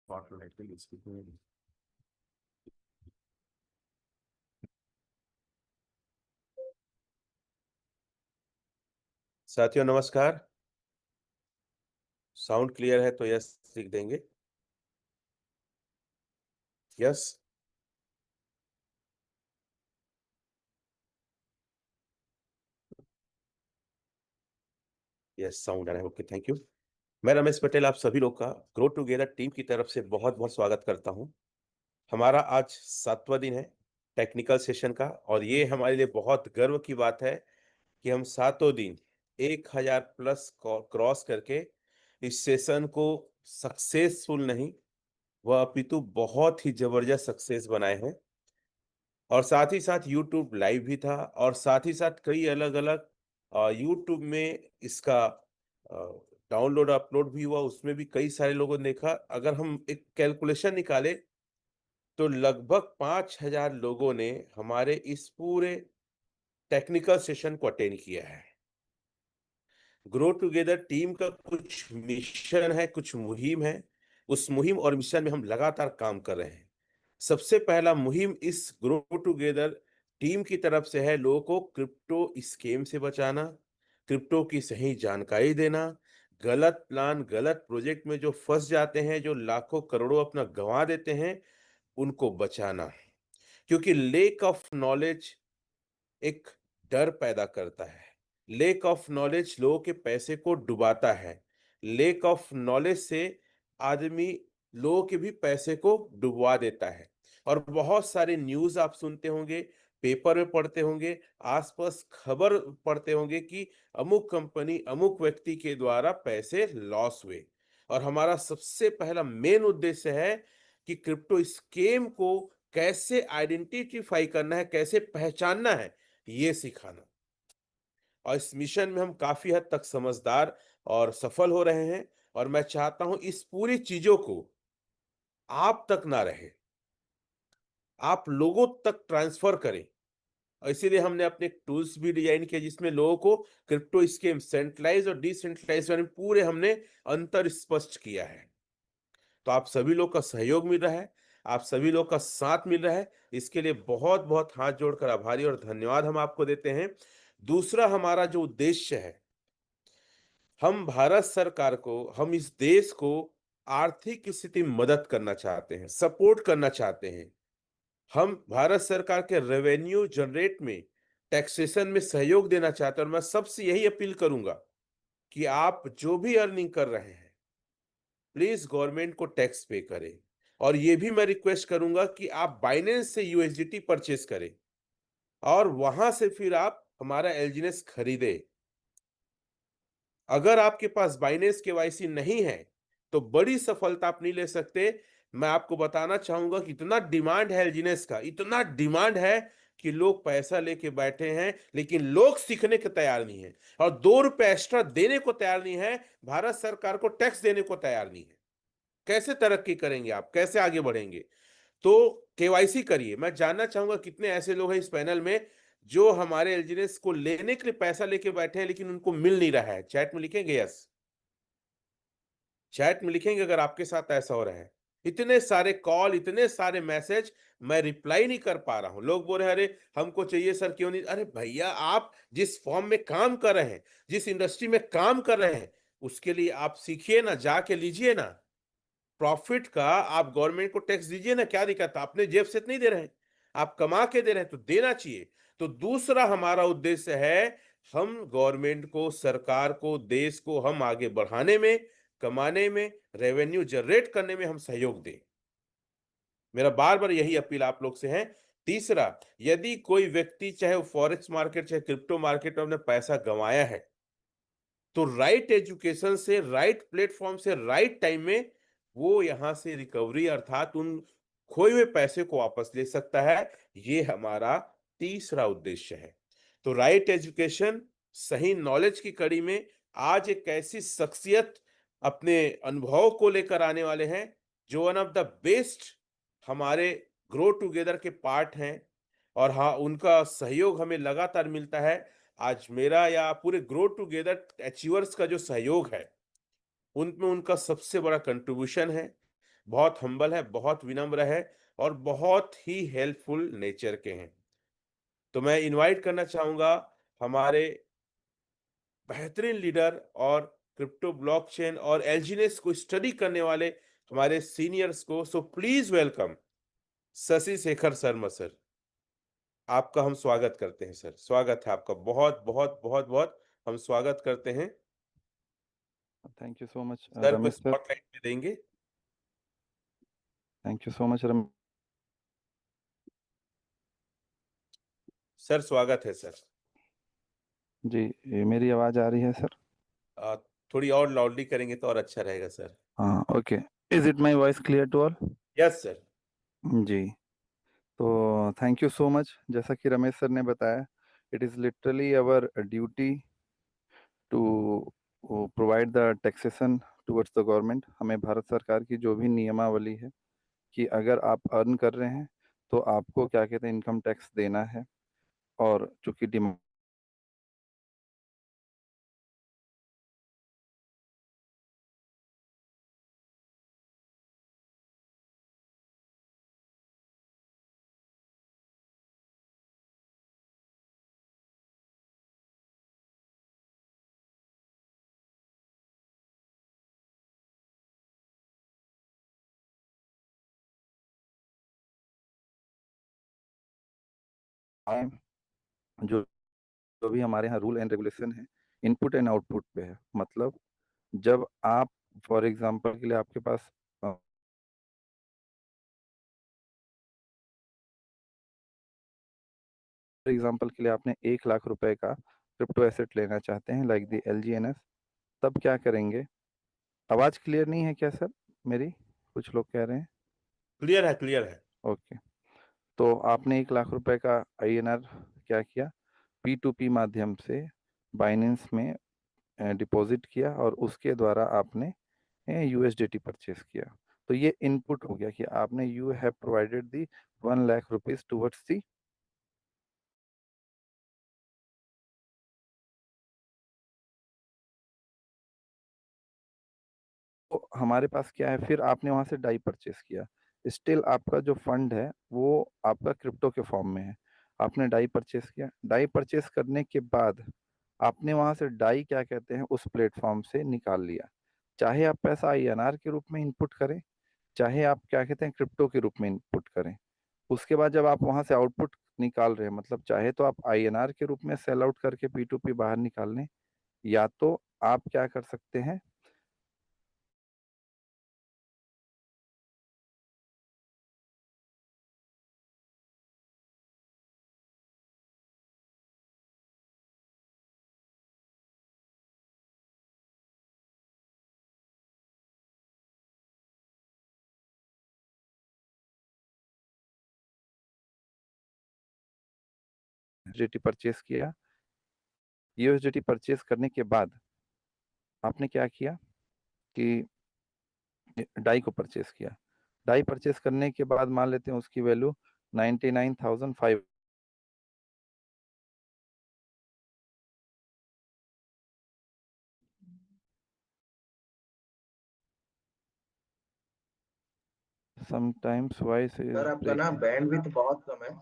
automatically speaking. साथियों नमस्कार। Sound clear है तो यस लिख देंगे। यस। यस साउंड आ रहा है। Okay, thank you. मैं रमेश पटेल आप सभी लोग का ग्रो टुगेदर टीम की तरफ से बहुत बहुत स्वागत करता हूं। हमारा आज 7वां दिन है टेक्निकल सेशन का, और ये हमारे लिए बहुत गर्व की बात है कि हम 7 दिन 1000 प्लस क्रॉस करके इस सेशन को सक्सेसफुल नहीं, वह अपितु बहुत ही जबरदस्त सक्सेस बनाए हैं। और साथ ही साथ यूट्यूब लाइव भी था, और साथ ही साथ कई अलग अलग यूट्यूब में इसका डाउनलोड अपलोड भी हुआ, उसमें भी कई सारे लोगों ने देखा। अगर हम एक कैलकुलेशन निकाले तो लगभग 5000 लोगों ने हमारे इस पूरे टेक्निकल सेशन को अटेंड किया है। ग्रो टुगेदर टीम का कुछ मिशन है, कुछ मुहिम है। उस मुहिम और मिशन में हम लगातार काम कर रहे हैं। सबसे पहला मुहिम इस ग्रो टुगेदर टीम की तरफ से है लोगों को क्रिप्टो स्कैम से बचाना, क्रिप्टो की सही जानकारी देना, गलत प्लान गलत प्रोजेक्ट में जो फंस जाते हैं, जो लाखों करोड़ों अपना गंवा देते हैं, उनको बचाना। क्योंकि लेक ऑफ नॉलेज एक डर पैदा करता है। लेक ऑफ नॉलेज लोगों के पैसे को डुबाता है। लेक ऑफ नॉलेज से आदमी लोगों के भी पैसे को डुबवा देता है। और बहुत सारे न्यूज आप सुनते होंगे, पेपर में पढ़ते होंगे, आसपास खबर पढ़ते होंगे कि अमुक कंपनी अमुक व्यक्ति के द्वारा पैसे लॉस हुए। और हमारा सबसे पहला मेन उद्देश्य है कि क्रिप्टो स्कैम को कैसे आइडेंटिफाई करना है, कैसे पहचानना है, ये सिखाना। और इस मिशन में हम काफी हद तक समझदार और सफल हो रहे हैं। और मैं चाहता हूं इस पूरी चीजों को आप तक ना रहे, आप लोगों तक ट्रांसफर करें। और इसीलिए हमने अपने टूल्स भी डिजाइन किए जिसमें लोगों को क्रिप्टो स्कीम सेंट्रलाइज और डिसेंट्रलाइज में पूरे हमने अंतर स्पष्ट किया है। तो आप सभी लोग का सहयोग मिल रहा है, आप सभी लोग का साथ मिल रहा है, इसके लिए बहुत बहुत हाथ जोड़कर आभारी और धन्यवाद हम आपको देते हैं। दूसरा हमारा जो उद्देश्य है, हम भारत सरकार को, हम इस देश को आर्थिक स्थिति में मदद करना चाहते हैं, सपोर्ट करना चाहते हैं। हम भारत सरकार के रेवेन्यू जनरेट में, टैक्सेशन में सहयोग देना चाहते हैं। और मैं सबसे यही अपील करूंगा कि आप जो भी अर्निंग कर रहे हैं, प्लीज गवर्नमेंट को टैक्स पे करें। और ये भी मैं रिक्वेस्ट करूंगा कि आप बाइनेंस से यूएसडीटी परचेस करें और वहां से फिर आप हमारा एलजीनेस खरीदें। अगर आपके पास बाइनेंस केवाईसी नहीं है तो बड़ी सफलता आप नहीं ले सकते। मैं आपको बताना चाहूंगा कि इतना डिमांड है एलजीनेस का, इतना डिमांड है कि लोग पैसा लेके बैठे हैं, लेकिन लोग सीखने के तैयार नहीं है और 2 रुपए एक्स्ट्रा देने को तैयार नहीं है, भारत सरकार को टैक्स देने को तैयार नहीं है। कैसे तरक्की करेंगे आप, कैसे आगे बढ़ेंगे? तो केवाईसी करिए। मैं जानना चाहूंगा कितने ऐसे लोग हैं इस पैनल में जो हमारे एलजीनेस को लेने के लिए पैसा लेके बैठे हैं लेकिन उनको मिल नहीं रहा है। चैट में लिखेंगे यस, चैट में लिखेंगे अगर आपके साथ ऐसा हो रहा है। इतने सारे कॉल, इतने सारे मैसेज, मैं रिप्लाई नहीं कर पा रहा हूं। लोग बोल रहे हैं अरे हमको चाहिए सर, क्यों नहीं? अरे भैया, आप जिस फॉर्म में काम कर रहे हैं, जिस इंडस्ट्री में काम कर रहे हैं, उसके लिए आप सीखिए ना, जाके लीजिए ना। प्रॉफिट का आप गवर्नमेंट को टैक्स दीजिए ना, क्या दिक्कत है? अपने जेब से तो नहीं दे रहे हैं, आप कमा के दे रहे हैं, तो देना चाहिए। तो दूसरा हमारा उद्देश्य है, हम गवर्नमेंट को, सरकार को, देश को हम आगे बढ़ाने में, कमाने में, रेवेन्यू जनरेट करने में हम सहयोग दें। मेरा बार बार यही अपील आप लोग से है। तीसरा, यदि कोई व्यक्ति चाहे वो फॉरेक्स मार्केट चाहे क्रिप्टो मार्केट में अपने पैसा गंवाया है, तो राइट एजुकेशन से, राइट प्लेटफॉर्म से, राइट टाइम में वो यहां से रिकवरी अर्थात उन खोए हुए पैसे को वापस ले सकता है। ये हमारा तीसरा उद्देश्य है। तो राइट एजुकेशन, सही नॉलेज की कड़ी में आज एक ऐसी शख्सियत अपने अनुभव को लेकर आने वाले हैं जो वन ऑफ द बेस्ट हमारे ग्रो टुगेदर के पार्ट हैं। और हाँ, उनका सहयोग हमें लगातार मिलता है। आज मेरा या पूरे ग्रो टुगेदर अचीवर्स का जो सहयोग है, उनमें उनका सबसे बड़ा कंट्रीब्यूशन है। बहुत हम्बल है, बहुत विनम्र है और बहुत ही हेल्पफुल नेचर के हैं। तो मैं इनवाइट करना चाहूँगा हमारे बेहतरीन लीडर और क्रिप्टो ब्लॉकचेन और एलजीनेस को स्टडी करने वाले हमारे सीनियर्स को। So please welcome Shashi Shekhar Sharma sir. आपका हम स्वागत करते हैं सर। स्वागत है आपका। बहुत-बहुत, बहुत-बहुत हम स्वागत करते हैं। Thank you so much sir को रमेश सर। स्पॉटलाइट में देंगे। Thank you so much sir स्वागत है सर। जी, ये मेरी आवाज़ आ रही है सर? अ, थोड़ी और लाउडली करेंगे तो और अच्छा रहेगा सर। हाँ, okay. Is it my voice clear to all? Yes sir. जी, तो थैंक यू सो मच। जैसा कि रमेश सर ने बताया, it is literally our duty to provide the taxation towards the government. हमें भारत सरकार की जो भी नियमावली है कि अगर आप अर्न कर रहे हैं, तो आपको क्या कहते हैं इनकम टैक्स देना है। और चूँकि डिम आए जो जो भी हमारे यहाँ रूल एंड रेगुलेशन है, इनपुट एंड आउटपुट पे है। मतलब जब आप फॉर एग्ज़ाम्पल के लिए आपके पास फॉर एग्ज़ाम्पल के लिए आपने 1 लाख रुपए का क्रिप्टो एसेट लेना चाहते हैं लाइक द एलजीएनएस, तब क्या करेंगे? आवाज़ क्लियर नहीं है क्या सर मेरी? कुछ लोग कह रहे हैं। क्लियर है, क्लियर है। ओके, तो आपने 1 लाख रुपए का आईएनआर क्या किया? पी2पी माध्यम से बाइनेंस में डिपॉज़िट किया और उसके द्वारा आपने यूएसडीटी परचेज़ किया। तो ये इनपुट हो गया कि आपने you have provided the 1 lakh rupees towards the तो हमारे पास क्या है, फिर आपने वहाँ से डाई परचेज़ किया। स्टिल आपका जो फंड है, वो आपका क्रिप्टो के फॉर्म में है। आपने डाई परचेज़ किया, डाई परचेज़ करने के बाद आपने वहाँ से डाई क्या कहते हैं उस प्लेटफ़ॉर्म से निकाल लिया। चाहे आप पैसा आईएनआर के रूप में इनपुट करें, चाहे आप क्या कहते हैं क्रिप्टो के रूप में इनपुट करें। उसके बाद जब आप वहाँ से आउटपुट निकाल रहे हैं, मतलब चाहे तो आप आईएनआर के रूप में सेल आउट करके पी2पी बाहर निकाल लें, या तो आप क्या कर सकते हैं यूएसडीटी परचेज़ किया। यूएसडीटी परचेज़ करने के बाद आपने क्या किया कि डाई को परचेज़ किया। डाई परचेज़ करने के बाद मान लेते हैं उसकी value 99,500 sometimes voice is sir आपका ना ब्रेकिंग। बैंडविड्थ बहुत कम है,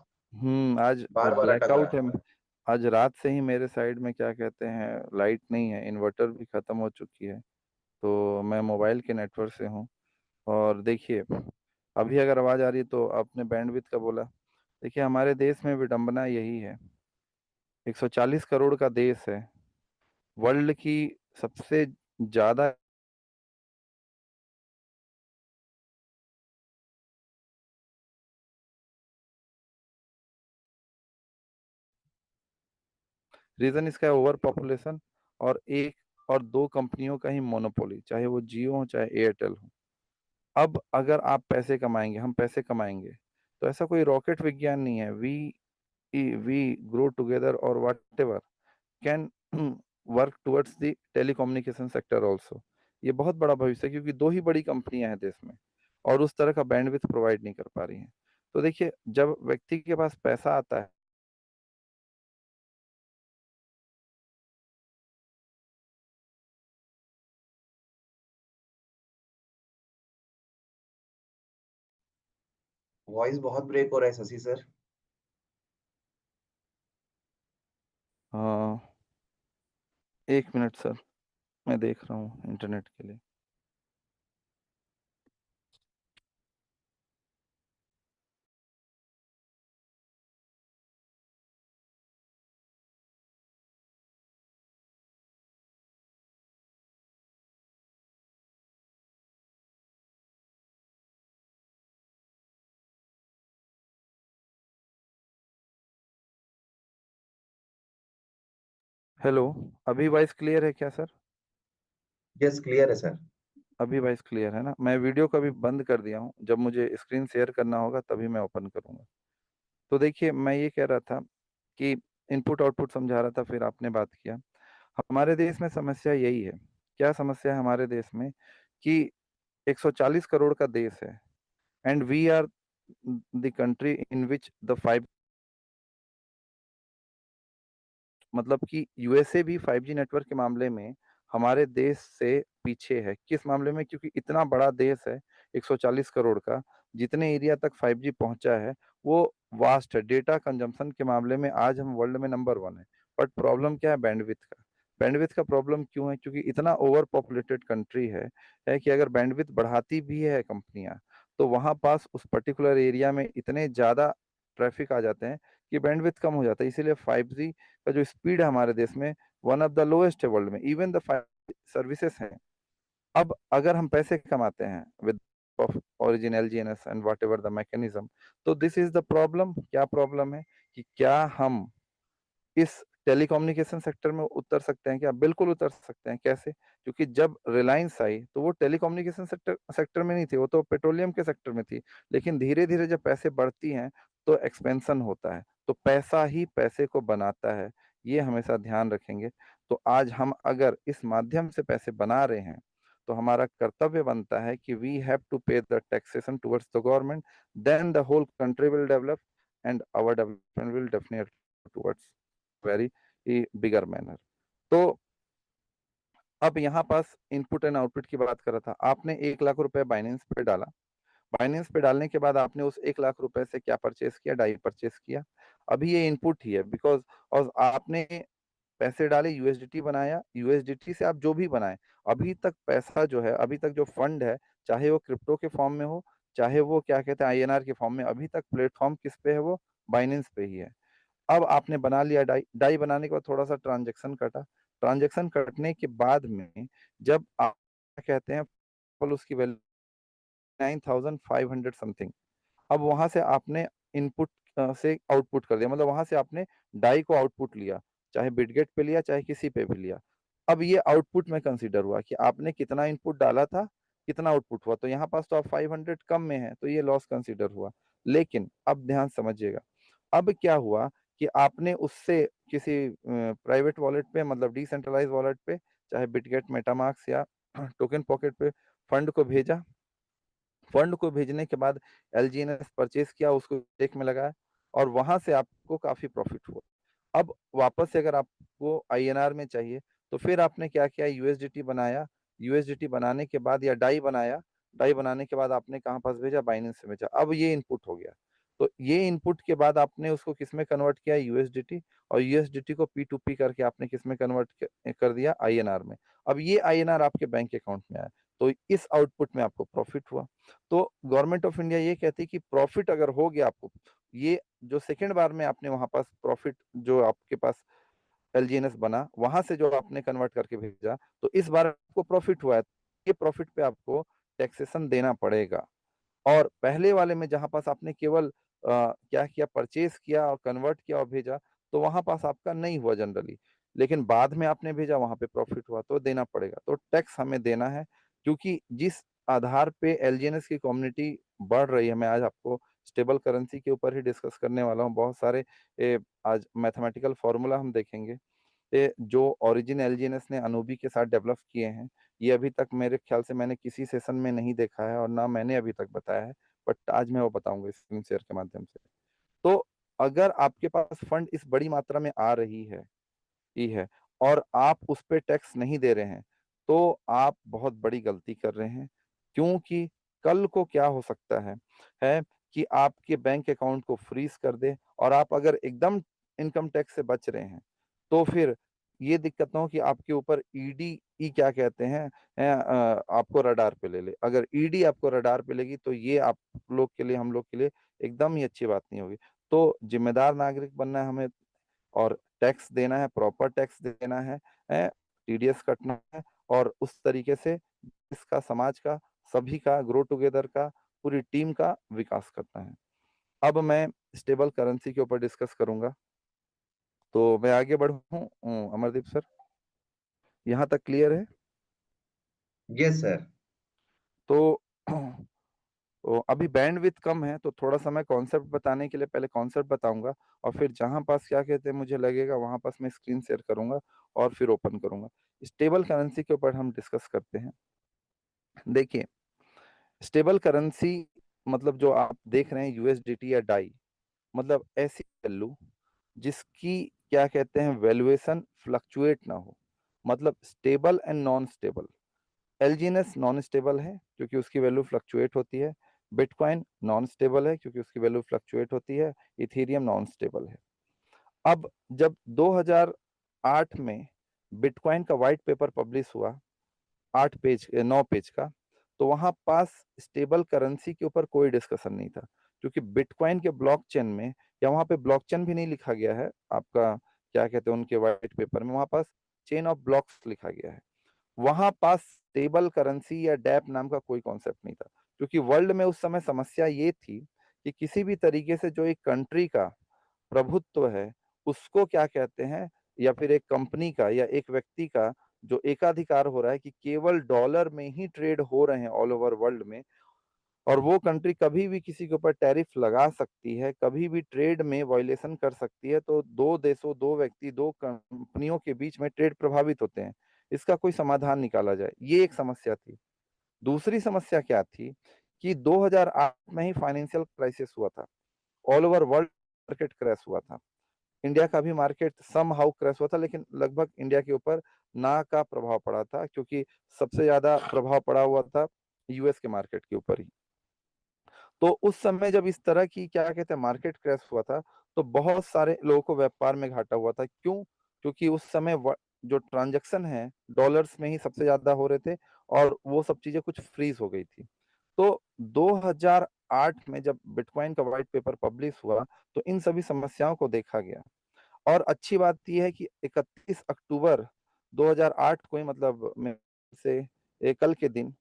आज बार-बार अटक ब्लैकआउट है। रहा है। आज रात से ही मेरे साइड में क्या कहते हैं लाइट नहीं है, इन्वर्टर भी ख़त्म हो चुकी है। तो मैं मोबाइल के नेटवर्क से हूँ। और देखिए, अभी अगर आवाज़ आ रही है तो आपने बैंडविड्थ का बोला। देखिए हमारे देश में विडंबना यही है, 140 करोड़ का देश है। वर्ल्ड की सबसे ज़्यादा रीज़न इसका है ओवर पॉपुलेशन और 1 और 2 कंपनियों का ही मोनोपोली, चाहे वो जियो हो चाहे एयरटेल हो। अब अगर आप पैसे कमाएँगे, हम पैसे कमाएँगे, तो ऐसा कोई रॉकेट विज्ञान नहीं है। वी ग्रो टुगेदर और whatever can work towards the telecommunication sector also. ये बहुत बड़ा भविष्य है क्योंकि 2 ही बड़ी कंपनियाँ हैं देश में और उस तरह का बैंडविड्थ प्रोवाइड नहीं कर पा रही हैं। तो देखिए, जब व्यक्ति के पास पैसा आता है वॉइस बहुत ब्रेक हो रहा है शशि सर। एक मिनट सर, मैं देख रहा हूँ इंटरनेट के लिए। हेलो, अभी वॉइस क्लियर है क्या सर? यस, क्लियर है सर। अभी वॉइस क्लियर है ना? मैं वीडियो को अभी बंद कर दिया हूँ, जब मुझे स्क्रीन शेयर करना होगा तभी मैं ओपन करूंगा। तो देखिए, मैं ये कह रहा था कि इनपुट आउटपुट समझा रहा था, फिर आपने बात किया। हमारे देश में समस्या यही है। क्या समस्या है हमारे देश में? कि 140 करोड़ का देश है, and we are the country in which the 5, मतलब कि यूएसए भी 5G नेटवर्क के मामले में हमारे देश से पीछे है। किस मामले में? क्योंकि इतना बड़ा देश है, 140 करोड़ का, जितने एरिया तक 5G पहुंचा है वो वास्ट है। डेटा कंजम्पशन के मामले में आज हम वर्ल्ड में नंबर 1 है। बट प्रॉब्लम क्या है? बैंडविड्थ का। बैंडविड्थ का प्रॉब्लम क्यों है? क्योंकि इतना ओवर पॉपुलेटेड कंट्री है कि अगर बैंडविड्थ बढ़ाती भी है कंपनियां, तो वहां पास उस पर्टिकुलर एरिया में इतने ज्यादा ट्रैफिक आ जाते हैं कि बैंडविड्थ कम हो जाता है। इसीलिए 5G का जो स्पीड है हमारे देश में वन ऑफ द लोएस्ट है वर्ल्ड में। इवन द सर्विसेज हैं। अब अगर हम पैसे कमाते हैं with of origin एलजीएनएस and what ever the mechanism, तो दिस इज द प्रॉब्लम। क्या प्रॉब्लम है? कि क्या हम इस टेलीकम्युनिकेशन सेक्टर में उतर सकते हैं? क्या बिल्कुल उतर सकते हैं। कैसे? क्योंकि जब रिलायंस आई तो वो टेलीकम्युनिकेशन सेक्टर में नहीं थी, वो तो पेट्रोलियम के सेक्टर में थी। लेकिन धीरे धीरे जब पैसे बढ़ती हैं तो एक्सपेंशन होता है, तो पैसा ही पैसे को बनाता है। ये हमेशा ध्यान रखेंगे। तो आज हम अगर इस माध्यम से पैसे बना रहे हैं, तो हमारा कर्तव्य बनता है कि we have to pay the taxation towards the government, then the whole country will develop and our development will definitely towards very bigger manner. तो अब यहाँ पास इनपुट एंड आउटपुट की बात कर रहा था। आपने 1 लाख रुपए बाइनेंस पे डाला। बाइनेंस पे डालने के बाद आपने उस 1 लाख रुपए से क्या परचेस किया? डाई परचेस किया। अभी ये इनपुट ही है, बिकॉज और आपने पैसे डाले, यूएसडीटी बनाया, यूएसडीटी से आप जो भी बनाए, अभी तक पैसा जो है, अभी तक जो फंड है, चाहे वो क्रिप्टो के फॉर्म में हो, चाहे वो क्या कहते हैं आईएनआर के फॉर्म में, अभी तक प्लेटफॉर्म किस पे है? वो बाइनेंस पे ही है। अब आपने बना लिया डाई। डाई बनाने के बाद थोड़ा सा ट्रांजेक्शन कटा। ट्रांजेक्शन कटने के बाद में जब आप क्या कहते हैं, उसकी वैल्यू 9,500 समथिंग। अब वहां से आपने इनपुट से आउटपुट कर दिया, मतलब वहां से आपने डाई को आउटपुट लिया, चाहे बिटगेट पे लिया चाहे किसी पे भी लिया। अब ये आउटपुट में कंसीडर हुआ कि आपने कितना इनपुट डाला था, कितना आउटपुट हुआ। तो यहाँ पास तो आप 500 कम में है, तो ये लॉस कंसीडर हुआ। लेकिन अब ध्यान समझिएगा, अब क्या हुआ कि आपने उससे किसी प्राइवेट वॉलेट पे, मतलब डिसेंट्रलाइज वॉलेट पे, चाहे बिटगेट, मेटामार्क्स या टोकन पॉकेट पे फंड को भेजा। फंड को भेजने के बाद एलजीएनएस परचेज किया, उसको चेक में लगाया, और वहां से आपको काफी प्रॉफिट हुआ। अब वापस से अगर आपको आईएनआर में चाहिए, तो फिर आपने क्या किया? यूएसडीटी बनाया। यूएसडीटी बनाने के बाद या डाई बनाया। डाई बनाने के बाद आपने कहाँ पास भेजा? बाइनेंस से भेजा। अब ये इनपुट हो गया। तो ये इनपुट के बाद आपने उसको किस में कन्वर्ट किया? यूएसडीटी। और यूएसडीटी को P2P करके आपने किस में कन्वर्ट कर दिया? आईएनआर में। अब ये आईएनआर आपके बैंक अकाउंट में आया, तो इस आउटपुट में आपको प्रॉफिट हुआ। तो गवर्नमेंट ऑफ इंडिया ये कहती है कि प्रॉफिट अगर हो गया आपको, ये जो सेकेंड बार में आपने वहां पास प्रॉफिट, जो आपके पास एलजीएनएस बना, वहां से जो आपने कन्वर्ट करके भेजा, तो इस बार आपको प्रॉफिट हुआ है, ये प्रॉफिट पे आपको टैक्सेशन देना पड़ेगा। और पहले वाले में जहां पास आपने केवल क्या किया? परचेज किया और कन्वर्ट किया और भेजा, तो वहां पास आपका नहीं हुआ जनरली। लेकिन बाद में आपने भेजा, वहां पे प्रॉफिट हुआ, तो देना पड़ेगा। तो टैक्स हमें देना है, क्योंकि जिस आधार पे एलजीएनएस की कम्युनिटी बढ़ रही है। मैं आज आपको स्टेबल करेंसी के ऊपर ही डिस्कस करने वाला हूँ। बहुत सारे आज मैथमेटिकल फॉर्मूला हम देखेंगे, जो ओरिजिन एलजीएनएस ने अनूबी के साथ डेवलप किए हैं। ये अभी तक मेरे ख्याल से मैंने किसी सेशन में नहीं देखा है, और ना मैंने अभी तक बताया है। बट आज मैं वो बताऊंगा स्क्रीन शेयर के माध्यम से। तो अगर आपके पास फंड इस बड़ी मात्रा में आ रही है और आप उस पे टैक्स नहीं दे रहे हैं, तो आप बहुत बड़ी गलती कर रहे हैं। क्योंकि कल को क्या हो सकता है कि आपके बैंक अकाउंट को फ्रीज कर दे, और आप अगर एकदम इनकम टैक्स से बच रहे हैं तो फिर ये दिक्कत ना हो कि आपके ऊपर ईडी क्या कहते हैं, आपको रडार पे ले ले। अगर ईडी आपको रडार पे लेगी तो ये आप लोग के लिए, हम लोग के लिए एकदम ही अच्छी बात नहीं होगी। तो जिम्मेदार नागरिक बनना है हमें, और टैक्स देना है, प्रॉपर टैक्स देना है, टीडीएस कटना है, और उस तरीके से इसका, समाज का, सभी का, ग्रो टुगेदर का, पूरी टीम का विकास करना है। अब मैं स्टेबल करेंसी के ऊपर डिस्कस करूंगा, तो मैं आगे बढ़ूं। अमरदीप सर, यहाँ तक क्लियर है? Yes sir. तो अभी बैंडविड्थ कम है, तो थोड़ा सा मैं कॉन्सेप्ट बताने के लिए पहले कॉन्सेप्ट बताऊंगा, और फिर जहां पास क्या कहते हैं मुझे लगेगा वहां पास मैं स्क्रीन शेयर करूंगा और फिर ओपन करूंगा। स्टेबल करेंसी के ऊपर हम डिस्कस करते हैं। देखिए, स्टेबल करेंसी मतलब जो आप देख रहे हैं यूएसडीटी या डाई, मतलब ऐसी वैल्यू जिसकी क्या कहते हैं वैल्यूएशन फ्लक्चुएट ना हो, मतलब stable and non stable. एलजीएनएस non stable है क्योंकि उसकी वैल्यू फ्लक्चुएट होती है। बिटकॉइन नॉन स्टेबल है क्योंकि उसकी वैल्यू फ्लक्चुएट होती है। इथेरियम नॉन स्टेबल है। अब जब 2008 में बिटकॉइन का व्हाइट पेपर पब्लिश हुआ, 9 पेज का, तो वहां पास स्टेबल करेंसी के ऊपर कोई डिस्कशन नहीं था, क्योंकि बिटकॉइन के ब्लॉकचेन में, या वहां पे ब्लॉकचेन भी नहीं लिखा गया है आपका, क्या कहते हैं उनके व्हाइट पेपर में, वहां पास चेन ऑफ ब्लॉक्स लिखा गया है। वहां पास स्टेबल करेंसी या डैप नाम का कोई कॉन्सेप्ट नहीं था, क्योंकि वर्ल्ड में उस समय समस्या ये थी कि किसी भी तरीके से जो एक कंट्री का प्रभुत्व है उसको क्या कहते हैं, या फिर एक कंपनी का या एक व्यक्ति का जो एकाधिकार हो रहा है कि केवल डॉलर में ही ट्रेड हो रहे हैं ऑल ओवर वर्ल्ड में, और वो कंट्री कभी भी किसी के ऊपर टैरिफ लगा सकती है, कभी भी ट्रेड में वायलेशन कर सकती है, तो दो देशों, दो व्यक्ति, दो कंपनियों के बीच में ट्रेड प्रभावित होते हैं। इसका कोई समाधान निकाला जाए, ये एक समस्या थी। दूसरी समस्या क्या थी कि 2008 में ही फाइनेंशियल क्राइसिस हुआ था, all over world market crash हुआ था। इंडिया का भी मार्केट सम हाउ क्रैश हुआ था, लेकिन लगभग इंडिया के ऊपर ना का प्रभाव पड़ा था, क्योंकि सबसे ज्यादा प्रभाव पड़ा हुआ था यूएस के मार्केट के ऊपर ही। तो उस समय जब इस तरह की क्या कहते हैं मार्केट क्रैश हुआ था, तो बहुत सारे लोगों को व्यापार में घाटा हुआ था। क्यों? क्योंकि उस समय जो ट्रांजैक्शन है डॉलर्स में ही सबसे ज्यादा हो रहे थे, और वो सब चीजें कुछ फ्रीज हो गई थी। तो 2008 में जब बिटकॉइन का व्हाइट पेपर पब्लिश हुआ, तो इन सभी समस्याओं को देखा गया। और अच्छी बात यह है कि 31 अक्टूबर 2008 को ही, मतलब में से कल के दिन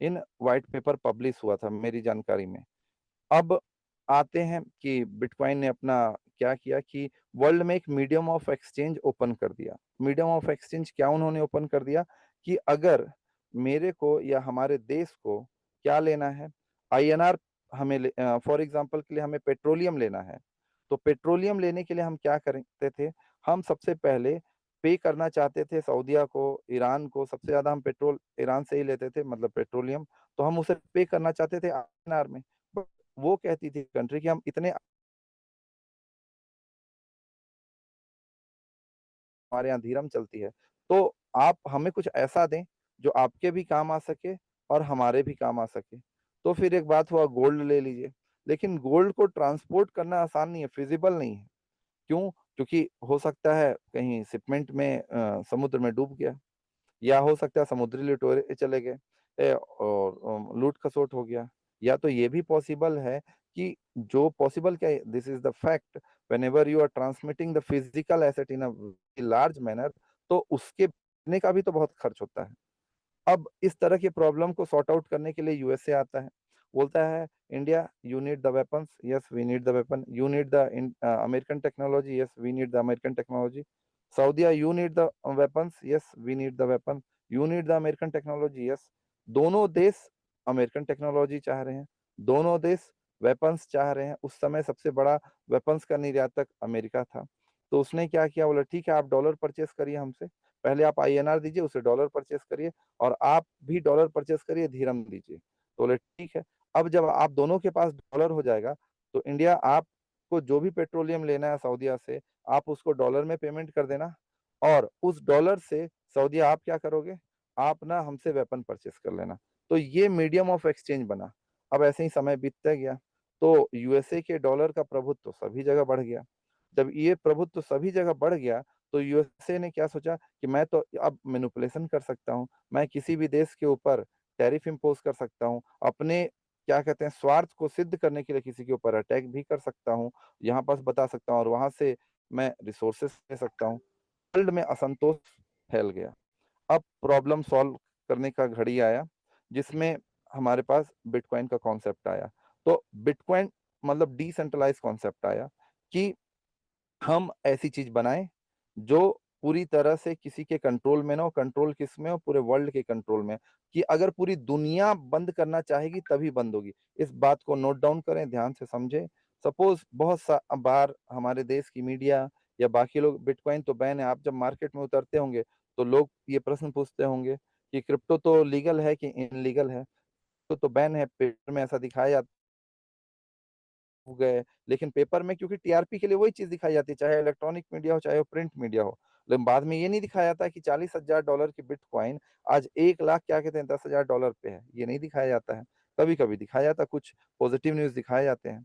इन व्हाइट पेपर पब्लिश हुआ था मेरी जानकारी में। अब आते हैं कि बिटकॉइन ने अपना क्या किया कि वर्ल्ड में एक मीडियम ऑफ एक्सचेंज ओपन कर दिया। मीडियम ऑफ एक्सचेंज क्या उन्होंने ओपन कर दिया कि अगर मेरे को या हमारे देश को क्या लेना है, आईएनआर, हमें फॉर एग्जांपल के लिए हमें पेट्रोलियम लेना है, तो पेट्रोलियम लेने के लिए हम क्या करते थे, हम सबसे पहले पे करना चाहते थे सऊदीया को, ईरान को। सबसे ज्यादा हम पेट्रोल ईरान से ही लेते थे, मतलब पेट्रोलियम, तो हम उसे पे करना चाहते थे आईएनआर में। वो कहती थी कंट्री कि हम इतने, हमारे यहाँ धीरम चलती है, तो आप हमें कुछ ऐसा दें जो आपके भी काम आ सके और हमारे भी काम आ सके। तो फिर एक बात हुआ, गोल्ड ले लीजिए। लेकिन गोल्ड को ट्रांसपोर्ट करना आसान नहीं है, फिजिबल नहीं है। क्यों? क्योंकि हो सकता है कहीं शिपमेंट में समुद्र में डूब गया, या हो सकता है समुद्री लुटेरे चले गए, और लूट खसोट हो गया। या तो ये भी पॉसिबल है कि, जो पॉसिबल क्या है, this is the fact, whenever you are transmitting the physical asset in a large manner, तो उसके बिकने का भी तो बहुत खर्च होता है। अब इस तरह की प्रॉब्लम को सॉर्ट आउट करने के लिए यूएसए आता है, बोलता है India, you need the weapons, yes we need the weapon, you need the American technology, yes we need the American technology. सऊदीया, you need the weapons, yes we need the weapon, you need the American technology, yes. दोनों देश American technology चाह रहे हैं, दोनों देश weapons चाह रहे हैं। उस समय सबसे बड़ा वेपन्स का निर्यातक अमेरिका था। तो उसने क्या किया, बोला ठीक है आप डॉलर परचेस करिए हमसे, पहले आप आईएनआर दीजिए, उसे डॉलर परचेस करिए, और आप भी डॉलर परचेस करिए, धीरम दीजिए। तो बोले ठीक है। अब जब आप दोनों के पास डॉलर हो जाएगा, तो इंडिया आपको जो भी पेट्रोलियम लेना है सऊदीया से, आप उसको डॉलर में पेमेंट कर देना, और उस डॉलर से सऊदीया आप क्या करोगे, आप ना हमसे वेपन परचेस कर लेना। तो ये मीडियम ऑफ एक्सचेंज बना। अब ऐसे ही समय बीतता गया, तो यूएसए के डॉलर का प्रभुत्व तो सभी जगह बढ़ गया। जब ये प्रभुत्व तो सभी जगह बढ़ गया, तो यूएसए ने क्या सोचा कि मैं तो अब मैनिपुलेशन कर सकता हूँ, मैं किसी भी देश के ऊपर टैरिफ इम्पोज कर सकता हूँ, अपने क्या कहते हैं स्वार्थ को सिद्ध करने के लिए किसी के ऊपर अटैक भी कर सकता हूँ, यहाँ पास बता सकता हूँ और वहां से मैं रिसोर्सेस ले सकता हूँ। वर्ल्ड में असंतोष फैल गया। अब प्रॉब्लम सॉल्व करने का घड़ी आया, जिसमें हमारे पास बिटकॉइन का कॉन्सेप्ट आया। तो बिटकॉइन मतलब डिसेंट्रलाइज कॉन्सेप्ट आया कि हम ऐसी चीज बनाएं जो पूरी तरह से किसी के कंट्रोल में ना हो। कंट्रोल किस में हो? पूरे वर्ल्ड के कंट्रोल में। कि अगर पूरी दुनिया बंद करना चाहेगी तभी बंद होगी। इस बात को नोट डाउन करें, ध्यान से समझें। सपोज बहुत सा बार हमारे देश की मीडिया या बाकी लोग बिटकॉइन तो बैन है, आप जब मार्केट में उतरते होंगे तो लोग ये प्रश्न पूछते होंगे कि क्रिप्टो तो लीगल है कि इनलीगल है? तो बैन है, पेपर में ऐसा दिखाया जाता हो गए, लेकिन पेपर में क्योंकि टीआरपी के लिए वही चीज दिखाई जाती है, चाहे इलेक्ट्रॉनिक मीडिया हो चाहे वो प्रिंट मीडिया हो। लेकिन बाद में ये नहीं दिखाया जाता कि $40,000 की बिटकॉइन आज 1 लाख क्या कहते हैं $10,000 पे है, ये नहीं दिखाया जाता है। कभी कभी दिखाया जाता है, कुछ पॉजिटिव न्यूज दिखाए जाते हैं।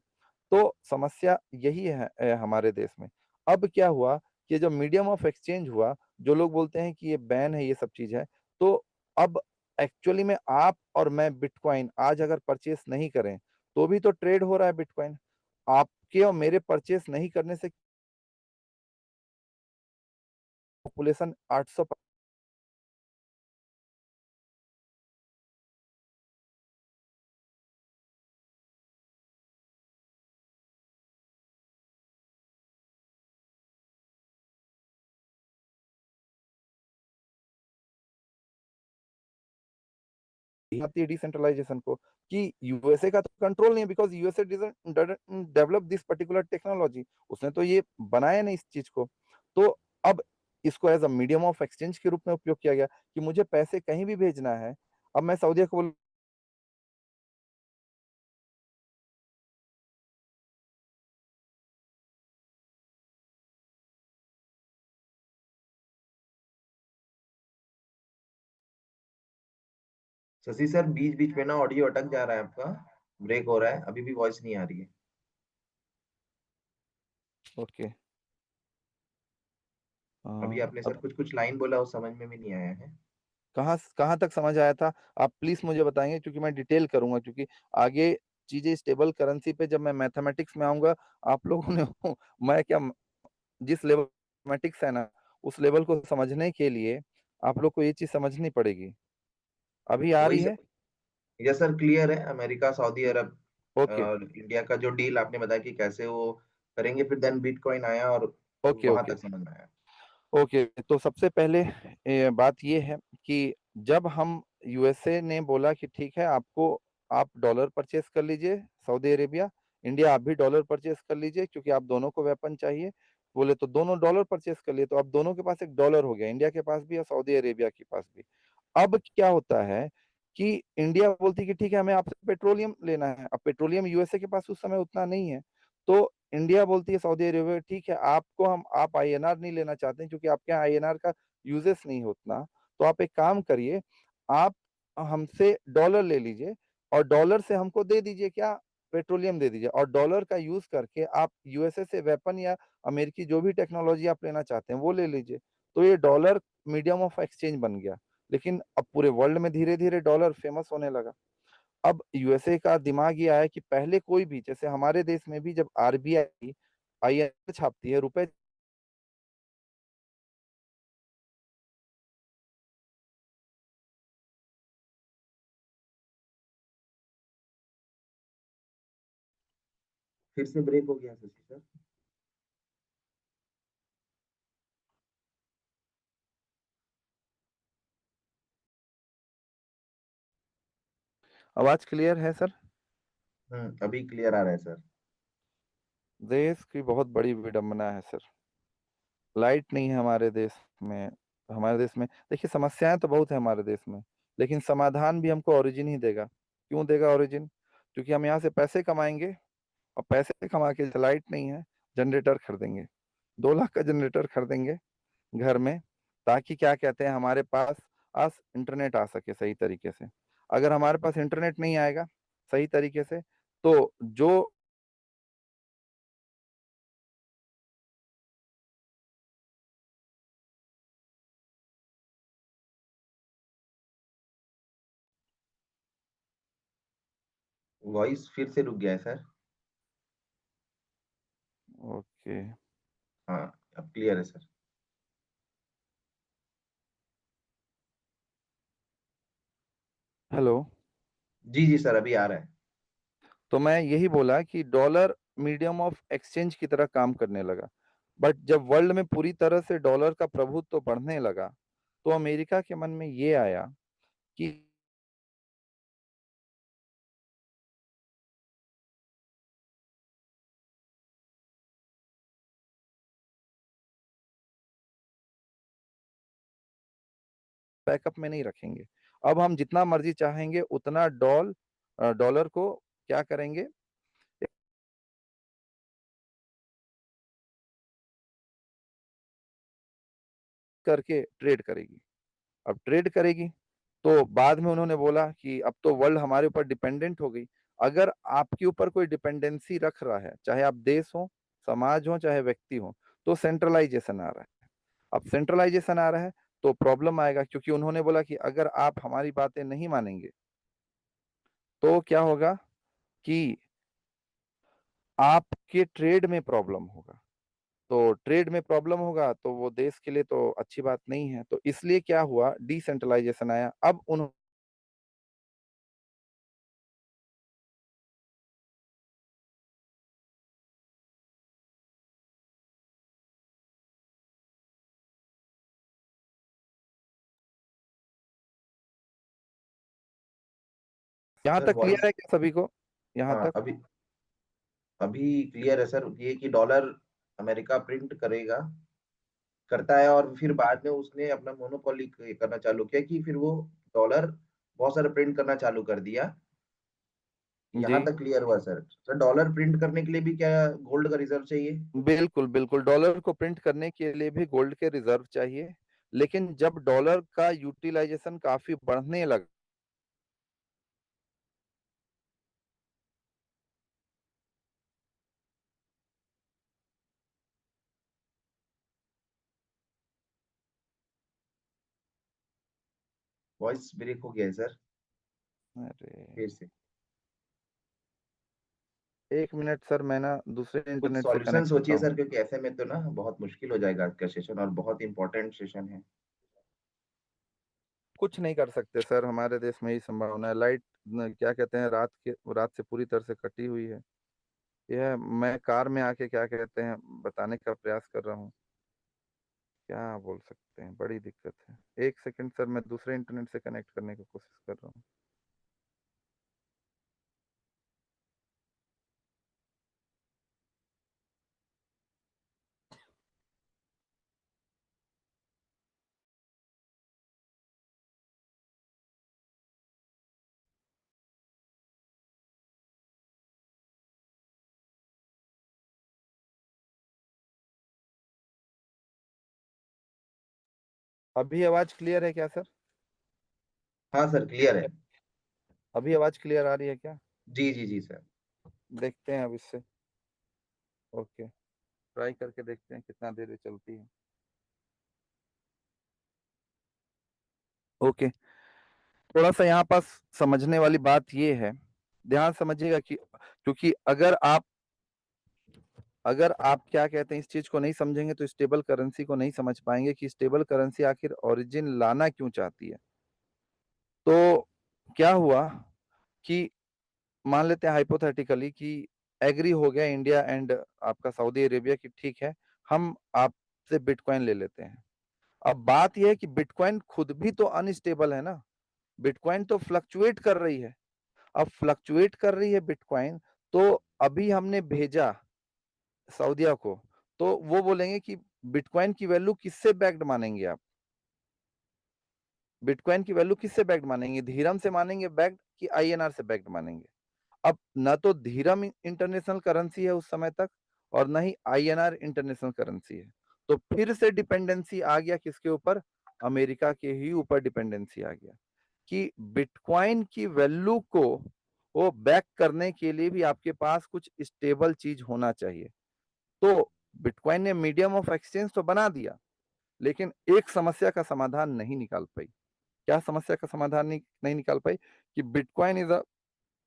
तो समस्या यही है हमारे देश में। अब क्या हुआ कि जब मीडियम ऑफ एक्सचेंज हुआ, जो लोग बोलते हैं कि ये बैन है, ये सब चीज है, तो अब एक्चुअली में आप और मैं बिटकॉइन आज अगर परचेस नहीं करें तो भी तो ट्रेड हो रहा है बिटकॉइन। आपके और मेरे परचेस नहीं करने से पॉपुलेशन 800 आती है डिसेंट्रलाइजेशन को कि यूएसए का तो कंट्रोल नहीं है, because USA develop this particular technology. उसने तो ये बनाया नहीं इस चीज को। तो अब इसको as a medium of exchange के रूप में उपयोग किया गया कि मुझे पैसे कहीं भी भेजना है। अब मैं सऊदीया को बोल शशि सर, बीच बीच में ना ऑडियो अटक जा रहा है आपका, ब्रेक हो रहा है, अभी भी वॉइस नहीं आ रही है। ओके। अभी आपने सर अब कुछ कुछ लाइन बोला, वो समझ में भी नहीं आया है। कहाँ कहाँ तक समझ आया था? आप प्लीज मुझे बताएंगे, क्योंकि मैं डिटेल करूंगा, क्योंकि आगे चीजें स्टेबल करेंसी पे जब मैं मैथमेटिक्स में आऊंगा, आप लोगों ने मैं क्या, जिस लेवल मैथमेटिक्स है ना, उस लेवल को समझने के लिए आप लोग को ये चीज समझनी पड़ेगी। अभी आ वही रही है? सर। यस सर, क्लियर है। अमेरिका, सऊदी अरब ओके और इंडिया का जो डील आपने बताया कि कैसे वो करेंगे, फिर देन बिटकॉइन आया और ओके वहां ओके तक समझ में आया। ओके। तो सबसे पहले बात ये है कि जब हम यूएसए ने बोला कि ठीक है, आपको आप डॉलर परचेस कर लीजिए सऊदी अरेबिया, इंडिया आप भी डॉलर परचेस कर लीजिए क्योंकि आप दोनों को वेपन चाहिए। बोले तो दोनों डॉलर परचेस कर लिए, तो अब दोनों के पास एक डॉलर हो गया, इंडिया के पास भी और सऊदी अरेबिया के पास भी। अब क्या होता है कि इंडिया बोलती है कि ठीक है, हमें आपसे पेट्रोलियम लेना है। अब पेट्रोलियम यूएसए के पास उस समय उतना नहीं है, तो इंडिया बोलती है सऊदी अरेबिया ठीक है, आपको हम आप आईएनआर नहीं लेना चाहते हैं क्योंकि आपके यहाँ आईएनआर का यूजेस नहीं होता, तो आप एक काम करिए, आप हमसे डॉलर ले लीजिए और डॉलर से हमको दे दीजिए क्या, पेट्रोलियम दे दीजिए, और डॉलर का यूज करके आप यूएसए से वेपन या अमेरिकी जो भी टेक्नोलॉजी आप लेना चाहते हैं वो ले लीजिए। तो ये डॉलर मीडियम ऑफ एक्सचेंज बन गया। लेकिन अब पूरे वर्ल्ड में धीरे धीरे डॉलर फेमस होने लगा। अब यूएसए का दिमाग ये आया कि पहले कोई भी, जैसे हमारे देश में भी जब आरबीआई आईएनआर छापती है रुपए, फिर से ब्रेक हो गया शशि सर। आवाज क्लियर है सर? अभी क्लियर आ रहा है सर। देश की बहुत बड़ी विडंबना है सर, लाइट नहीं है हमारे देश में। हमारे देश में देखिए समस्याएं तो बहुत है हमारे देश में, लेकिन समाधान भी हमको ओरिजिन ही देगा। क्यों देगा ओरिजिन? क्योंकि हम यहाँ से पैसे कमाएंगे और पैसे कमा के लाइट नहीं है, जनरेटर खरीदेंगे, 2 लाख का जनरेटर खरीदेंगे घर में, ताकि क्या कहते हैं हमारे पास आज इंटरनेट आ सके सही तरीके से। अगर हमारे पास इंटरनेट नहीं आएगा सही तरीके से, तो जो वॉइस फिर से रुक गया है सर। ओके। हाँ, अब क्लियर है सर। हेलो। जी जी सर, अभी आ रहा है। तो मैं यही बोला कि डॉलर मीडियम ऑफ एक्सचेंज की तरह काम करने लगा, बट जब वर्ल्ड में पूरी तरह से डॉलर का प्रभुत्व बढ़ने लगा तो अमेरिका के मन में ये आया कि बैकअप में नहीं रखेंगे, अब हम जितना मर्जी चाहेंगे उतना डॉलर को क्या करेंगे, करके ट्रेड करेगी। अब ट्रेड करेगी तो बाद में उन्होंने बोला कि अब तो वर्ल्ड हमारे ऊपर डिपेंडेंट हो गई। अगर आपके ऊपर कोई डिपेंडेंसी रख रहा है, चाहे आप देश हो, समाज हो, चाहे व्यक्ति हो, तो सेंट्रलाइजेशन आ रहा है। अब सेंट्रलाइजेशन आ रहा है तो प्रॉब्लम आएगा, क्योंकि उन्होंने बोला कि अगर आप हमारी बातें नहीं मानेंगे तो क्या होगा कि आपके ट्रेड में प्रॉब्लम होगा। तो ट्रेड में प्रॉब्लम होगा तो वो देश के लिए तो अच्छी बात नहीं है। तो इसलिए क्या हुआ, डिसेंट्रलाइजेशन आया। अब उन यहाँ सर तक क्लियर वॉइस, है क्या सभी को? यहाँ हाँ तक? अभी अभी क्लियर है सर। ये कि डॉलर अमेरिका प्रिंट करता है, और फिर बाद में उसने अपना मोनोपोली करना चालू किया कि फिर वो डॉलर बहुत सारे प्रिंट करना चालू कर दिया। जी, यहाँ तक क्लियर हुआ सर। सर डॉलर प्रिंट करने के लिए भी क्या गोल्ड का रिजर्व चाहिए? बिल्कुल बिल्कुल, डॉलर को प्रिंट करने के लिए भी गोल्ड के रिजर्व चाहिए। लेकिन जब डॉलर का यूटिलाइजेशन काफी बढ़ने लगा, वॉइस ब्रेक हो गया है सर, अरे फिर से। 1 मिनट सर, मैं ना दूसरे कुछ इंटरनेट से सॉल्यूशन कनेक्ट होता सोचिए हूँ। सर, क्योंकि ऐसे में तो ना बहुत मुश्किल हो जाएगा आज का सेशन, और बहुत इंपॉर्टेंट सेशन है। कुछ नहीं कर सकते सर, हमारे देश में ही संभावना है। लाइट क्या कहते हैं, रात से पूरी तरह से कटी हुई है। यह मैं कार में आके क्या कहते हैं बताने का प्रयास कर रहा हूँ, क्या बोल सकते हैं, बड़ी दिक्कत है। 1 सेकंड सर, मैं दूसरे इंटरनेट से कनेक्ट करने की कोशिश कर रहा हूँ। अभी आवाज क्लियर है क्या सर? हाँ सर, क्लियर है। अभी आवाज क्लियर आ रही है क्या? जी जी जी सर। देखते हैं अब इससे। ओके, ट्राई करके देखते हैं कितना देर ये चलती है। ओके, थोड़ा सा यहाँ पास समझने वाली बात ये है, ध्यान समझिएगा कि क्योंकि अगर आप क्या कहते हैं इस चीज को नहीं समझेंगे तो स्टेबल करेंसी को नहीं समझ पाएंगे कि स्टेबल करेंसी आखिर ओरिजिन लाना क्यों चाहती है। तो क्या हुआ कि मान लेते हैं हाइपोथेटिकली कि एग्री हो गया इंडिया एंड आपका सऊदी अरेबिया की, ठीक है, हम आपसे बिटकॉइन ले लेते हैं। अब बात यह है कि बिटकॉइन खुद भी तो अनस्टेबल है ना, बिटकॉइन तो फ्लक्चुएट कर रही है। अब फ्लक्चुएट कर रही है बिटकॉइन, तो अभी हमने भेजा सऊदिया को, तो वो बोलेंगे कि बिटकॉइन की वैल्यू किससे बैक्ड मानेंगे आप? बिटकॉइन की वैल्यू किससे बैक्ड मानेंगे, धीरम से मानेंगे बैक्ड कि आईएनआर से बैक्ड मानेंगे? अब न तो धीरम इंटरनेशनल करेंसी है उस समय तक, और न ही आईएनआर इंटरनेशनल करेंसी है। तो फिर से डिपेंडेंसी आ गया किसके ऊपर? अमेरिका के ही ऊपर डिपेंडेंसी आ गया कि बिटकॉइन की वैल्यू को वो बैक करने के लिए भी आपके पास कुछ स्टेबल चीज होना चाहिए। तो बिटकॉइन ने मीडियम ऑफ एक्सचेंज तो बना दिया, लेकिन एक समस्या का समाधान नहीं निकाल पाई। क्या समस्या का समाधान नहीं निकाल पाई? कि bitcoin is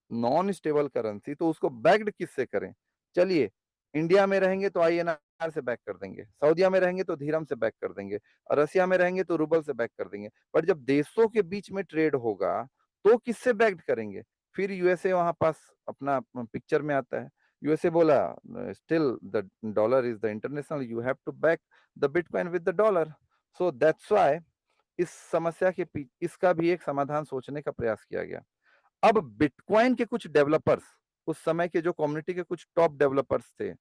non stable currency, तो उसको बैक्ड किससे करें? चलिए, इंडिया में रहेंगे तो आईएनआर से बैक कर देंगे, सऊदीया में रहेंगे तो धीरम से बैक कर देंगे, और रसिया में रहेंगे तो रूबल से बैक कर देंगे। पर जब देशों के बीच में ट्रेड होगा तो किससे बैक्ड करेंगे? फिर यूएसए वहां पास अपना पिक्चर में आता है। यूएसए बोला, still the dollar is the international, you have to back the bitcoin with the dollar. So that's why इस समस्या के इसका भी एक समाधान सोचने का प्रयास किया गया। अब बिटकॉइन के कुछ डेवलपर्स, उस समय के जो कम्युनिटी के कुछ टॉप डेवलपर्स थे,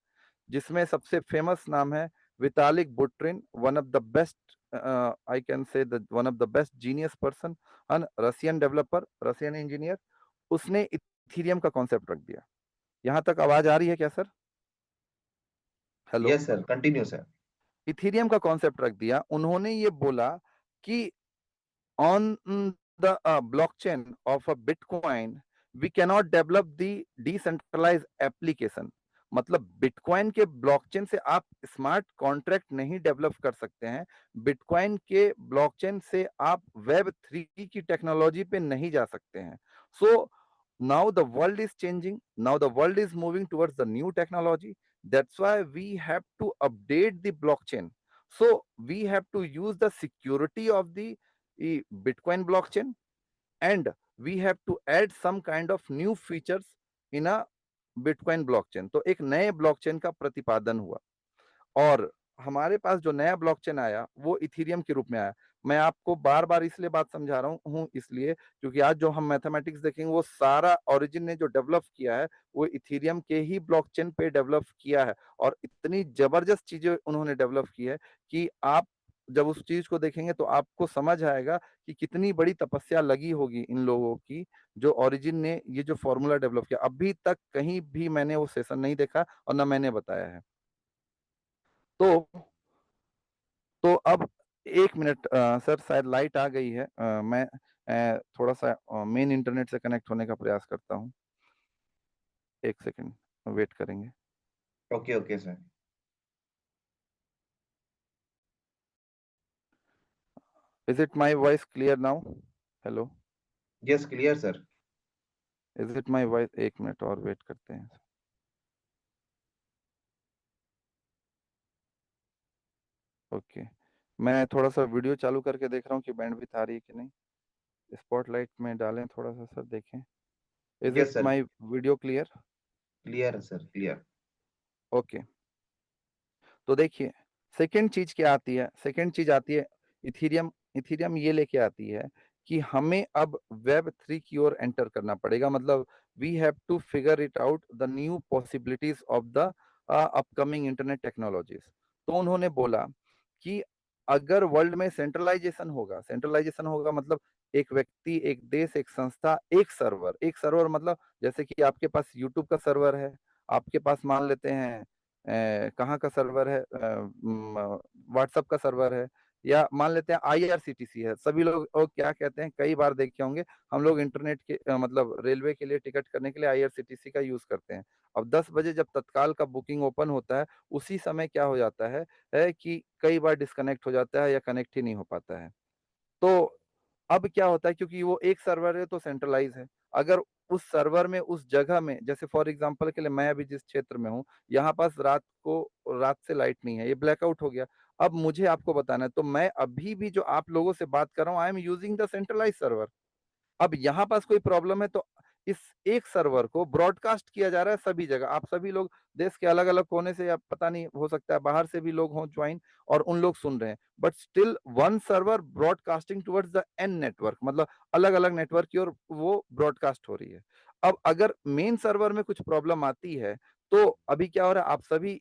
जिसमें सबसे फेमस नाम है Vitalik Buterin, one of the best, I can say one of the best genius person, an Russian developer, Russian engineer. उसने इथीरियम का कॉन्सेप्ट रख दिया। यहां तक आवाज आ रही है क्या sir? Hello. Yes sir, continue sir. Ethereum का कॉन्सेप्ट रख दिया। उन्होंने ये बोला कि on the blockchain of a bitcoin we cannot develop the decentralized application। मतलब बिटकॉइन के ब्लॉकचेन से आप स्मार्ट कॉन्ट्रैक्ट नहीं डेवलप कर सकते हैं, बिटकॉइन के ब्लॉकचेन से आप वेब 3 की टेक्नोलॉजी पे नहीं जा सकते हैं। सो now the world is changing, now the world is moving towards the new technology, that's why we have to update the blockchain, so we have to use the security of the Bitcoin blockchain, and we have to add some kind of new features in a Bitcoin blockchain। तो एक नए blockchain का प्रतिपादन हुआ, और हमारे पास जो नया ब्लॉकचेन आया वो इथेरियम के रूप में आया। मैं आपको बार बार इसलिए बात समझा रहा हूँ इसलिए क्योंकि आज जो हम मैथमेटिक्स देखेंगे वो सारा ओरिजिन ने जो डेवलप किया है वो इथेरियम के ही ब्लॉकचेन पे डेवलप किया है, और इतनी जबरदस्त चीजें उन्होंने डेवलप की है कि आप जब उस चीज को देखेंगे तो आपको समझ आएगा कि कितनी बड़ी तपस्या लगी होगी इन लोगों की, जो ओरिजिन ने ये जो फॉर्मूला डेवलप किया। अभी तक कहीं भी मैंने वो सेशन नहीं देखा और ना मैंने बताया है। तो अब 1 मिनट सर, शायद लाइट आ गई है। मैं थोड़ा सा मेन इंटरनेट से कनेक्ट होने का प्रयास करता हूँ। 1 सेकंड वेट करेंगे। Okay okay sir. Is it my voice clear now? Hello, yes clear sir. Is it my voice? 1 minute और वेट करते हैं। ओके, मैं थोड़ा सा वीडियो चालू करके देख रहा हूँ कि बैंडविड्थ आ रही है कि नहीं। स्पॉटलाइट में डालें थोड़ा सा सर, देखें। Is yes it sir, my video clear? Clear sir, clear. Okay, तो देखिए सेकेंड चीज क्या आती है। सेकेंड चीज आती है इथीरियम। इथीरियम ये लेके आती है कि हमें अब वेब 3 की ओर एंटर करना पड़ेगा। मतलब we have to figure it out the new possibilities of the upcoming internet technologies. तो उन्होंने बोला कि अगर वर्ल्ड में सेंट्रलाइजेशन होगा, सेंट्रलाइजेशन होगा मतलब एक व्यक्ति, एक देश, एक संस्था, एक सर्वर। एक सर्वर मतलब जैसे कि आपके पास यूट्यूब का सर्वर है, आपके पास मान लेते हैं कहाँ का सर्वर है, व्हाट्सएप का सर्वर है, या मान लेते हैं आईआरसीटीसी है। सभी लोग और क्या कहते हैं, कई बार देखे होंगे हम लोग इंटरनेट के मतलब रेलवे के लिए टिकट करने के लिए आईआरसीटीसी का यूज करते हैं। अब 10 बजे जब तत्काल का बुकिंग ओपन होता है, उसी समय क्या हो जाता है कि कई बार डिस्कनेक्ट हो जाता है या कनेक्ट ही नहीं हो पाता है। तो अब क्या होता है, क्योंकि वो एक सर्वर है तो सेंट्रलाइज है। अगर उस सर्वर में, उस जगह में, जैसे फॉर एग्जांपल के लिए मैं अभी जिस क्षेत्र में हूँ, यहाँ पास रात से लाइट नहीं है, ये ब्लैकआउट हो गया। अब मुझे आपको बताना है, तो मैं अभी भी जो आप लोगों से बात कर रहा हूँ, I am using the centralise server. अब यहाँ पास कोई प्रॉब्लम है तो इस एक सर्वर को ब्रॉडकास्ट किया जा रहा है सभी जगह। आप सभी लोग देश के अलग अलग कोने से, या पता नहीं, हो सकता है बाहर से भी लोग हों ज्वाइन और उन लोग सुन रहे हैं, but still one server broadcasting towards the an network, मतलब अलग अलग नेटवर्क की ओर वो ब्रॉडकास्ट हो रही है। अब अगर मेन सर्वर में कुछ प्रॉब्लम आती है तो अभी क्या हो रहा है, आप सभी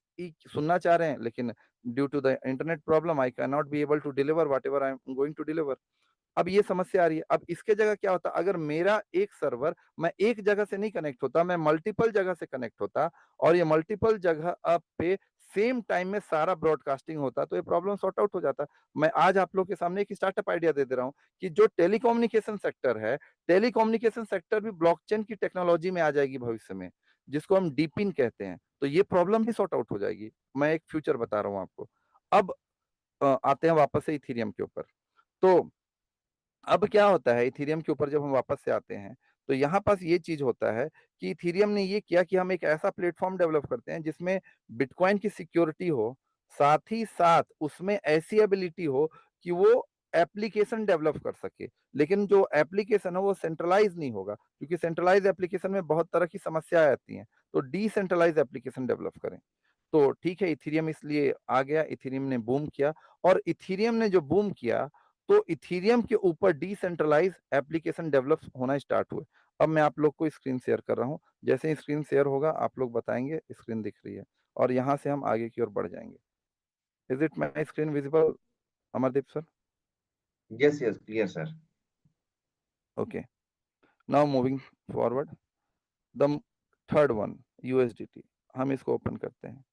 सुनना चाह रहे हैं लेकिन due to the internet problem I can not be able to deliver whatever I am going to deliver. अब ये समस्या आ रही है। अब इसके जगह क्या होता, अगर मेरा एक सर्वर, मैं एक जगह से नहीं कनेक्ट होता, मैं मल्टीपल जगह से कनेक्ट होता, और ये मल्टीपल जगह पे सेम टाइम में सारा ब्रॉडकास्टिंग होता, तो ये प्रॉब्लम सॉर्ट आउट हो जाता। मैं आज आप लोग के सामने एक स्टार्टअप आइडिया दे दे रहा हूँ कि जो टेलीकम्युनिकेशन सेक्टर है, टेलीकम्युनिकेशन सेक्टर भी ब्लॉकचेन की टेक्नोलॉजी में आ जाएगी भविष्य में, जिसको हम डीपिन कहते हैं। तो ये प्रॉब्लम भी सॉर्ट आउट हो जाएगी। मैं एक फ्यूचर बता रहा हूँ आपको। अब आते हैं वापस से इथेरियम के ऊपर। तो अब क्या होता है, इथेरियम के ऊपर जब हम वापस से आते हैं तो यहाँ पास ये चीज होता है कि इथीरियम ने ये किया कि हम एक ऐसा प्लेटफॉर्म डेवलप करते हैं जिसमें बिटकॉइन की सिक्योरिटी हो, साथ ही साथ उसमें ऐसी एबिलिटी हो कि वो एप्लीकेशन डेवलप कर सके। लेकिन जो एप्लीकेशन है वो सेंट्रलाइज नहीं होगा, क्योंकि सेंट्रलाइज एप्लीकेशन में बहुत तरह की समस्याएं आती हैं। तो डिसेंट्रलाइज एप्लीकेशन डेवलप करें। तो ठीक है, इथीरियम इसलिए आ गया, इथीरियम ने बूम किया। और इथीरियम ने जो बूम किया, तो इथीरियम के ऊपर डिसेंट्रलाइज एप्लीकेशन डेवलप होना स्टार्ट हुए। अब मैं आप लोग को स्क्रीन शेयर कर रहा हूँ। जैसे ही स्क्रीन शेयर होगा आप लोग बताएंगे स्क्रीन दिख रही है, और यहाँ से हम आगे की ओर बढ़ जाएंगे। Is it my screen visible, Amardeep sir? Yes, yes, clear, sir. Okay, now moving forward, the third one, USDT. हम इसको ओपन करते हैं।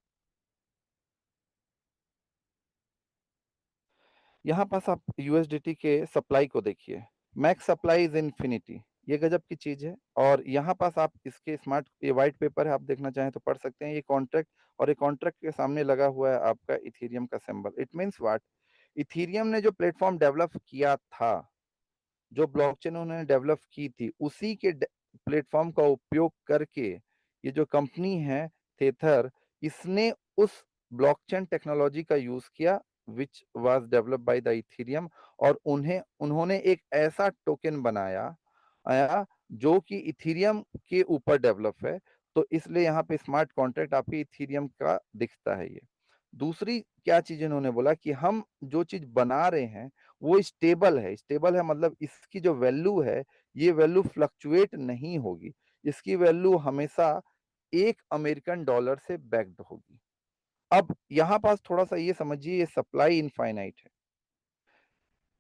यहाँ पास आप यूएसडीटी के सप्लाई को देखिए, मैक्स सप्लाई इज इन्फिनिटी, ये गजब की चीज है। और यहाँ पास आप इसके स्मार्ट, ये व्हाइट पेपर है, आप देखना चाहें तो पढ़ सकते हैं। ये कॉन्ट्रैक्ट, और ये कॉन्ट्रैक्ट के सामने लगा हुआ है आपका इथेरियम का symbol. It means what? Ethereum ने जो प्लेटफॉर्म डेवलप किया था, जो ब्लॉकचेन उन्होंने डेवलप की थी, उसी के प्लेटफॉर्म का उपयोग करके ये जो कंपनी है थेथर, इसने उस ब्लॉकचेन टेक्नोलॉजी का यूज किया which was developed by the Ethereum. और उन्होंने एक ऐसा टोकन बनाया आया जो कि इथेरियम के ऊपर डेवलप है। तो इसलिए यहाँ पे स्मार्ट कॉन्ट्रैक्ट आपके इथेरियम का दिखता है। ये दूसरी क्या चीज इन्होंने बोला कि हम जो चीज बना रहे हैं वो स्टेबल है। स्टेबल है मतलब इसकी जो वैल्यू है, ये वैल्यू फ्लक्चुएट नहीं होगी। इसकी वैल्यू हमेशा $1 से बैक्ड होगी। अब यहाँ पास थोड़ा सा ये समझिए, ये सप्लाई इनफाइनाइट है,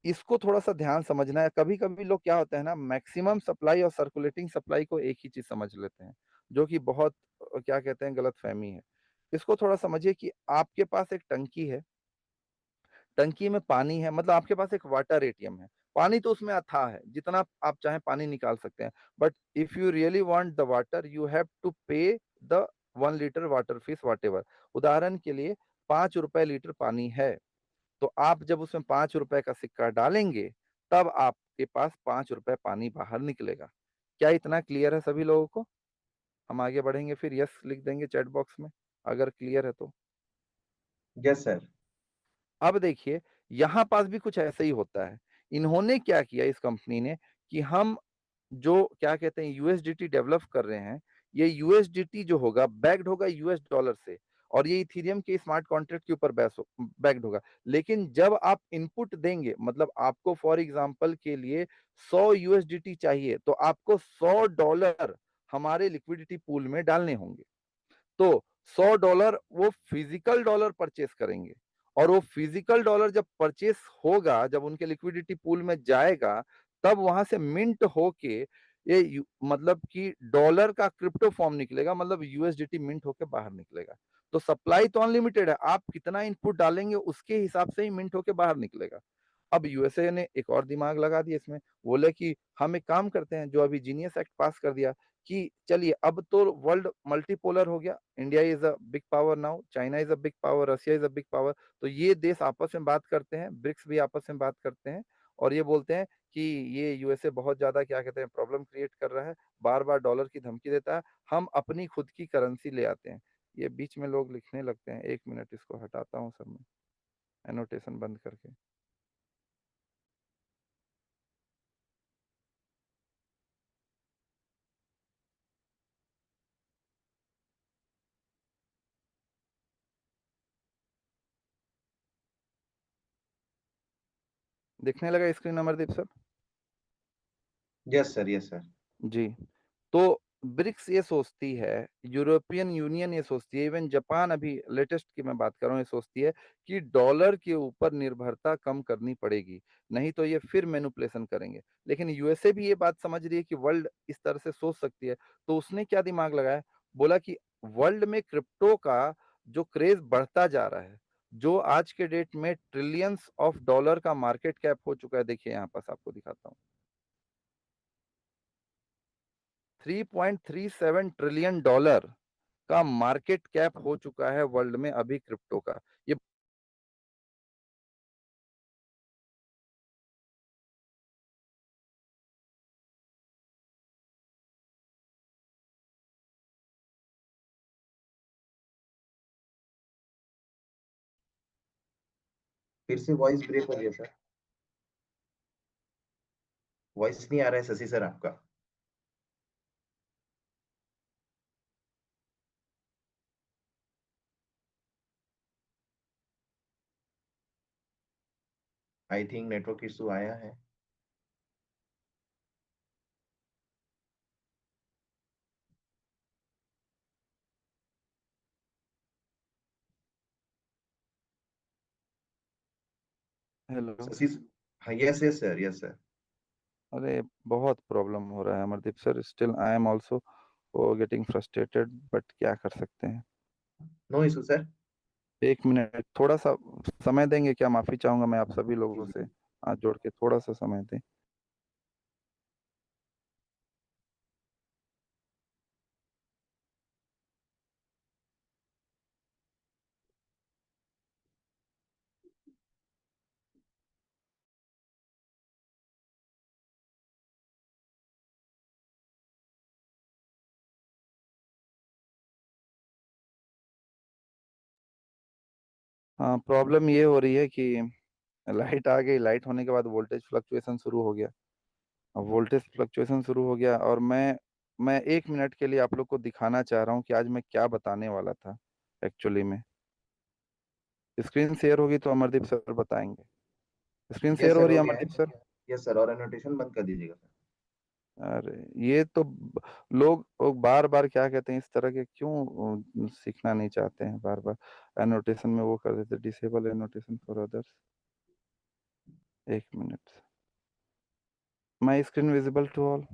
इसको थोड़ा सा ध्यान समझना है। कभी कभी लोग क्या होता है ना, मैक्सिमम सप्लाई और सर्कुलेटिंग सप्लाई को एक ही चीज समझ लेते हैं, जो कि बहुत क्या कहते हैं, गलत फहमी है। इसको थोड़ा समझिए कि आपके पास एक टंकी है, टंकी में पानी है, मतलब आपके पास एक वाटर एटीएम है। पानी तो उसमें अथाह है, जितना आप चाहें पानी निकाल सकते हैं। But if you really want the water, you have to pay the 1 litre water fees whatever. उदाहरण के लिए 5 रुपए लीटर पानी है, तो आप जब उसमें 5 रुपए का सिक्का डालेंगे, तब आपके पास 5 रुपए पानी बाहर निकलेगा। क्या इतना क्लियर है सभी लोगों को? हम आगे बढ़ेंगे, फिर यस लिख देंगे चैट बॉक्स में अगर क्लियर है तो। Yes, sir. अब देखिए, यहाँ पास भी कुछ ऐसा ही होता है। इन्होंने क्या किया इस कंपनी ने कि हम जो क्या कहते हैं यूएसडीटी डेवलप कर रहे हैं, ये यूएसडीटी जो होगा बैक्ड होगा यूएस डॉलर से, और ये इथेरियम के स्मार्ट कॉन्ट्रैक्ट के ऊपर बैक्ड होगा। लेकिन जब आप इनपुट देंगे, मतलब आपको फॉर एग्जांपल के लिए 100 यूएसडीटी चाहिए, तो आपको $100 हमारे लिक्विडिटी पूल में डालने होंगे। तो $100 वो फिजिकल डॉलर परचेस करेंगे, और वो फिजिकल डॉलर जब परचेस होगा, जब उनके लिक्विडिटी पूल में जाएगा, तब वहां से मिंट होके मतलब कि डॉलर का क्रिप्टो फॉर्म निकलेगा, मतलब यूएसडीटी मिंट होके बाहर निकलेगा। तो सप्लाई तो अनलिमिटेड है, आप कितना इनपुट डालेंगे उसके हिसाब से ही मिंट होके बाहर निकलेगा। अब यूएसए ने एक और दिमाग लगा दिया इसमें, बोले कि हम एक काम करते हैं, जो अभी जीनियस एक्ट पास कर दिया कि चलिए अब तो वर्ल्ड मल्टीपोलर हो गया, India is a big power now, China is a big power, Russia is a big power. तो ये देश आपस में बात करते हैं, ब्रिक्स भी आपस में बात करते हैं, और ये बोलते हैं कि ये यूएसए बहुत ज्यादा क्या कहते हैं प्रॉब्लम क्रिएट कर रहा है, बार बार डॉलर की धमकी देता है, हम अपनी खुद की करेंसी ले आते हैं। ये बीच में लोग लिखने लगते हैं, 1 मिनट इसको हटाता हूँ सर मैं, एनोटेशन बंद करके। दिखने लगा screen Amardeep sir? Yes, sir. Yes, sir. जी। तो ब्रिक्स ये सोचती है, यूरोपियन यूनियन ये सोचती है, इवन जापान, अभी लेटेस्ट की मैं बात कर रहा हूँ, ये सोचती है कि डॉलर के ऊपर निर्भरता कम करनी पड़ेगी, नहीं तो ये फिर मैनिपुलेशन करेंगे। लेकिन यूएसए भी ये बात समझ रही है कि वर्ल्ड इस तरह से सोच सकती है, तो उसने क्या दिमाग लगाया, बोला कि वर्ल्ड में क्रिप्टो का जो क्रेज बढ़ता जा रहा है, जो आज के डेट में ट्रिलियंस ऑफ डॉलर का मार्केट कैप हो चुका है, देखिए यहाँ पास आपको दिखाता हूँ, $3.37 ट्रिलियन का मार्केट कैप हो चुका है वर्ल्ड में अभी क्रिप्टो का। ये फिर से वॉइस ब्रेक हो गया सर। वॉइस नहीं आ रहा है शशि सर आपका। आई थिंक नेटवर्क इशू आया है। हेलो। शशि। हाँ, yes yes sir, yes sir. अरे बहुत प्रॉब्लम हो रहा है Amardeep sir, still I am also getting frustrated, but क्या कर सकते हैं। No issue sir. 1 मिनट थोड़ा सा समय देंगे क्या? माफी चाहूंगा मैं आप सभी जी लोगों से, जी। हाथ जोड़ के थोड़ा सा समय दें। हाँ, प्रॉब्लम ये हो रही है कि लाइट आ गई, लाइट होने के बाद वोल्टेज फ्लक्चुएशन शुरू हो गया। अब वोल्टेज फ्लक्चुएशन शुरू हो गया और मैं 1 मिनट के लिए आप लोग को दिखाना चाह रहा हूँ कि आज मैं क्या बताने वाला था एक्चुअली में। स्क्रीन शेयर होगी तो अमरदीप सर बताएंगे। स्क्रीन यस शेयर हो सर, रही हो है गया है। अमरदीप सर? यस सर, और एनोटेशन बंद कर दीजिएगा सर। अरे ये तो लोग बार बार क्या कहते हैं, इस तरह के क्यों सीखना नहीं चाहते हैं बार बार। एनोटेशन में वो कर देते, disable annotation for others. 1 minute. My screen visible to all?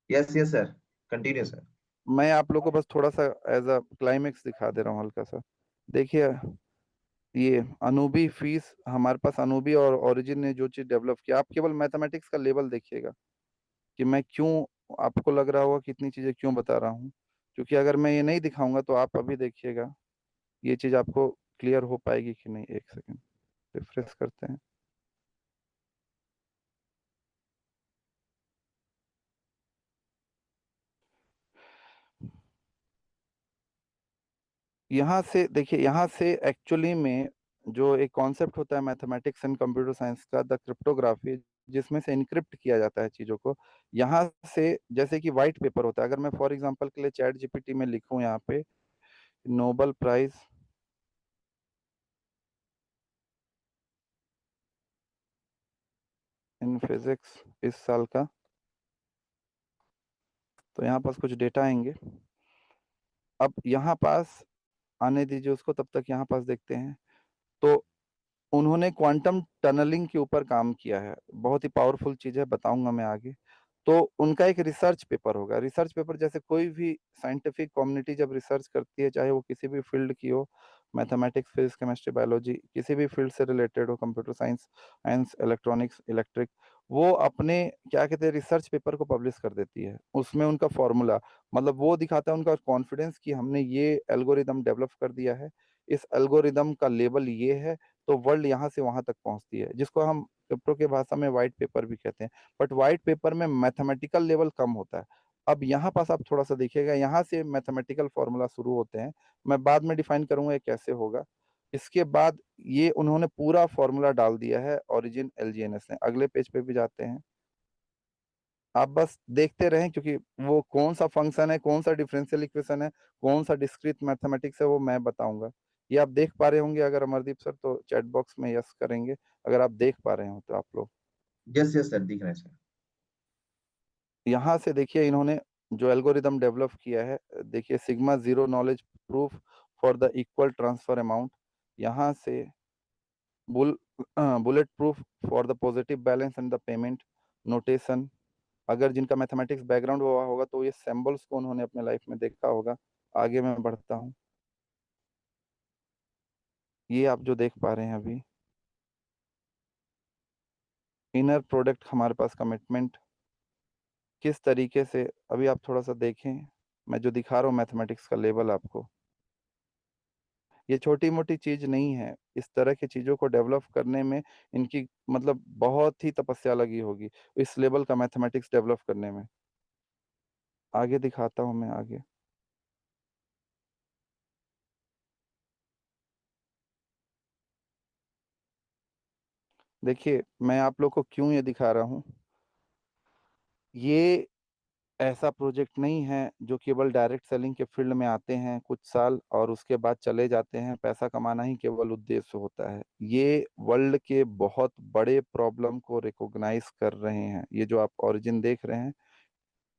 Yes yes sir, continue sir. मैं आप लोग को बस थोड़ा सा एज अ क्लाइमेक्स दिखा दे रहा हूँ हल्का सा। देखिए, ये अनूबी फीस, हमारे पास अनूबी और ओरिजिन ने जो चीज डेवलप किया, आप केवल मैथमेटिक्स का लेवल देखिएगा कि मैं क्यों, आपको लग रहा होगा कि इतनी चीजें क्यों बता रहा हूँ। क्योंकि अगर मैं ये नहीं दिखाऊंगा तो आप अभी देखिएगा ये चीज आपको क्लियर हो पाएगी कि नहीं। 1 सेकेंड, रिफ्रेश करते हैं। यहाँ से देखिए, यहाँ से एक्चुअली में जो एक कॉन्सेप्ट होता है मैथमेटिक्स एंड कंप्यूटर साइंस का, द क्रिप्टोग्राफी, जिसमें से इनक्रिप्ट किया जाता है चीजों को। यहाँ से जैसे कि व्हाइट पेपर होता है, अगर मैं फॉर एग्जांपल के लिए चैट जीपीटी में लिखूं यहाँ पे नोबेल प्राइज इन फिजिक्स इस साल का, तो यहाँ पास कुछ डेटा आएंगे। अब यहाँ पास आने दीजिए उसको, तब तक यहाँ पास देखते हैं। तो उन्होंने क्वांटम टनलिंग के ऊपर काम किया है, बहुत ही पावरफुल चीज है, बताऊंगा मैं आगे। तो उनका एक रिसर्च पेपर होगा। रिसर्च पेपर जैसे कोई भी साइंटिफिक कम्युनिटी जब रिसर्च करती है, चाहे वो किसी भी फील्ड की हो, मैथमेटिक्स, फिजिक्स, केमिस्ट्री, बायोलॉजी, किसी भी फील्ड से रिलेटेड हो, computer science, science, electronics, electric, वो अपने क्या कहते हैं रिसर्च पेपर को पब्लिश कर देती है। उसमें उनका फॉर्मूला, मतलब वो दिखाता है उनका कॉन्फिडेंस कि हमने ये एल्गोरिदम डेवलप कर दिया है, इस एल्गोरिदम का लेवल ये है, तो वर्ल्ड यहाँ से वहां तक पहुंचती है, जिसको हम क्रिप्टो के भाषा में व्हाइट पेपर भी कहते हैं। बट व्हाइट पेपर में मैथमेटिकल लेवल कम होता है। अब यहाँ पास आप थोड़ा सा देखिएगा, यहाँ से मैथमेटिकल फॉर्मूला शुरू होते हैं। मैं बाद में डिफाइन करूंगा ये कैसे होगा। इसके बाद ये उन्होंने पूरा फॉर्मूला डाल दिया है ओरिजिन एलजीएनएस ने। अगले पेज पे भी जाते हैं, आप बस देखते रहें, क्योंकि वो कौन सा फंक्शन है, कौन सा डिफरेंशियल इक्वेशन है, कौन सा डिस्क्रीट मैथमेटिक्स है, वो मैं बताऊंगा। ये आप देख पा रहे होंगे, अगर अमरदीप सर तो चैट बॉक्स में यस करेंगे, अगर आप देख पा रहे हो तो आप लोग। यस यस सर, दिख रहा है सर। यहाँ से देखिए इन्होंने जो एल्गोरिदम डेवलप किया है, देखिए sigma zero knowledge proof for the equal transfer amount, यहाँ से bull bullet proof for the positive balance and the payment notation. अगर जिनका मैथमेटिक्स बैकग्राउंड हुआ होगा तो ये सिंबल्स को उन्होंने अपने लाइफ में देखा होगा। आगे मैं बढ़ता हूँ, ये आप जो देख पा रहे हैं अभी, इनर प्रोडक्ट हमारे पास कमिटमेंट किस तरीके से, अभी आप थोड़ा सा देखें, मैं जो दिखा रहा हूँ मैथमेटिक्स का लेवल आपको, ये छोटी मोटी चीज नहीं है। इस तरह की चीजों को डेवलप करने में इनकी मतलब बहुत ही तपस्या लगी होगी, इस लेवल का मैथमेटिक्स डेवलप करने में। आगे दिखाता हूँ मैं आगे। देखिए, मैं आप लोग को क्यों ये दिखा रहा हूँ, ये ऐसा प्रोजेक्ट नहीं है जो केवल डायरेक्ट सेलिंग के फील्ड में आते हैं कुछ साल और उसके बाद चले जाते हैं, पैसा कमाना ही केवल उद्देश्य होता है। ये वर्ल्ड के बहुत बड़े प्रॉब्लम को रिकॉग्नाइज कर रहे हैं। ये जो आप ओरिजिन देख रहे हैं,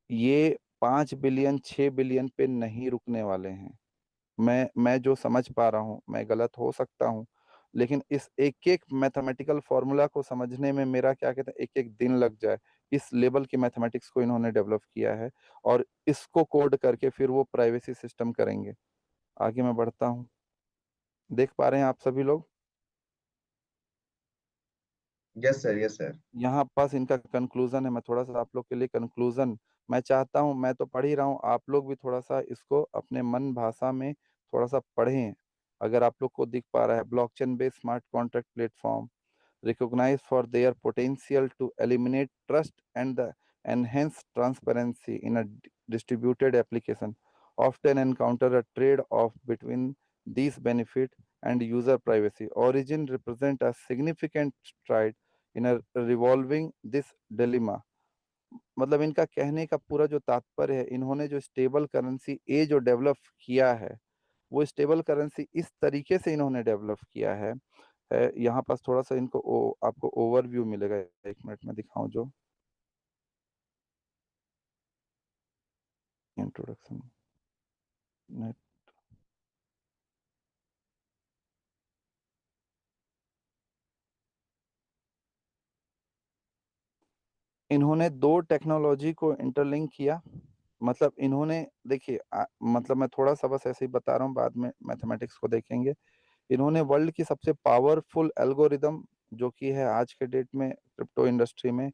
ये 5 बिलियन 6 बिलियन पे नहीं रुकने वाले हैं। मैं जो समझ पा रहा हूँ, मैं गलत हो सकता हूँ, लेकिन इस एक एक मैथमेटिकल फॉर्मूला को समझने में मेरा क्या कहते हैं एक एक दिन लग जाए। इस लेवल की मैथमेटिक्स को इन्होंने डेवलप किया है और इसको कोड करके फिर वो प्राइवेसी सिस्टम करेंगे। आगे मैं बढ़ता हूँ, देख पा रहे हैं आप सभी लोग? Yes sir, yes sir. यहाँ पास इनका कंक्लूजन है। मैं थोड़ा सा आप लोग के लिए कंक्लूजन मैं चाहता हूँ, मैं तो पढ़ ही रहा हूँ, आप लोग भी थोड़ा सा इसको अपने मन भाषा में थोड़ा सा पढ़ें। अगर आप लोग को दिख पा रहा है, blockchain based smart contract platform recognized for their potential to eliminate trust and the enhance transparency in a distributed application, often encounter a trade-off between these benefit and user privacy. Origin represent a significant stride in a revolving this dilemma. मतलब इनका कहने का पूरा जो तात्पर्य है, इन्होंने जो स्टेबल करेंसी ए जो डेवलप किया है, वो स्टेबल करेंसी इस तरीके से इन्होंने डेवलप किया है। यहाँ पास थोड़ा सा इनको आपको ओवरव्यू मिलेगा, 1 मिनट में दिखाऊं जो इंट्रोडक्शन। इन्होंने दो टेक्नोलॉजी को इंटरलिंक किया। मतलब इन्होंने देखिए मतलब मैं थोड़ा सा बस ऐसे ही बता रहा हूँ, बाद में मैथमेटिक्स को देखेंगे। इन्होंने वर्ल्ड की सबसे पावरफुल एल्गोरिदम जो कि है आज के डेट में क्रिप्टो इंडस्ट्री में,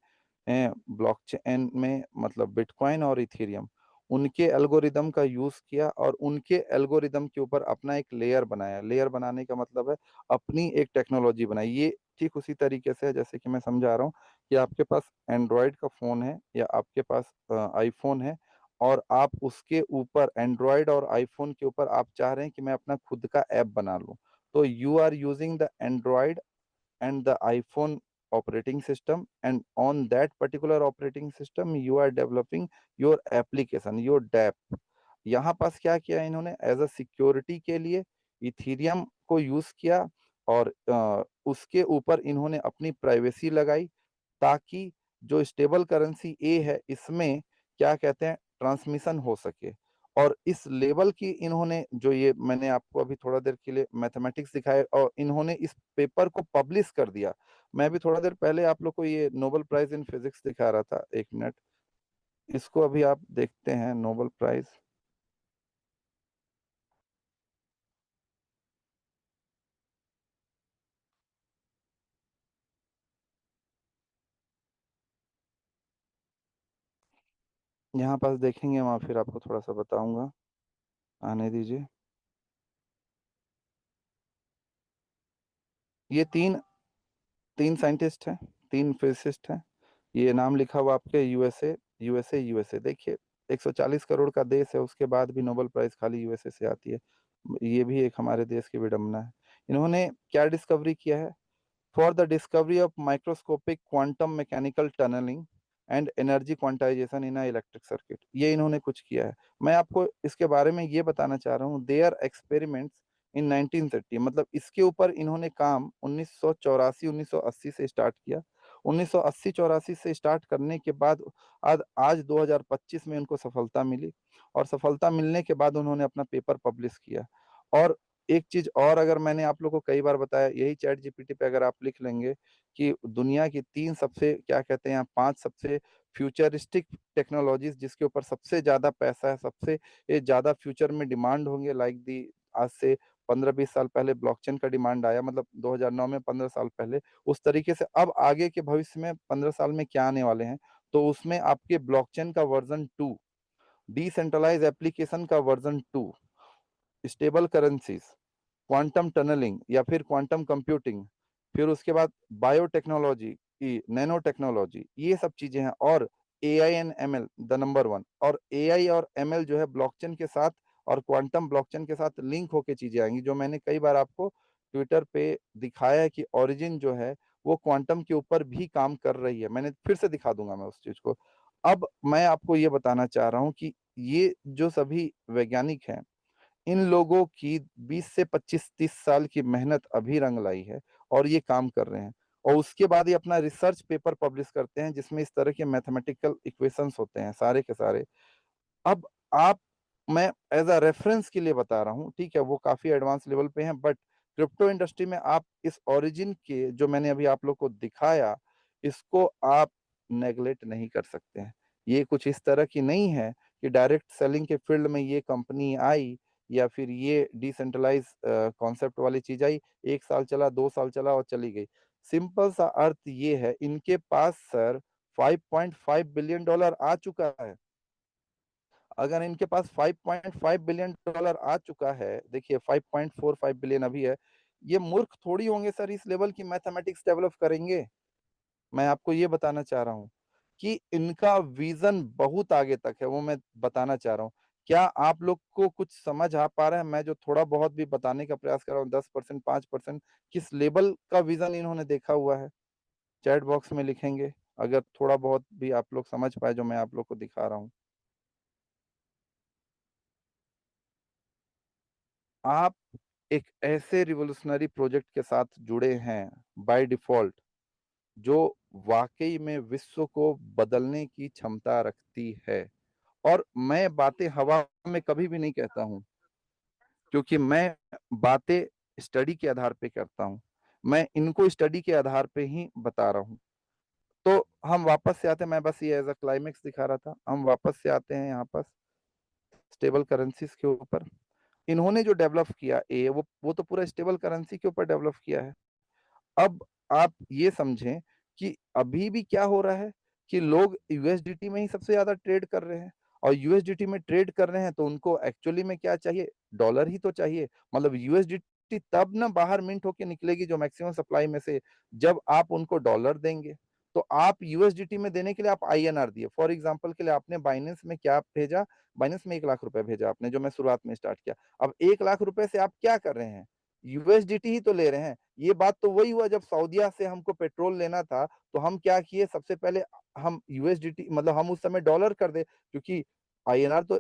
ब्लॉकचेन में, मतलब बिटकॉइन और इथेरियम, उनके एल्गोरिदम का यूज किया और उनके एल्गोरिदम के ऊपर अपना एक लेयर बनाया। लेयर बनाने का मतलब है अपनी एक टेक्नोलॉजी बनाई। ये ठीक उसी तरीके से है जैसे कि मैं समझा रहा हूँ कि आपके पास एंड्रॉयड का फोन है या आपके पास आईफोन है और आप उसके ऊपर एंड्रॉयड और आईफोन के ऊपर आप चाह रहे हैं कि मैं अपना खुद का ऐप बना लूं। तो you are using the Android and the iPhone operating system, and on that particular operating system you are developing your application, your DApp। यहाँ पास क्या किया इन्होंने, एज अ सिक्योरिटी के लिए इथीरियम को यूज किया और उसके ऊपर इन्होंने अपनी प्राइवेसी लगाई ताकि जो स्टेबल करेंसी ए है इसमें क्या कहते हैं ट्रांसमिशन हो सके। और इस लेवल की इन्होंने जो ये मैंने आपको अभी थोड़ा देर के लिए मैथमेटिक्स दिखाया और इन्होंने इस पेपर को पब्लिश कर दिया। मैं भी थोड़ा देर पहले आप लोग को ये नोबेल प्राइज इन फिजिक्स दिखा रहा था, 1 मिनट, इसको अभी आप देखते हैं नोबेल प्राइज। यहाँ पास देखेंगे, वहां फिर आपको थोड़ा सा बताऊंगा, आने दीजिए। ये तीन तीन साइंटिस्ट हैं, तीन फिजिसिस्ट हैं। ये नाम लिखा हुआ आपके यूएसए यूएसए यूएसए। देखिए 140 करोड़ का देश है, उसके बाद भी नोबेल प्राइज खाली यूएसए से आती है। ये भी एक हमारे देश की विडंबना है। इन्होंने क्या डिस्कवरी किया है? For the discovery of microscopic quantum mechanical tunnelling and energy quantisation in electric circuit, ये इन्होंने कुछ किया है। मैं आपको इसके बारे में ये बताना चाह रहा हूँ, देयर एक्सपेरिमेंट्स इन 1930, मतलब इसके ऊपर इन्होंने काम 1984 1980 से स्टार्ट किया। 1980-84 से स्टार्ट करने के बाद आज 2025 में उनको सफलता मिली और सफलता मिलने के बाद उन्होंने अपना पेपर पब्लिश किया। और एक चीज और, अगर मैंने आप लोग को कई बार बताया, यही चैट जीपीटी पे अगर आप लिख लेंगे कि दुनिया की 3 सबसे क्या कहते हैं 5 सबसे फ्यूचरिस्टिक टेक्नोलॉजीज जिसके ऊपर सबसे ज्यादा पैसा है, सबसे ज्यादा फ्यूचर में डिमांड होंगे, लाइक दी आज से 15-20 साल पहले ब्लॉकचेन का डिमांड आया, मतलब 2009 में 15 साल पहले, उस तरीके से अब आगे के भविष्य में 15 साल में क्या आने वाले हैं। तो उसमें आपके ब्लॉकचेन का वर्जन 2, डिसेंट्रलाइज एप्लीकेशन का version 2, stable currencies, quantum tunnelling या फिर क्वांटम कंप्यूटिंग, फिर उसके बाद बायोटेक्नोलॉजी की नैनो टेक्नोलॉजी, ये सब चीजें हैं। और AI and ML the number one. और एआई और एमएल जो है ब्लॉकचेन के साथ और क्वांटम ब्लॉकचेन के साथ लिंक होके चीजें आएंगी, जो मैंने कई बार आपको ट्विटर पे दिखाया है कि ओरिजिन जो है वो क्वांटम के ऊपर भी काम कर रही है। मैंने फिर से दिखा दूंगा मैं उस चीज को। अब मैं आपको ये बताना चाह रहा हूँ कि ये जो सभी वैज्ञानिक हैं, इन लोगों की 20 से 25-30 साल की मेहनत अभी रंग लाई है और ये काम कर रहे हैं, और उसके बाद ये अपना रिसर्च पेपर पब्लिश करते हैं जिसमें इस तरह के मैथमेटिकल इक्वेशंस होते हैं सारे के सारे। अब आप मैं एज अ रेफरेंस के लिए बता रहा हूँ, ठीक है, वो काफी एडवांस लेवल पे हैं, बट क्रिप्टो इंडस्ट्री में आप इस ओरिजिन के जो मैंने अभी आप लोग को दिखाया, इसको आप नेगलेक्ट नहीं कर सकते हैं। ये कुछ इस तरह की नहीं है कि डायरेक्ट सेलिंग के फील्ड में ये कंपनी आई या फिर ये डिसेंट्रलाइज कॉन्सेप्ट वाली चीज आई, 1 साल चला, 2 साल चला और चली गई। सिंपल सा अर्थ ये है, इनके पास सर $5.5 बिलियन आ चुका है। अगर इनके पास $5.5 बिलियन आ चुका है, देखिए 5.45 बिलियन अभी है, ये मूर्ख थोड़ी होंगे सर इस लेवल की मैथमेटिक्स डेवलप करेंगे। मैं आपको ये बताना चाह रहा हूँ कि इनका विजन बहुत आगे तक है, वो मैं बताना चाह रहा हूँ। क्या आप लोग को कुछ समझ आ पा रहा है? मैं जो थोड़ा बहुत भी बताने का प्रयास कर रहा हूँ, 10%, 5%, किस लेवल का विजन इन्होंने देखा हुआ है? चैट बॉक्स में लिखेंगे अगर थोड़ा बहुत भी आप लोग समझ पाए जो मैं आप लोग को दिखा रहा हूँ। आप एक ऐसे रिवॉल्यूशनरी प्रोजेक्ट के साथ जुड़े हैं बाय डिफॉल्ट, जो वाकई में विश्व को बदलने की क्षमता रखती है। और मैं बातें हवा में कभी भी नहीं कहता हूं, क्योंकि मैं बातें स्टडी के आधार पे करता हूं। मैं इनको स्टडी के आधार पे ही बता रहा हूं। तो हम वापस से आते हैं, मैं बस ये एज अ क्लाइमेक्स दिखा रहा था, हम वापस से आते हैं यहाँ पर स्टेबल करेंसीज के ऊपर। इन्होंने जो डेवलप किया वो तो पूरा स्टेबल करेंसी के ऊपर डेवलप किया है। अब आप ये समझें कि अभी भी क्या हो रहा है कि लोग यूएसडीटी में ही सबसे ज्यादा ट्रेड कर रहे हैं, और यूएसडीटी में ट्रेड कर रहे हैं तो उनको एक्चुअली में क्या चाहिए? डॉलर ही तो चाहिए। मतलब यूएसडीटी तब ना बाहर मिंट होके निकलेगी जो मैक्सिमम सप्लाई में से, जब आप उनको डॉलर देंगे। तो आप यूएसडीटी में देने के लिए आप आईएनआर दिए। फॉर एग्जांपल के लिए आपने बाइनेंस में क्या भेजा? बाइनेंस में 1 लाख रुपए भेजा आपने, जो मैं शुरुआत में स्टार्ट किया। अब 1 लाख रुपए से आप क्या कर रहे हैं? यूएसडीटी ही तो ले रहे हैं। ये बात तो वही हुआ जब सऊदीया से हमको पेट्रोल लेना था, तो हम क्या किए? सबसे पहले हम यूएसडीटी, मतलब हम उस समय डॉलर कर दे, क्योंकि आईएनआर तो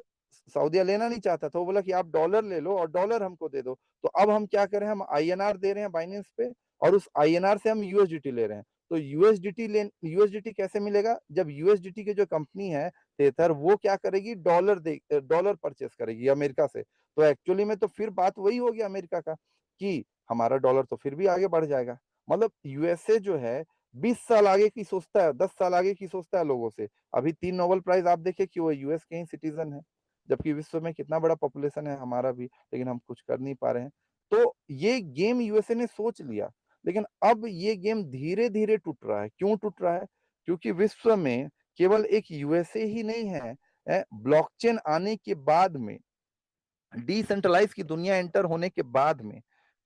सऊदीया लेना नहीं चाहता था। वो बोला कि आप डॉलर ले लो और डॉलर हमको दे दो। तो अब हम क्या करें? हम आईएनआर दे रहे हैं बाइनेंस पे, और उस आईएनआर से हम यूएसडीटी ले रहे हैं। तो यूएसडीटी कैसे मिलेगा? जब यूएसडीटी की जो कंपनी है तेथर, वो क्या करेगी? डॉलर परचेस करेगी अमेरिका से। तो एक्चुअली में तो फिर बात वही होगी अमेरिका का, कि हमारा डॉलर तो फिर भी आगे बढ़ जाएगा। मतलब यूएसए जो है 20 साल आगे की सोचता है, 10 साल आगे की सोचता है लोगों से। अभी 3 नोबेल प्राइज आप देखिए कि वो यूएस के ही सिटीजन है, जबकि विश्व में कितना बड़ा पॉपुलेशन है हमारा भी, लेकिन हम कुछ कर नहीं पा रहे हैं। तो ये गेम यूएसए ने सोच लिया, लेकिन अब ये गेम धीरे धीरे टूट रहा है। क्यों टूट रहा है? क्योंकि विश्व में केवल एक यूएसए ही नहीं है। ब्लॉकचेन आने के बाद में, डिसेंट्रलाइज की दुनिया एंटर होने के बाद में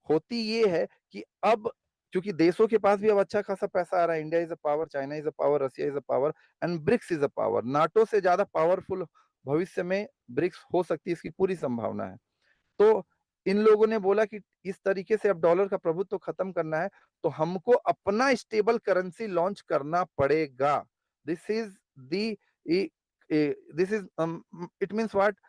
होती ये है कि अब, क्योंकि देशों के पास भी अब अच्छा खासा पैसा आ रहा है। India is a power, China is a power, Russia is a power, and BRICS is a power. NATO से ज्यादा पावरफुल भविष्य में ब्रिक्स हो सकती है, इसकी पूरी संभावना है। तो इन लोगों ने बोला कि इस तरीके से अब डॉलर का प्रभुत्व खत्म करना है, तो हमको अपना स्टेबल करेंसी लॉन्च करना पड़ेगा। This is the this is it means what?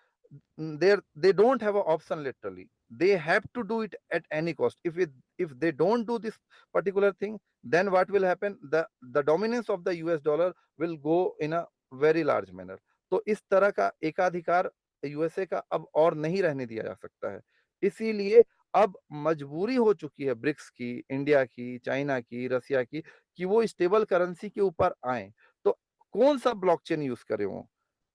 They don't have an option, literally they have to do it at any cost. If they don't do this particular thing, then what will happen? The dominance of the US dollar will go in a very large manner. तो इस तरह का एकाधिकार USA का अब और नहीं रहने दिया जा सकता है। इसीलिए अब मजबूरी हो चुकी है ब्रिक्स की, इंडिया की, चाइना की, रसिया की, कि वो स्टेबल करेंसी के ऊपर आए। तो कौन सा ब्लॉकचेन यूज करें? वो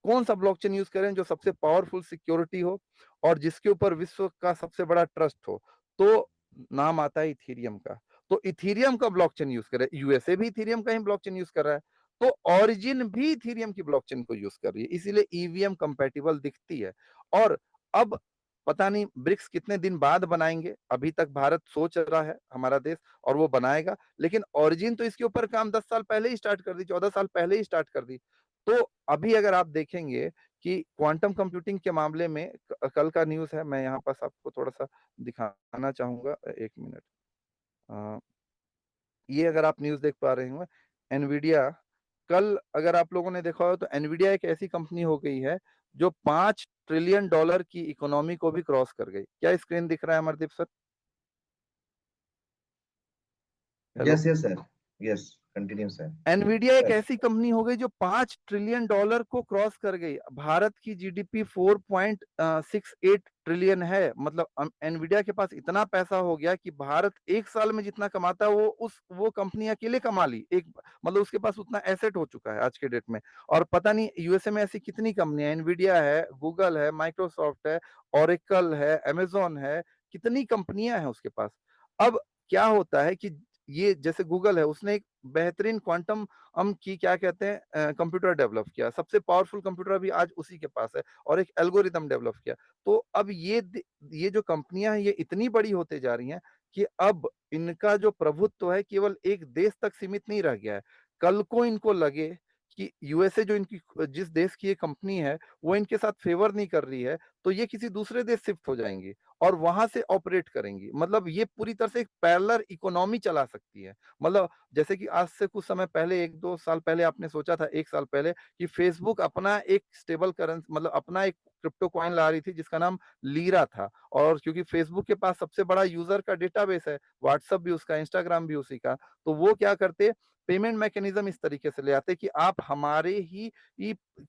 कौन सा ब्लॉकचेन यूज करें जो सबसे पावरफुल सिक्योरिटी हो और जिसके ऊपर विश्व का सबसे बड़ा ट्रस्ट हो? तो नाम आता है इथेरियम का। तो इथेरियम का ब्लॉकचेन यूज करे। यूएसए भी इथेरियम का ही ब्लॉकचेन यूज कर रहा है, तो ओरिजिन भी इथेरियम की ब्लॉकचेन को यूज कर रही है, इसीलिए ईवीएम कंपैटिबल दिखती है। और अब पता नहीं ब्रिक्स कितने दिन बाद बनाएंगे। अभी तक भारत सोच रहा है, हमारा देश, और वो बनाएगा, लेकिन ओरिजिन तो इसके ऊपर काम 10 साल पहले ही स्टार्ट कर दी, 14 साल पहले ही स्टार्ट कर दी। तो अभी अगर आप देखेंगे कि क्वांटम कंप्यूटिंग के मामले में कल का न्यूज़ है, मैं यहाँ पास आपको थोड़ा सा दिखाना चाहूंगा, 1 मिनट। ये अगर आप न्यूज देख पा रहे हो, एनवीडिया, कल अगर आप लोगों ने देखा हो तो एनवीडिया एक ऐसी कंपनी हो गई है जो $5 ट्रिलियन की इकोनॉमी को भी क्रॉस कर गई। क्या स्क्रीन दिख रहा है Amardeep sir? Hello. Yes yes sir, yes continue sir. Nvidia एक ऐसी कंपनी हो गई जो $5 ट्रिलियन को क्रॉस कर गई। भारत की जीडीपी 4.68 ट्रिलियन है। मतलब एनवीडिया के पास इतना पैसा हो गया कि भारत एक साल में जितना कमाता है वो कंपनी अकेले कमा ली। एक मतलब उसके पास उतना एसेट हो चुका है आज के डेट में। और पता नहीं यूएसए में ऐसी कितनी कंपनियां, एनवीडिया है, गूगल है, माइक्रोसॉफ्ट है, ओरेकल है, अमेजोन है, कितनी कंपनियां हैं उसके पास। अब क्या होता है कि ये जैसे गूगल है, उसने एक बेहतरीन क्वांटम की क्या कहते हैं कंप्यूटर डेवलप किया। सबसे पावरफुल कंप्यूटर अभी आज उसी के पास है, और एक एल्गोरिदम डेवलप किया। तो अब ये जो कंपनियां हैं ये इतनी बड़ी होते जा रही हैं कि अब इनका जो प्रभुत्व है केवल एक देश तक सीमित नहीं रह गया है। कल को इनको लगे कि यूएसए जो इनकी जिस देश की ये कंपनी है वो इनके साथ फेवर नहीं कर रही है, तो ये किसी दूसरे देश शिफ्ट हो जाएंगी और वहां से ऑपरेट करेंगी। मतलब ये पूरी तरह से एक पैरेलल इकोनॉमी चला सकती है। मतलब जैसे कि आज से कुछ समय पहले, 1-2 साल पहले आपने सोचा था, 1 साल पहले, कि फेसबुक अपना एक स्टेबल करेंसी, मतलब अपना एक क्रिप्टो कॉइन ला रही थी जिसका नाम लीरा था। और क्योंकि फेसबुक के पास सबसे बड़ा यूजर का डेटाबेस है, व्हाट्सएप भी उसका, इंस्टाग्राम भी उसी का, तो वो क्या करते, पेमेंट मैकेनिज्म इस तरीके से ले आते कि आप हमारे ही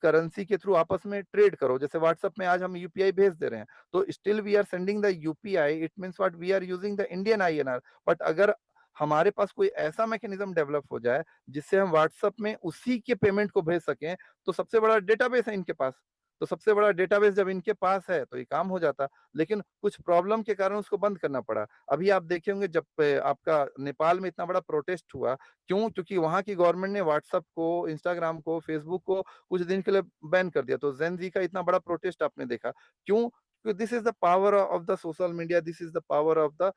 करेंसी के थ्रू आपस में ट्रेड करो। जैसे व्हाट्सएप में आज हम यूपीआई भेज दे रहे हैं, तो still we are sending the UPI, it means what, we are using the Indian INR. But अगर हमारे पास कोई ऐसा मैकेनिज्म डेवलप हो जाए जिससे हम व्हाट्सएप में उसी के पेमेंट को भेज सकें, तो सबसे बड़ा डेटाबेस है इनके पास। तो सबसे बड़ा डेटाबेस जब इनके पास है तो ये काम हो जाता। लेकिन कुछ प्रॉब्लम के कारण उसको बंद करना पड़ा। अभी आप देखे होंगे जब आपका नेपाल में इतना बड़ा प्रोटेस्ट हुआ, क्यों? क्योंकि वहां की गवर्नमेंट ने व्हाट्सएप को, इंस्टाग्राम को, फेसबुक को कुछ दिन के लिए बैन कर दिया। तो जेन जी का इतना बड़ा प्रोटेस्ट आपने देखा, क्यों? This is the power of the social media, this is the power of the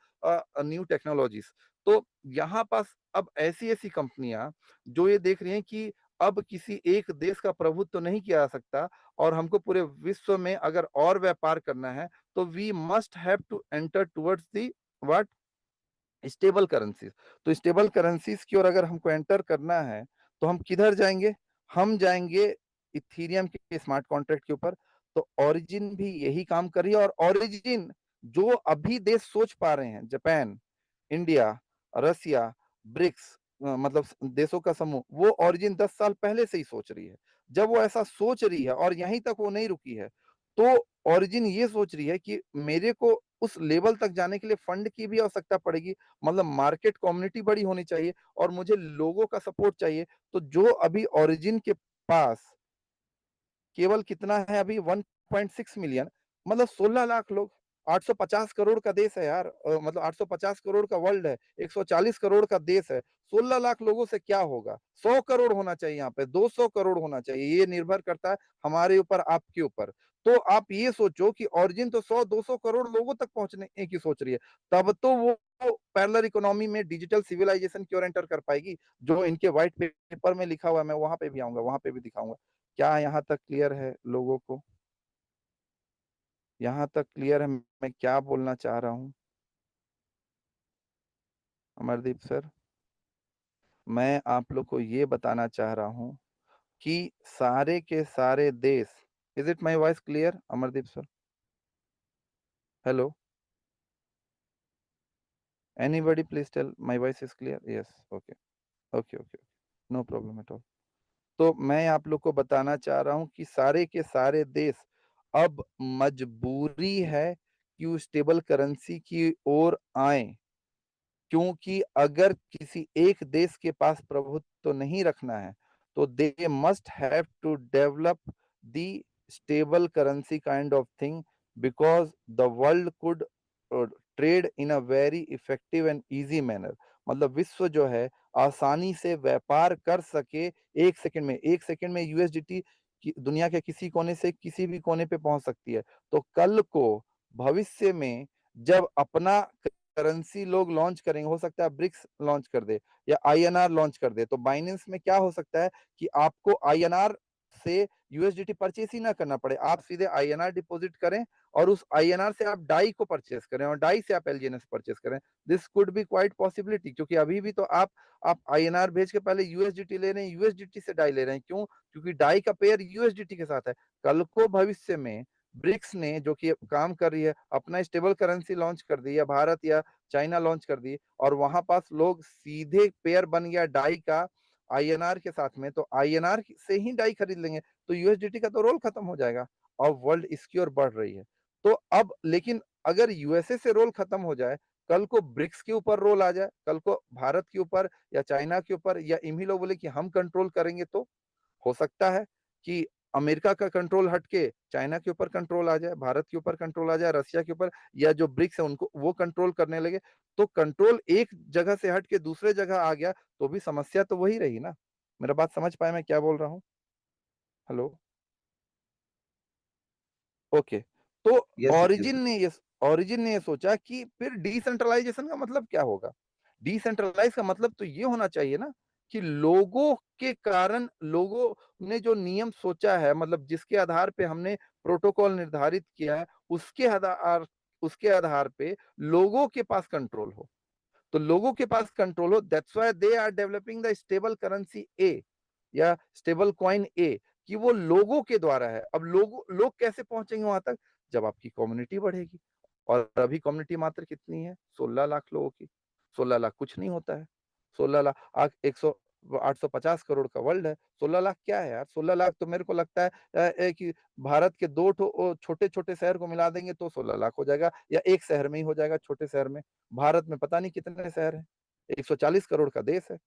new technologies. तो यहाँ पास अब ऐसी ऐसी कंपनियां जो ये देख रही हैं कि अब किसी एक देश का प्रभुत्व तो नहीं किया जा सकता, और हमको पूरे विश्व में अगर और व्यापार करना है तो we must have to enter towards the what, stable currencies. तो स्टेबल करेंसीज की ओर अगर हमको एंटर करना है तो हम किधर जाएंगे? हम जाएंगे इथीरियम के स्मार्ट कॉन्ट्रैक्ट के ऊपर। तो ओरिजिन भी यही काम कर रही है, और ओरिजिन जो अभी देश सोच पा रहे हैं, जापान, इंडिया, रसिया, ब्रिक्स, मतलब देशों का समूह, वो ओरिजिन 10 साल पहले से ही सोच रही है। जब वो ऐसा सोच रही है और यहीं तक वो नहीं रुकी है, तो ओरिजिन ये सोच रही है कि मेरे को उस लेवल तक जाने के लिए फंड की भी आवश्यकता पड़ेगी। मतलब मार्केट कम्युनिटी बड़ी होनी चाहिए और मुझे लोगों का सपोर्ट चाहिए। तो जो अभी ओरिजिन के पास केवल कितना है अभी, 1.6 मिलियन, मतलब 16 लाख लोग। 850 करोड़ का देश है यार, मतलब 850 करोड़ का वर्ल्ड है, 140 करोड़ का देश है। 16 लाख लोगों से क्या होगा? 100 करोड़ होना चाहिए, यहाँ पे 200 करोड़ होना चाहिए। ये निर्भर करता है हमारे ऊपर, आपके ऊपर। तो आप ये सोचो कि ओरिजिन तो 100-200 करोड़ लोगों तक पहुंचने की सोच रही है। तब तो वो पैरेलल इकोनॉमी में डिजिटल सिविलाइजेशन की ओर एंटर कर पाएगी, जो इनके व्हाइट पेपर में लिखा हुआ है। मैं वहां पे भी आऊंगा, वहां पे भी दिखाऊंगा। क्या यहाँ तक क्लियर है लोगों को? यहाँ तक क्लियर है मैं क्या बोलना चाह रहा हूँ? अमरदीप सर, मैं आप लोग को ये बताना चाह रहा हूँ कि सारे के सारे देश, is it my voice clear Amardeep sir? Hello, anybody please tell my voice is clear? Yes, okay, okay, okay, no problem at all. तो मैं आप लोग को बताना चाह रहा हूँ कि सारे के सारे देश अब मजबूरी है कि स्टेबल करेंसी की ओर आए, क्योंकि अगर किसी एक देश के पास प्रभुत्व तो नहीं रखना है, तो they must have to develop the stable currency kind of thing, because the world could trade in a very effective and easy manner. मतलब विश्व जो है आसानी से व्यापार कर सके। एक सेकंड में यूएसडीटी दुनिया के किसी कोने से किसी भी कोने पे पहुंच सकती है। तो कल को भविष्य में जब अपना करेंसी लोग लॉन्च करेंगे, हो सकता है ब्रिक्स लॉन्च कर दे या आईएनआर लॉन्च कर दे, तो बाइनेंस में क्या हो सकता है कि आपको आईएनआर से यूएसडीटी परचेस ही ना करना पड़े, आप सीधे आईएनआर डिपॉजिट करें और उस आईएनआर से आप डाई को परचेस करें और डाई से आप एलजीएनएस परचेस करें। This could be quite possibility, क्योंकि अभी भी तो आप आईएनआर भेज के पहले यूएसडीटी ले रहे हैं, यूएसडीटी से डाई ले रहे हैं। क्यों? क्योंकि डाई का पेयर यूएसडीटी के साथ है। कल को भविष्य में ब्रिक्स ने, जो कि काम कर रही है, अपना स्टेबल करेंसी लॉन्च कर दी, या भारत या चाइना लॉन्च कर दी, और वहां पास लोग सीधे पेयर बन गया डाई का आईएनआर के साथ में, तो आईएनआर से ही डाई खरीद लेंगे, तो यूएसडीटी का तो रोल खत्म हो जाएगा और वर्ल्ड इसकी ओर बढ़ रही है। तो अब लेकिन अगर यूएसए से रोल खत्म हो जाए, कल को ब्रिक्स के ऊपर रोल आ जाए, कल को भारत के ऊपर या चाइना के ऊपर, या इन्हीं लोग बोले कि हम कंट्रोल करेंगे, तो हो सकता है कि अमेरिका का कंट्रोल हटके चाइना के ऊपर कंट्रोल आ जाए, भारत के ऊपर कंट्रोल आ जाए, रसिया के ऊपर, या जो ब्रिक्स है उनको वो कंट्रोल करने लगे। तो कंट्रोल एक जगह से हट के दूसरे जगह आ गया तो भी समस्या तो वही रही ना। मेरा बात समझ पाए मैं क्या बोल रहा हूँ? हेलो? ओके। तो यस यस ओरिजिन ने ये सोचा कि फिर डिसेंट्रलाइजेशन का मतलब क्या होगा? डिसेंट्रलाइज का मतलब तो ये होना चाहिए ना कि लोगों के कारण, लोगों ने जो नियम सोचा है, मतलब जिसके आधार पे हमने प्रोटोकॉल निर्धारित किया है, उसके आधार पे लोगों के पास कंट्रोल हो। तो लोगों के पास कंट्रोल हो, that's why they are developing the stable currency a या स्टेबल कॉइन ए, कि वो लोगों के द्वारा है। अब लोग कैसे पहुंचेंगे वहां तक? जब आपकी कम्युनिटी बढ़ेगी। और अभी कम्युनिटी मात्र कितनी है? 16 लाख लोगों की। 16 लाख कुछ नहीं होता है। 16 लाख, आज 100 850 करोड़ का वर्ल्ड है, 16 लाख क्या है यार? 16 लाख तो मेरे को लगता है कि भारत के दो छोटे छोटे शहर को मिला देंगे तो 16 लाख हो जाएगा, या एक शहर में ही हो जाएगा, छोटे शहर में। भारत में पता नहीं कितने शहर हैं, 140 करोड़ का देश है।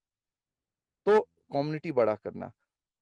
तो कम्युनिटी बड़ा करना।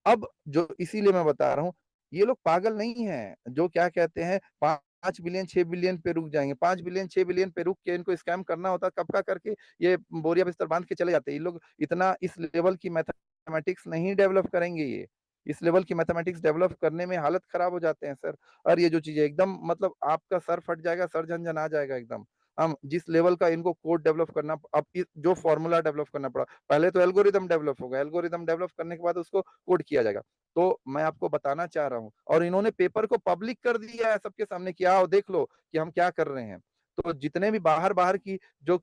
अब जो इसीलिए मैं बता रहा हूँ, ये लोग पागल नहीं है जो क्या कहते हैं 5 बिलियन 6 बिलियन पे रुक जाएंगे। 5 बिलियन 6 बिलियन पे रुक के इनको स्कैम करना होता कब का करके ये बोरिया बिस्तर बांध के चले जाते। ये लोग इतना इस लेवल की मैथमेटिक्स नहीं डेवलप करेंगे। ये इस लेवल की मैथमेटिक्स डेवलप करने में हालत खराब हो जाते हैं सर। और ये जो चीजें एकदम, मतलब आपका सर फट जाएगा, सर झंझन आ जाएगा एकदम। हम जिस लेवल का इनको कोड डेवलप करना, अब जो फॉर्मूला डेवलप करना पड़ा, पहले तो एल्गोरिदम डेवलप होगा, एल्गोरिदम डेवलप करने के बाद उसको कोड किया जाएगा। तो मैं आपको बताना चाह रहा हूँ, और इन्होंने पेपर को पब्लिक कर दिया है सबके सामने कि आओ देख लो कि हम क्या कर रहे हैं। तो जितने भी बाहर बाहर की जो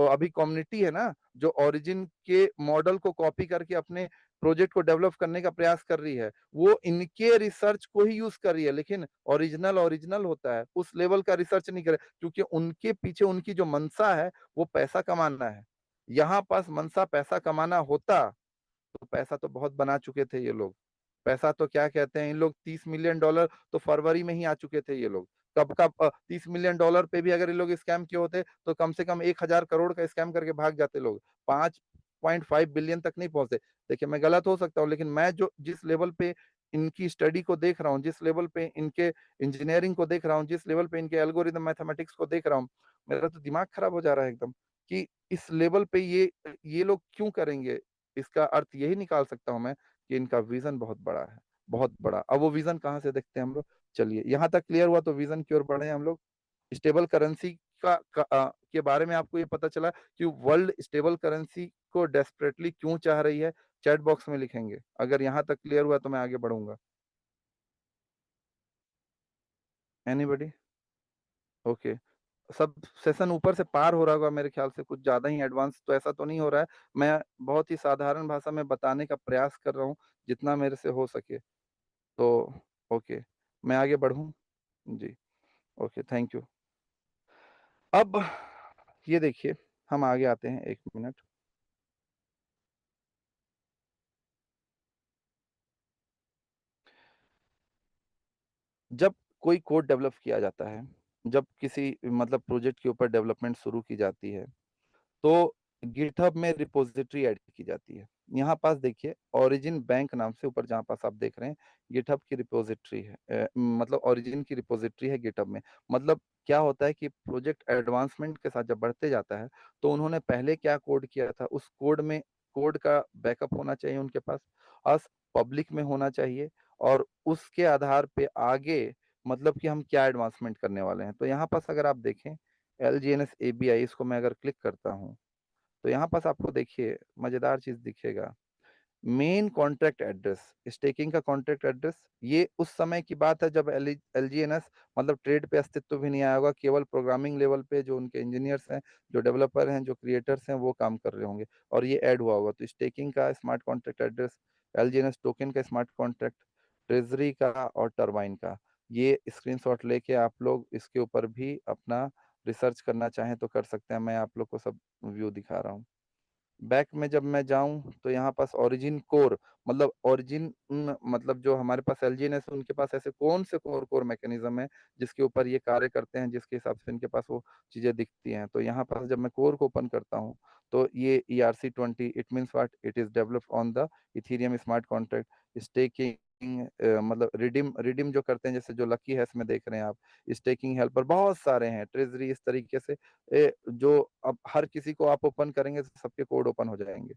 अभी कम्युनिटी है ना, जो ओरिजिन के मॉडल को कॉपी करके अपने प्रोजेक्ट को डेवलप करने का प्रयास कर रही है, वो इनके रिसर्च को ही यूज कर रही है, लेकिन ओरिजिनल ओरिजिनल होता है, उस लेवल का रिसर्च नहीं करे, क्योंकि उनके पीछे उनकी जो मंशा है वो पैसा कमाना है। यहाँ पास मंशा पैसा कमाना होता तो पैसा तो बहुत बना चुके थे ये लोग। पैसा तो क्या कहते हैं, इन लोग $30 मिलियन तो फरवरी में ही आ चुके थे ये लोग। कब का $30 मिलियन पे भी अगर ये लोग स्कैम किए होते तो कम से कम 1,000 करोड़ का स्कैम करके भाग जाते लोग। 5.5 बिलियन तक नहीं पहुंचते। देखिए मैं गलत हो सकता हूँ, लेकिन मैं जो जिस लेवल पे इनकी स्टडी को देख रहा हूँ, जिस लेवल पे इनके इंजीनियरिंग को देख रहा हूँ, जिस लेवल पे इनके एल्गोरिदम मैथमेटिक्स को देख रहा हूँ, मेरा तो दिमाग खराब हो जा रहा है एकदम कि इस लेवल पे ये लोग क्यों करेंगे। इसका अर्थ यही निकाल सकता हूं मैं कि इनका विजन बहुत बड़ा है, बहुत बड़ा। अब वो विजन कहाँ से देखते हैं हम लोग? चलिए यहाँ तक क्लियर हुआ, तो विजन की ओर बढ़े हम लोग। स्टेबल करेंसी के बारे में आपको ये पता चला कि वर्ल्ड स्टेबल करेंसी को डेस्परेटली क्यों चाह रही है, चैट बॉक्स में लिखेंगे। अगर यहाँ तक क्लियर हुआ तो मैं आगे बढ़ूंगा। एनीबडी? ओके। सब सेशन ऊपर से पार हो रहा होगा मेरे ख्याल से, कुछ ज्यादा ही एडवांस तो ऐसा तो नहीं हो रहा है। मैं बहुत ही साधारण भाषा में बताने का प्रयास कर रहा हूँ जितना मेरे से हो सके। तो ओके, मैं आगे बढ़ूं? जी। Okay, thank you. अब ये देखिए, हम आगे आते हैं, 1 मिनट। जब कोई कोड डेवलप किया जाता है, जब किसी मतलब प्रोजेक्ट के ऊपर डेवलपमेंट शुरू की जाती है, तो गिटहब में रिपोजिटरी ऐड की जाती है। यहाँ पास देखिए, ओरिजिन बैंक नाम से ऊपर जहाँ पास आप देख रहे हैं, गिटहब की रिपोजिटरी है। मतलब ओरिजिन की रिपोजिटरी है गिटहब में। मतलब क्या होता है कि प्रोजेक्ट एडवांसमेंट के साथ जब बढ़ते जाता है, तो उन्होंने पहले क्या कोड किया था, उस कोड का बैकअप होना चाहिए उनके पास, अस पब्लिक में होना चाहिए, और उसके आधार पे आगे मतलब कि हम क्या एडवांसमेंट करने वाले हैं। तो यहाँ पास अगर आप देखें, LGNS ABI, इसको मैं अगर क्लिक करता हूँ, तो यहाँ पास आपको देखिए मजेदार चीज दिखेगा। मेन कॉन्ट्रैक्ट एड्रेस, स्टेकिंग का कॉन्ट्रैक्ट एड्रेस, ये उस समय की बात है जब एलजीएनएस मतलब ट्रेड पे अस्तित्व भी नहीं आया होगा, केवल प्रोग्रामिंग लेवल पे जो उनके इंजीनियर्स हैं, जो डेवलपर हैं, जो क्रिएटर्स हैं, वो काम कर रहे होंगे और ये ऐड हुआ होगा। तो स्टेकिंग का स्मार्ट कॉन्ट्रैक्ट एड्रेस, एलजीएनएस टोकन का स्मार्ट कॉन्ट्रैक्ट, ट्रेजरी का और टरबाइन का, ये स्क्रीनशॉट लेके आप लोग इसके ऊपर भी अपना रिसर्च करना चाहें तो कर सकते हैं। मैं आप लोग को सब व्यू दिखा रहा हूँ। बैक में जब मैं जाऊं तो यहाँ पास ओरिजिन कोर, मतलब ओरिजिन मतलब जो हमारे पास एलजीएनएस है उनके पास ऐसे कौन से कोर मैकेनिज्म है जिसके ऊपर ये कार्य करते हैं, जिसके हिसाब से इनके पास वो चीजें दिखती हैं। तो यहाँ पास जब मैं कोर को ओपन करता हूँ तो ये ERC20, it means what, it is developed on the Ethereum smart contract. Staking मतलब रिडीम रिडीम जो करते हैं, जैसे जो लकी हैश में देख रहे हैं आप, स्टेकिंग हेल्पर बहुत सारे हैं, ट्रेजरी, इस तरीके से जो अब हर किसी को आप ओपन करेंगे तो सबके कोड ओपन हो जाएंगे।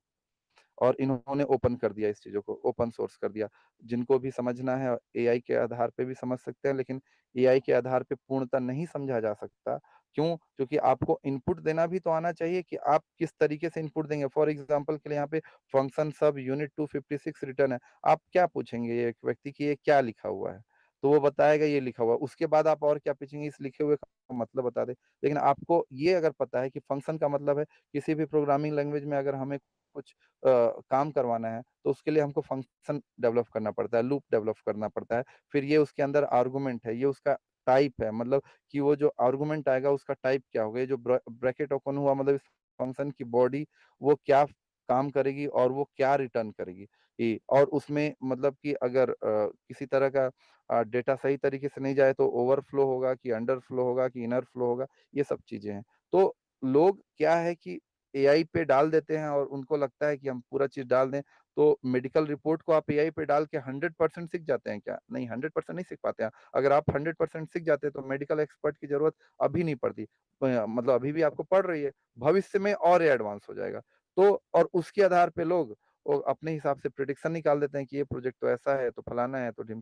और इन्होंने ओपन कर दिया, इस चीजों को ओपन सोर्स कर दिया। जिनको भी समझना है एआई के आधार पे भी समझ सकते हैं, लेकिन एआई के आधार पे पूर्णतः नहीं समझा जा सकता। क्यों? क्योंकि आपको इनपुट देना भी तो आना चाहिए कि आप किस तरीके से इनपुट देंगे। फॉर एग्जांपल के लिए यहाँ पे फंक्शन सब यूनिट 256 रिटर्न है, आप क्या पूछेंगे ये एक व्यक्ति की ये क्या लिखा हुआ है, तो वो बताएगा ये लिखा हुआ है। उसके बाद आप और क्या पूछेंगे, इस लिखे हुए का मतलब बता दे। लेकिन आपको ये अगर पता है कि फंक्शन का मतलब है, किसी भी प्रोग्रामिंग लैंग्वेज में अगर हमें कुछ काम करवाना है तो उसके लिए हमको फंक्शन डेवलप करना पड़ता है, लूप डेवलप करना पड़ता है। फिर ये उसके अंदर आर्गुमेंट है, ये उसका टाइप है, मतलब कि वो जो आर्गुमेंट आएगा उसका टाइप क्या होगा। ये जो ब्रैकेट ओपन हुआ मतलब इस फंक्शन की बॉडी वो क्या काम करेगी और वो क्या रिटर्न करेगी। और उसमें मतलब कि अगर किसी तरह का डेटा सही तरीके से नहीं जाए तो ओवरफ्लो होगा कि अंडरफ्लो होगा कि इनर फ्लो होगा, ये सब चीजें हैं। तो लोग क्या है कि एआई पे डाल देते हैं और उनको लगता है कि हम पूरा चीज डाल दें तो मेडिकल रिपोर्ट को आप एआई पे डाल के 100% सीख जाते हैं क्या? नहीं, 100% नहीं सीख पाते हैं। अगर आप 100% सीख जाते तो मेडिकल एक्सपर्ट की जरूरत अभी नहीं पड़ती। मतलब अभी भी आपको पड़ रही है, भविष्य में और एडवांस हो जाएगा। तो और उसके आधार पे लोग वो अपने हिसाब से प्रिडिक्शन निकाल देते हैं कि ये प्रोजेक्ट तो ऐसा है, तो फलाना है, तो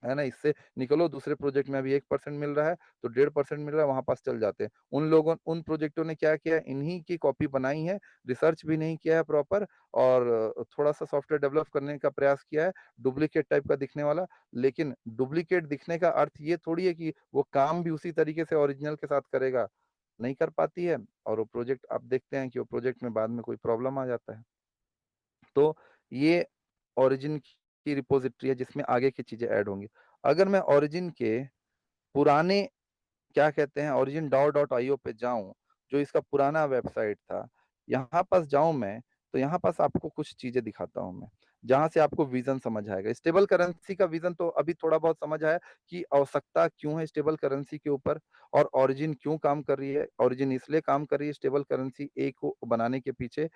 है ना, इससे निकलो। दूसरे प्रोजेक्ट में अभी 1% मिल रहा है तो 1.5% मिल रहा है, वहां पास चल जाते हैं। उन लोगों उन प्रोजेक्टों ने क्या किया, इन्हीं की कॉपी बनाई है, रिसर्च भी नहीं किया है प्रॉपर, और थोड़ा सा सॉफ्टवेयर डेवलप करने का प्रयास किया है, डुप्लीकेट टाइप का दिखने वाला। लेकिन डुप्लीकेट दिखने का अर्थ ये थोड़ी है कि वो काम भी उसी तरीके से ओरिजिनल के साथ करेगा, नहीं कर पाती है। और वो प्रोजेक्ट आप देखते हैं कि वो प्रोजेक्ट में बाद में कोई प्रॉब्लम आ जाता है। तो ये ओरिजिन की रिपोजिटरी है जिसमें आगे की चीजें ऐड होंगी। अगर मैं ओरिजिन के पुराने क्या कहते हैं ओरिजिन DAO.io पे जाऊं, जो इसका पुराना वेबसाइट था, यहाँ पास जाऊं मैं, तो यहाँ पास आपको कुछ चीजें दिखाता हूं मैं, जहां से आपको विजन समझ आएगा। स्टेबल करेंसी का विजन तो अभी थोड़ा बहुत समझ आया कि आवश्यकता क्यों है स्टेबल करेंसी के ऊपर, और ओरिजिन क्यों काम कर रही है। ओरिजिन इसलिए काम कर रही है स्टेबल करेंसी ए को बनाने के पीछे,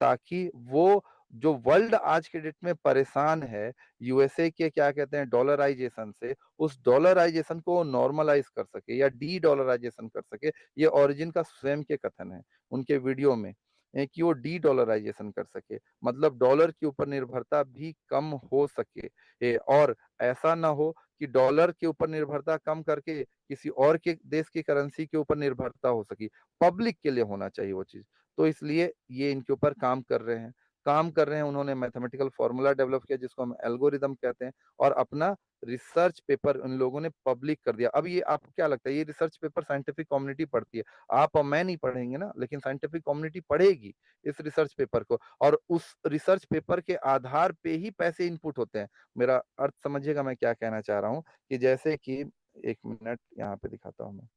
ताकि वो जो वर्ल्ड आज के डेट में परेशान है यूएसए के क्या कहते हैं डॉलराइजेशन से, उस डॉलराइजेशन को नॉर्मलाइज कर सके या डी डॉलराइजेशन कर सके। ये ओरिजिन का स्वयं के कथन है उनके वीडियो में, कि वो डी डॉलराइजेशन कर सके, मतलब डॉलर के ऊपर निर्भरता भी कम हो सके। और ऐसा ना हो कि डॉलर के ऊपर निर्भरता कम करके किसी और के देश की करेंसी के ऊपर निर्भरता हो सकी। पब्लिक के लिए होना चाहिए वो चीज। तो इसलिए ये इनके ऊपर काम कर रहे हैं। उन्होंने मैथमेटिकल फॉर्मूला डेवलप किया जिसको हम एल्गोरिदम कहते हैं, और अपना रिसर्च पेपर उन लोगों ने पब्लिक कर दिया। अब ये आपको क्या लगता है, ये रिसर्च पेपर साइंटिफिक कम्युनिटी पढ़ती है, आप और मैं नहीं पढ़ेंगे ना, लेकिन साइंटिफिक कम्युनिटी पढ़ेगी इस रिसर्च पेपर को, और उस रिसर्च पेपर के आधार पे ही पैसे इनपुट होते हैं। मेरा अर्थ समझिएगा मैं क्या कहना चाह रहा हूँ, कि जैसे कि एक मिनट यहाँ पे दिखाता हूँ मैं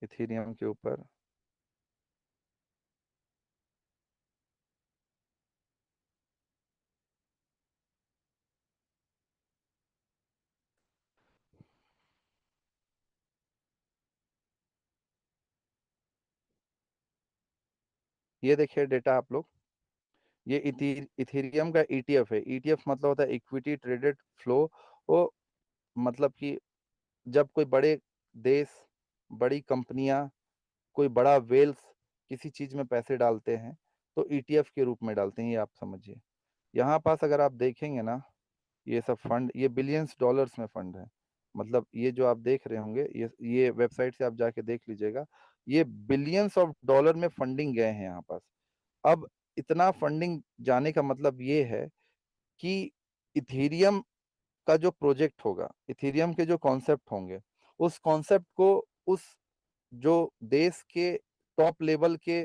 इथेरियम के ऊपर। ये देखिए डेटा आप लोग, ये इथेरियम का ईटीएफ है। ईटीएफ मतलब होता है इक्विटी ट्रेडेड फ्लो। वो मतलब कि जब कोई बड़े देश, बड़ी कंपनियां, कोई बड़ा वेल्थ किसी चीज में पैसे डालते हैं तो ईटीएफ के रूप में डालते हैं, ये आप समझिए। यहाँ पास अगर आप देखेंगे ना, ये सब फंड, ये बिलियंस डॉलर्स में फंड है। मतलब ये जो आप देख रहे होंगे, ये वेबसाइट से आप जाके देख लीजिएगा, ये बिलियंस ऑफ डॉलर में फंडिंग गए हैं यहाँ पास। अब इतना फंडिंग जाने का मतलब ये है कि इथेरियम का जो प्रोजेक्ट होगा, इथेरियम के जो कॉन्सेप्ट होंगे, उस कॉन्सेप्ट को उस जो देश के टॉप लेवल के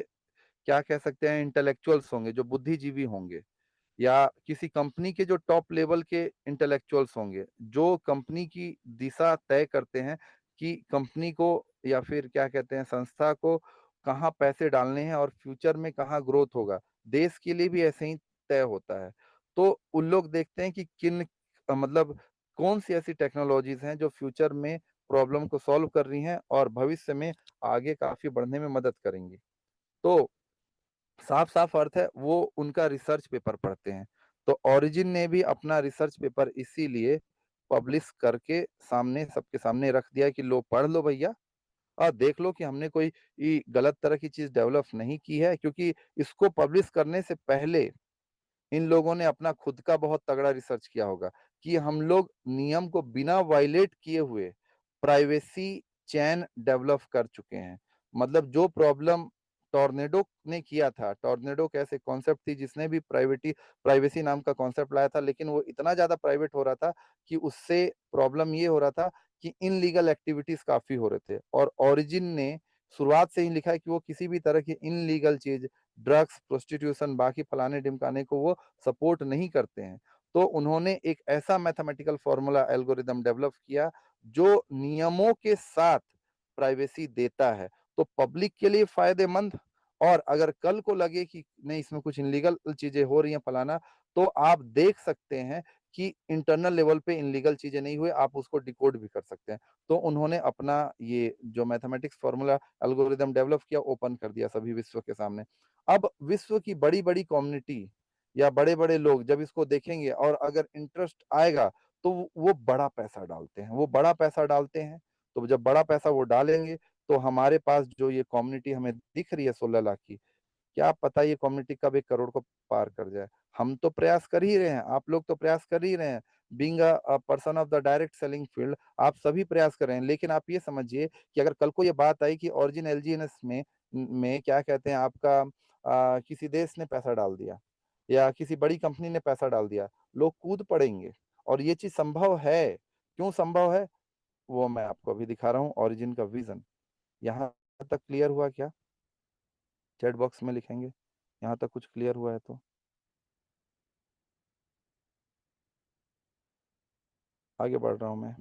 क्या कह सकते हैं इंटेलेक्चुअल्स होंगे, जो बुद्धिजीवी होंगे, या किसी कंपनी के जो टॉप लेवल के इंटेलेक्चुअल्स होंगे, जो कंपनी की दिशा तय करते हैं कि कंपनी को या फिर क्या कहते हैं संस्था को कहाँ पैसे डालने हैं और फ्यूचर में कहाँ ग्रोथ होगा। देश के लिए भी ऐसे ही तय होता है। तो उन लोग देखते हैं कि मतलब कौन-सी ऐसी टेक्नोलॉजीज़ हैं जो फ्यूचर में प्रॉब्लम को सॉल्व कर रही हैं और भविष्य में आगे काफ़ी बढ़ने में मदद करेंगी। तो साफ-साफ अर्थ है वो उनका रिसर्च पेपर पढ़ते हैं। तो ओरिजिन ने भी अपना रिसर्च पेपर इसीलिए पब्लिश करके सामने सबके सामने रख दिया है कि लो पढ़ लो भैया और देख लो कि हमने कोई गलत तरह की चीज़ डेवलप नहीं की है, क्योंकि इसको पब्लिश करने से पहले इन लोगों ने अपना खुद का बहुत तगड़ा रिसर्च किया होगा कि हम लोग नियम को बिना वायलेट किए हुए प्राइवेसी चैन डेवलप कर चुके हैं। मतलब जो प्रॉब्लम टॉर्नेडो ने किया था, टॉर्नेडो कैसे कॉन्सेप्ट थी जिसने भी प्राइवेसी नाम का कॉन्सेप्ट लाया था, लेकिन वो इतना ज़्यादा प्राइवेट हो रहा था कि उससे प्रॉब्लम ये हो रहा था कि इनलीगल एक्टिविटीज़ काफ़ी हो रहे थे और ओरिजिन ने शुरुआत से ही लिखा है कि वो किसी भी तरह की इनलीगल चीज़ ड्रग्स, प्रोस्टिट्यूशन बाकी फलाने-ढिमकाने को वो सपोर्ट नहीं करते हैं। तो उन्होंने एक ऐसा मैथमेटिकल फ़ॉर्मूला एल्गोरिदम डेवलप किया जो नियमों के साथ प्राइवेसी देता है। तो पब्लिक के लिए फ़ायदेमंद और अगर कल को लगे कि नहीं इसमें कुछ इल्लीगल चीज़ें हो रही हैं फलाना, तो आप देख सकते हैं कि इंटरनल लेवल पे इल्लीगल चीज़ें नहीं हुई, आप उसको डिकोड भी कर सकते हैं। तो उन्होंने अपना ये जो मैथमेटिक्स फ़ॉर्मूला एल्गोरिदम डेवलप किया ओपन कर दिया सभी विश्व के सामने। अब विश्व की बड़ी-बड़ी कम्युनिटी या बड़े-बड़े लोग जब इसको देखेंगे और अगर इंटरेस्ट आएगा, तो वो बड़ा पैसा डालते हैं। वो बड़ा पैसा डालते हैं, तो जब बड़ा पैसा वो डालेंगे, तो हमारे पास जो ये कम्युनिटी हमें दिख रही है 16 लाख की, क्या पता ये कम्युनिटी कब 1 करोड़ को पार कर जाए। हम तो प्रयास कर ही रहे हैं, आप लोग तो प्रयास कर ही रहे हैं। Being person of the direct selling field आप सभी प्रयास कर रहे हैं। लेकिन आप ये समझिए कि अगर कल को ये बात आई कि ओरिजिन एलजीएनएस में क्या कहते हैं आपका किसी देश ने पैसा डाल दिया या किसी बड़ी कंपनी ने पैसा डाल दिया, लोग कूद पड़ेंगे और ये चीज़ संभव है। क्यों संभव है? वो मैं आपको अभी दिखा रहा हूँ ओरिजिन का विज़न। यहाँ तक क्लियर हुआ क्या? चैट बॉक्स में लिखेंगे। यहाँ तक कुछ क्लियर हुआ है तो? आगे बढ़ रहा हूँ मैं।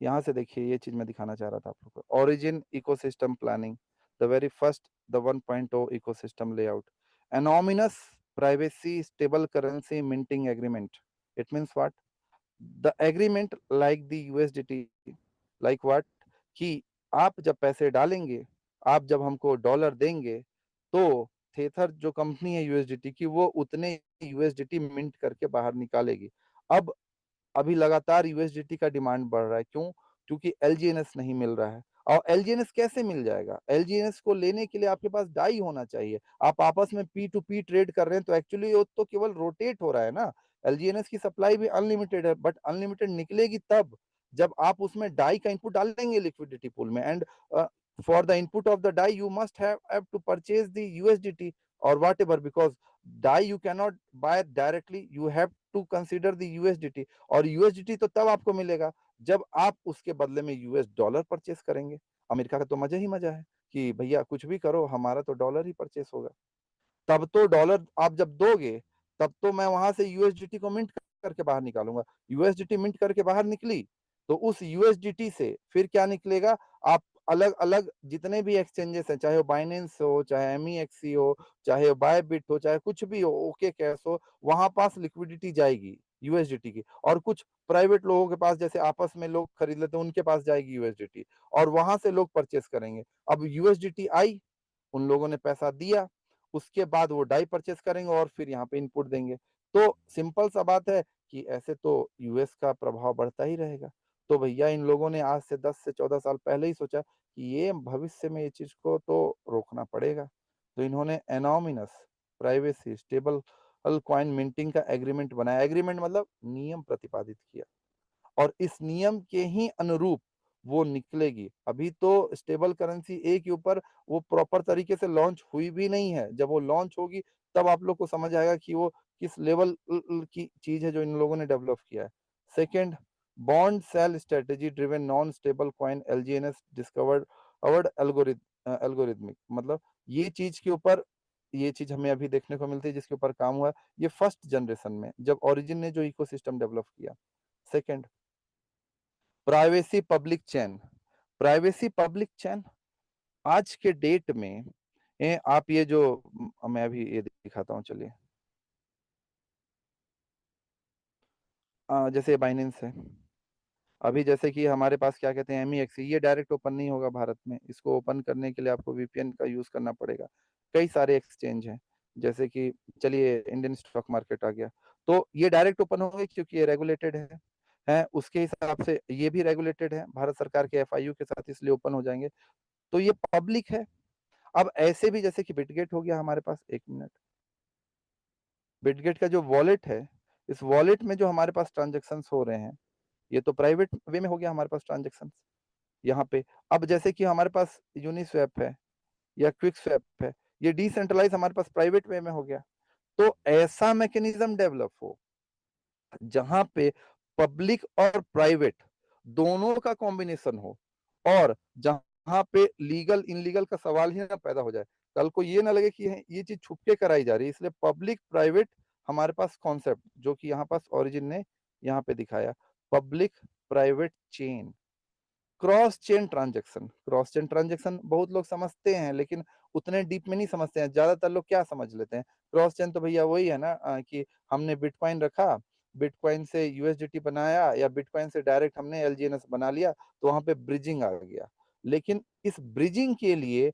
यहाँ से देखिए ये चीज़ मैं दिखाना चाह रहा था आप लोग को। Origin ecosystem planning, the very first the 1.0 ecosystem layout, anonymous privacy stable currency minting agreement. It means what? The agreement like the USDT, like what? कि आप जब पैसे डालेंगे, आप जब हमको डॉलर देंगे, तो थेथर जो कंपनी है यूएसडीटी की वो उतने यूएसडीटी मिंट करके बाहर निकालेगी। अब अभी लगातार यूएसडीटी का डिमांड बढ़ रहा है। क्यों? क्योंकि एलजीएनएस नहीं मिल रहा है। और एलजीएनएस कैसे मिल जाएगा? एलजीएनएस को लेने के लिए आपके पास डाई होना चाहिए। आप आपस में पी टू पी ट्रेड कर रहे हैं तो एक्चुअली वो तो केवल रोटेट हो रहा है ना। एलजीएनएस की सप्लाई भी अनलिमिटेड है, बट अनलिमिटेड निकलेगी तब जब आप उसमें डाई का इनपुट डालेंगे लिक्विडिटी पूल में and for the input of the Dai you must have to purchase the USDT or whatever, because DAI you cannot buy directly, you have to consider the USDT और USDT तो तब आपको मिलेगा जब आप उसके बदले में यूएस डॉलर परचेस करेंगे। अमेरिका का तो मजा ही मजा है कि भैया कुछ भी करो हमारा तो डॉलर ही परचेस होगा। तब तो डॉलर आप जब दोगे, तब तो मैं वहाँ से यूएसडीटी को मिंट करके बाहर निकालूँगा। यूएसडीटी मिंट करके बाहर निकली, तो उस यूएसडीटी से फिर क्या निकलेगा? आप अलग-अलग जितने भी एक्सचेंजेस हैं, चाहे वो बाइनेंस हो, चाहे एमईएक्स हो, चाहे बायबिट हो, चाहे कुछ भी हो, ओके कैश हो, वहाँ पास लिक्विडिटी जाएगी यूएसडीटी की और कुछ प्राइवेट लोगों के पास जैसे आपस में लोग खरीद लेते हैं, उनके पास जाएगी यूएसडीटी और वहाँ से लोग परचेज़ करेंगे। अब यूएसडीटी आई, उन लोगों ने पैसा दिया, उसके बाद वो डाई परचेज़ करेंगे और फिर यहाँ पे इनपुट देंगे। तो सिंपल सा बात है कि ऐसे तो यूएस का प्रभाव बढ़ता ही रहेगा। तो भैया इन लोगों ने आज से 10 से 14 साल पहले ही सोचा कि ये भविष्य में ये चीज़ को तो रोकना पड़ेगा। तो इन्होंने anonymous privacy stable coin minting का एग्रीमेंट बनाया। एग्रीमेंट मतलब नियम प्रतिपादित किया और इस नियम के ही अनुरूप वो निकलेगी। अभी तो स्टेबल करेंसी ए के ऊपर वो प्रॉपर तरीके से लॉन्च हुई भी नहीं है। जब वो लॉन्च होगी तब आप लोग को समझ आएगा कि वो किस लेवल की चीज है जो इन लोगों ने डेवलप किया है। Second, bond sale strategy driven non stable coin LGNS discovered award algorithmic, मतलब ये चीज के ऊपर, ये चीज हमें अभी देखने को मिलती है जिसके ऊपर काम हुआ है, ये फर्स्ट जनरेशन में जब ओरिजिन ने जो इकोसिस्टम डेवलप किया। Second, privacy public chain. Privacy public chain आज के डेट में आप ये जो मैं अभी ये दिखाता हूँ, चलिए। जैसे बाइनेंस है, अभी जैसे कि हमारे पास क्या कहते हैं MEX, ये डायरेक्ट ओपन नहीं होगा भारत में। इसको ओपन करने के लिए आपको VPN का यूज करना पड़ेगा। कई सारे एक्सचेंज हैं, जैसे कि चलिए इंडियन स्टॉक मार्केट आ गया, तो ये डायरेक्ट ओपन होंगे क्योंकि ये रेगुलेटेड है उसके हिसाब से ये भी रेगुलेटेड है भारत सरकार के FIU के साथ, इसलिए ओपन हो जाएंगे। तो ये पब्लिक है। अब ऐसे भी जैसे कि बिटगेट हो गया हमारे पास, एक मिनट, बिटगेट का जो वॉलेट है, इस वॉलेट में जो हमारे पास ट्रांजेक्शन हो रहे हैं, ये तो प्राइवेट वे में हो गया हमारे पास ट्रांजेक्शन यहाँ पे। अब जैसे कि हमारे पास यूनिस्वैप है या क्विक स्वैप है, ये डिसेंट्रलाइज हमारे पास प्राइवेट वे में हो गया। तो ऐसा मैकेनिज्म डेवलप हो जहां पे पब्लिक और प्राइवेट दोनों का कॉम्बिनेशन हो, और जहां पे लीगल इनलीगल का सवाल ही ना पैदा हो जाए। कल को ये ना लगे कि ये चीज छुपके कराई जा रही है, इसलिए पब्लिक प्राइवेट हमारे पास कॉन्सेप्ट जो कि यहाँ पास ओरिजिन ने यहाँ पे दिखाया, public private chain. Cross chain transaction, cross chain transaction बहुत लोग समझते हैं लेकिन उतने डीप में नहीं समझते हैं। ज्यादातर लोग क्या समझ लेते हैं, क्रॉस चेन तो भैया वही है ना, कि हमने बिटकॉइन रखा, बिटकॉइन से USDT बनाया, या बिटकॉइन से डायरेक्ट हमने LGNS बना लिया, तो वहां पे ब्रिजिंग आ गया। लेकिन इस ब्रिजिंग के लिए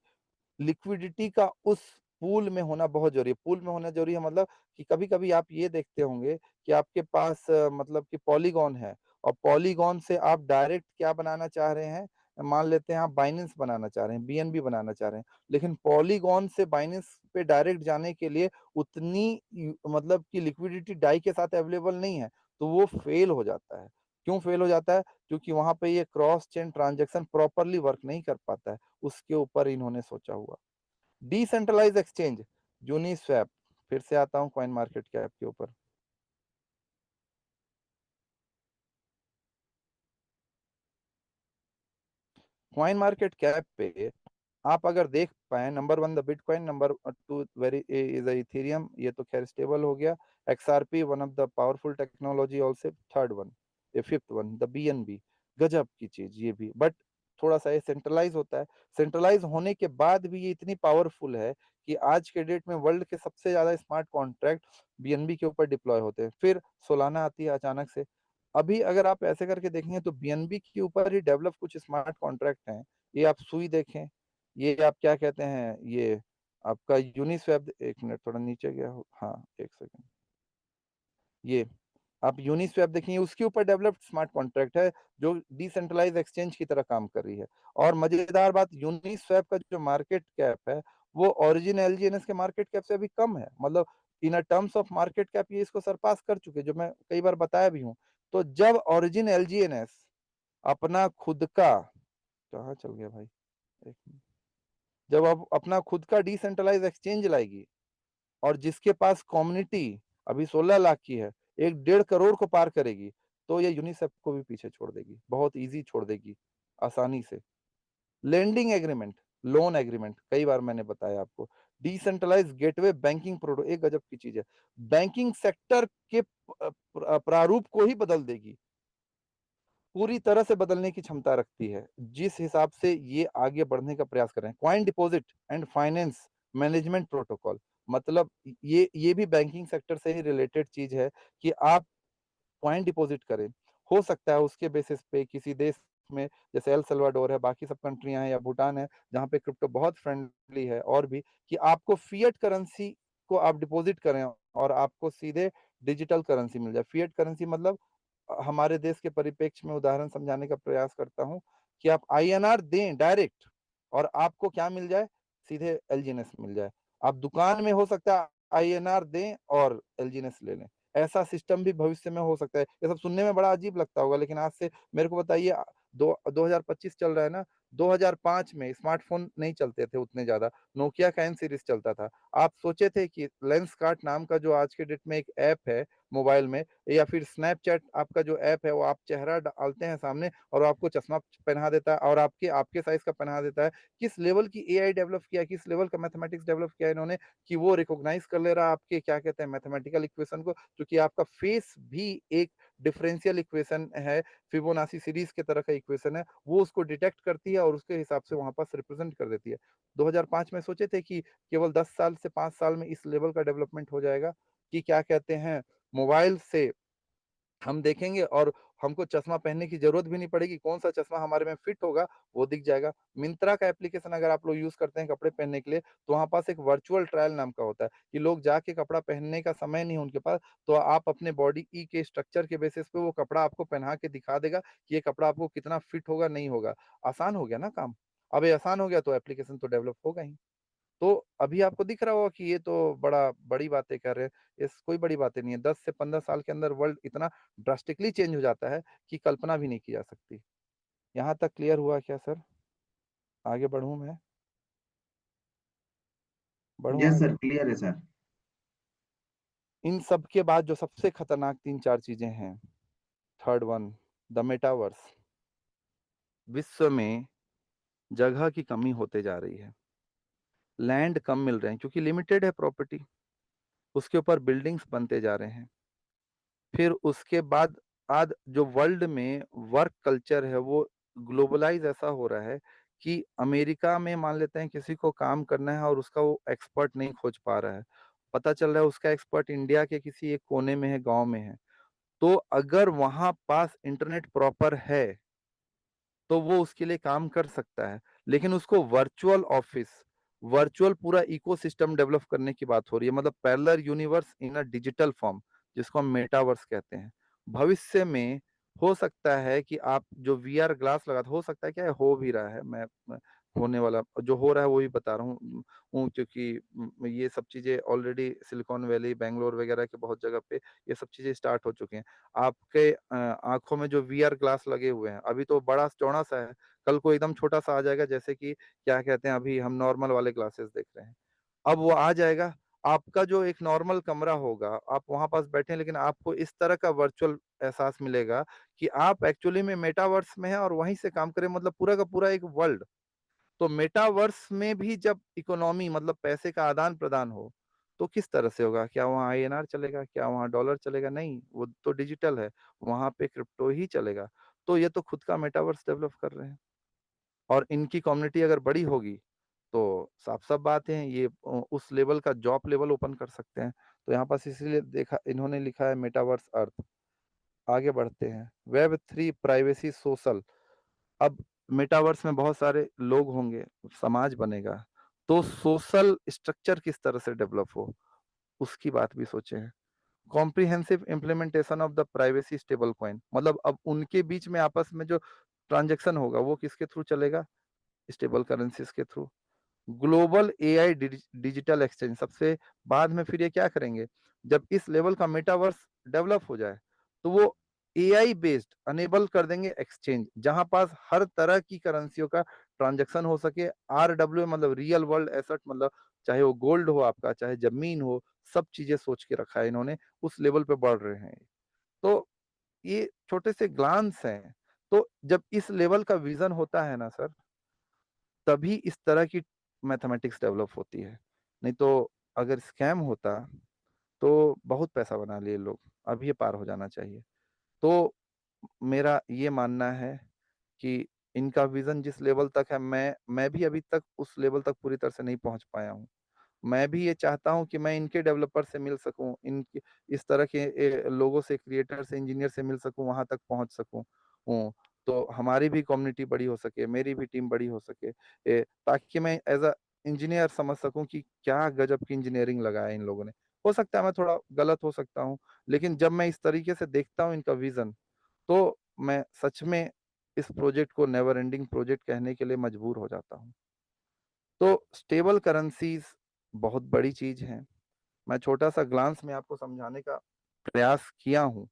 लिक्विडिटी का उस पूल में होना बहुत जरूरी है। पूल में होना जरूरी है मतलब कि कभी कभी आप ये देखते होंगे कि आपके पास मतलब कि पॉलीगॉन है, और पॉलीगॉन से आप डायरेक्ट क्या बनाना चाह रहे हैं, मान लेते हैं आप बाइनेंस बनाना चाह रहे हैं, BNB बनाना चाह रहे हैं, लेकिन पॉलीगॉन से बाइनेंस पे डायरेक्ट जाने के लिए उतनी मतलब कि लिक्विडिटी डाई के साथ अवेलेबल नहीं है, तो वो फेल हो जाता है। क्यों फेल हो जाता है? क्योंकि वहां पे ये cross chain transaction properly work नहीं कर पाता है। उसके ऊपर इन्होंने सोचा हुआ डिसेंट्रलाइज एक्सचेंज, यूनिस्वैप। फिर से आता हूं कॉइन मार्केट कैप के ऊपर। कॉइन मार्केट कैप पे आप अगर देख पाए, number 1 the bitcoin, number 2 very is Ethereum, ये तो खैर स्टेबल हो गया। XRP one of the powerful technology also, third one, ये फिफ्थ वन द BNB, गजब की चीज ये भी, बट थोड़ा सा ये सेंट्रलाइज होता है। सेंट्रलाइज होने के बाद भी ये इतनी पावरफुल है कि आज के डेट में वर्ल्ड के सबसे ज्यादा स्मार्ट कॉन्ट्रैक्ट BNB के ऊपर डिप्लॉय होते हैं। फिर सोलाना आती है अचानक से। अभी अगर आप ऐसे करके देखेंगे तो BNB के ऊपर ही डेवलप कुछ स्मार्ट कॉन्ट्रैक्ट हैं। ये आप सुई देखें, ये आप क्या कहते हैं, ये आपका यूनिस्वैप, एक मिनट थोड़ा नीचे गया हो, हाँ एक सेकंड, ये आप यूनिस्वैप देखेंगे, उसके ऊपर डेवलप्ड स्मार्ट कॉन्ट्रैक्ट है जो डिसेंट्रलाइज एक्सचेंज की तरह काम कर रही है। और मजेदार बात, यूनिस्वैप का जो मार्केट कैप है वो ओरिजिन LGNS के मार्केट कैप से अभी कम है। मतलब in terms of market cap ये इसको सरपास कर चुके, जो मैं कई बार बताया भी हूँ। तो जब ओरिजिन LGNS अपना खुद का, कहाँ चल गया भाई, एक मिनट, जब आप अपना खुद का डिसेंट्रलाइज एक्सचेंज लाएगी, और जिसके पास कम्युनिटी अभी 16 लाख की है, 1.5 करोड़ को पार करेगी, तो ये यूनिसेफ को भी पीछे छोड़ देगी, बहुत इजी छोड़ देगी, आसानी से। लेंडिंग एग्रीमेंट, लोन एग्रीमेंट, कई बार मैंने बताया आपको। डिसेंट्रलाइज गेटवे बैंकिंग प्रोडक्ट, एक गजब की चीज है, बैंकिंग सेक्टर के प्रारूप को ही बदल देगी, पूरी तरह से बदलने की क्षमता रखती है जिस हिसाब से ये आगे बढ़ने का प्रयास कर रहे हैं। Coin deposit and finance management protocol, मतलब ये भी बैंकिंग सेक्टर से ही रिलेटेड चीज है कि आप क्वाइन डिपॉजिट करें। हो सकता है उसके बेसिस पे किसी देश में, जैसे एल सल्वाडोर है, बाकी सब कंट्रियां हैं, या भूटान है जहां पे क्रिप्टो बहुत फ्रेंडली है, और भी, कि आपको फिएट करेंसी को आप डिपॉजिट करें और आपको सीधे डिजिटल करेंसी मिल जाए। फिएट करेंसी मतलब, हमारे देश के परिप्रेक्ष्य में उदाहरण समझाने का प्रयास करता हूं, कि आप INR दें डायरेक्ट और आपको क्या मिल जाए, सीधे LGNS मिल जाए। आप दुकान में हो सकता है INR दें और LGNS ले लें। ऐसा सिस्टम भी भविष्य में हो सकता है। ये सब सुनने में बड़ा अजीब लगता होगा, लेकिन आज से मेरे को बताइए, 2025 चल रहा है ना, 2005 में स्मार्टफ़ोन नहीं चलते थे उतने ज़्यादा, नोकिया का एन सीरीज़ चलता था। आप सोचे थे कि लेंसकार्ट नाम का जो आज के डेट में एक ऐप है मोबाइल में, या फिर स्नैपचैट आपका जो ऐप है, वो आप चेहरा डालते हैं सामने और आपको चश्मा पहना देता है और आपके आपके साइज़ का पहना देता है। किस लेवल की एआई डेवलप किया, किस लेवल का मैथमेटिक्स डेवलप किया इन्होंने कि वो रिकॉग्नाइज़ कर ले रहा है आपके क्या कहते हैं मैथमेटिकल इक्वेशन को, क्योंकि आपका फेस भी एक डिफरेंशियल इक्वेशन है, फिबोनाची सीरीज़ की तरह का इक्वेशन है, वो उसको डिटेक्ट करती है और उसके हिसाब से वहाँ पास रिप्रेज़ेंट कर देती है। 2005 में सोचे थे कि केवल 10 साल से 5 साल में इस लेवल का डेवलपमेंट हो जाएगा कि क्या कहते हैं, मोबाइल से हम देखेंगे और हमको चश्मा पहनने की ज़रूरत भी नहीं पड़ेगी, कौन-सा चश्मा हमारे में फिट होगा, वो दिख जाएगा। मिंत्रा का एप्लीकेशन अगर आप लोग यूज़ करते हैं कपड़े पहनने के लिए, तो वहाँ पास एक वर्चुअल ट्रायल नाम का होता है, कि लोग जाके कपड़ा पहनने का समय नहीं है उनके पास, तो आप अपने बॉडी के स्ट्रक्चर के बेसिस पे वो कपड़ा आपको पहना के दिखा देगा कि ये कपड़ा आपको कितना फिट होगा, नहीं होगा। आसान हो गया ना काम। अब ये आसान हो गया तो एप्लीकेशन तो डेवलप होगा ही। तो अभी आपको दिख रहा होगा कि ये तो बड़ी बातें कर रहे हैं। इस कोई बड़ी बातें नहीं है। 10 से 15 साल के अंदर वर्ल्ड इतना ड्रास्टिकली चेंज हो जाता है कि कल्पना भी नहीं की जा सकती। यहाँ तक क्लियर हुआ क्या सर? आगे बढ़ूँ मैं? बढ़ूँ यस आगे? सर, क्लियर है सर। इन सब के बाद जो सबसे खतरनाक 3-4 चीज़ें हैं, थर्ड वन द मेटावर्स। विश्व में जगह की कमी होते जा रही है। लैंड कम मिल रहे हैं क्योंकि लिमिटेड है प्रॉपर्टी। उसके ऊपर बिल्डिंग्स बनते जा रहे हैं। फिर उसके बाद आज जो वर्ल्ड में वर्क कल्चर है वो ग्लोबलाइज ऐसा हो रहा है कि अमेरिका में मान लेते हैं किसी को काम करना है और उसका वो एक्सपर्ट नहीं खोज पा रहा है। पता चल रहा है उसका एक्सपर्ट इंडिया के किसी एक कोने में है, गाँव में है। तो अगर वहाँ पास इंटरनेट प्रॉपर है तो वो उसके लिए काम कर सकता है। लेकिन उसको वर्चुअल ऑफ़िस, वर्चुअल पूरा इकोसिस्टम डेवलप करने की बात हो रही है। मतलब parallel universe in a digital form, जिसको हम मेटावर्स कहते हैं। भविष्य में हो सकता है कि आप जो वीआर ग्लास हो सकता है क्या, हो भी रहा है। मैं होने वाला जो हो रहा है वो ही बता रहा हूँ क्योंकि ये सब चीज़ें ऑलरेडी सिलिकॉन वैली, बैंगलोर वगैरह के बहुत जगह पे ये सब चीज़ें स्टार्ट हो चुकी हैं। आपके आँखों में जो वीआर ग्लास लगे हुए हैं, अभी तो बड़ा चौड़ा-सा है, कल को एकदम छोटा-सा आ जाएगा जैसे कि क्या कहते हैं अभी हम नॉर्मल वाले ग्लासेस देख रहे हैं। अब वो आ जाएगा, आपका जो एक नॉर्मल कमरा होगा, आप वहाँ पास बैठे हैं लेकिन आपको इस तरह का वर्चुअल एहसास मिलेगा कि आप एक्चुअली में मेटावर्स में हैं और वहीं से काम कर रहे हैं, मतलब पूरा का पूरा एक वर्ल्ड। तो मेटावर्स में भी जब इकोनॉमी मतलब पैसे का आदान-प्रदान हो, तो किस तरह से होगा? क्या वहाँ आईएनआर चलेगा? क्या वहाँ डॉलर चलेगा? नहीं, वो तो डिजिटल है, वहाँ पे क्रिप्टो ही चलेगा। तो ये तो खुद का मेटावर्स डेवलप कर रहे हैं और इनकी कम्युनिटी अगर बड़ी होगी, तो साफ-साफ बात है ये उस लेवल का जॉब लेवल ओपन कर सकते हैं। तो यहाँ पास इसीलिए देखा इन्होंने लिखा है मेटावर्स अर्थ। आगे बढ़ते हैं, वेब 3 प्राइवेसी सोशल। अब मेटावर्स में बहुत सारे लोग होंगे, समाज बनेगा, तो सोशल स्ट्रक्चर किस तरह से डेवलप हो, उसकी बात भी सोचें। Comprehensive implementation of the privacy stable coin, मतलब अब उनके बीच में आपस में जो ट्रांज़ैक्शन होगा, वो किसके थ्रू चलेगा? स्टेबल करेंसीज़ के through. Global AI digital exchange, सबसे बाद में फिर ये क्या करेंगे, जब इस लेवल का मेटावर्स डेवलप हो जाए तो वो एआई बेस्ड अनेबल कर देंगे एक्सचेंज, जहां पास हर तरह की करेंसियों का ट्रांजैक्शन हो सके। आरडब्ल्यू मतलब रियल वर्ल्ड एसेट, मतलब चाहे वो गोल्ड हो आपका, चाहे जमीन हो, सब चीजें सोच के रखा है इन्होंने। उस लेवल पे बढ़ रहे हैं। तो ये छोटे से ग्लांस हैं। तो जब इस लेवल का विजन होता है ना सर, तभी इस तरह की मैथमेटिक्स डेवलप होती है। नहीं तो अगर स्कैम होता, तो बहुत पैसा बना लिए लोग, अब ये पार हो जाना चाहिए। तो मेरा ये मानना है कि इनका विज़न जिस लेवल तक है, मैं भी अभी तक उस लेवल तक पूरी तरह से नहीं पहुँच पाया हूँ। मैं भी ये चाहता हूँ कि मैं इनके डेवलपर से मिल सकूँ, इनके इस तरह के लोगों से, क्रिएटर से, इंजीनियर से मिल सकूँ, वहाँ तक पहुँच सकूँ। तो हमारी भी कम्युनिटी बड़ी हो सके, मेरी भी टीम बड़ी हो सके, ताकि मैं एज़ अ इंजीनियर समझ सकूँ कि क्या गज़ब की इंजीनियरिंग लगाया है इन लोगों ने। हो सकता है मैं थोड़ा गलत हो सकता हूँ, लेकिन जब मैं इस तरीके से देखता हूँ इनका विज़न, तो मैं सच में इस प्रोजेक्ट को नेवर एंडिंग प्रोजेक्ट कहने के लिए मजबूर हो जाता हूँ। तो स्टेबल करेंसीज़ बहुत बड़ी चीज़ है। मैं छोटा-सा ग्लांस में आपको समझाने का प्रयास किया हूँ।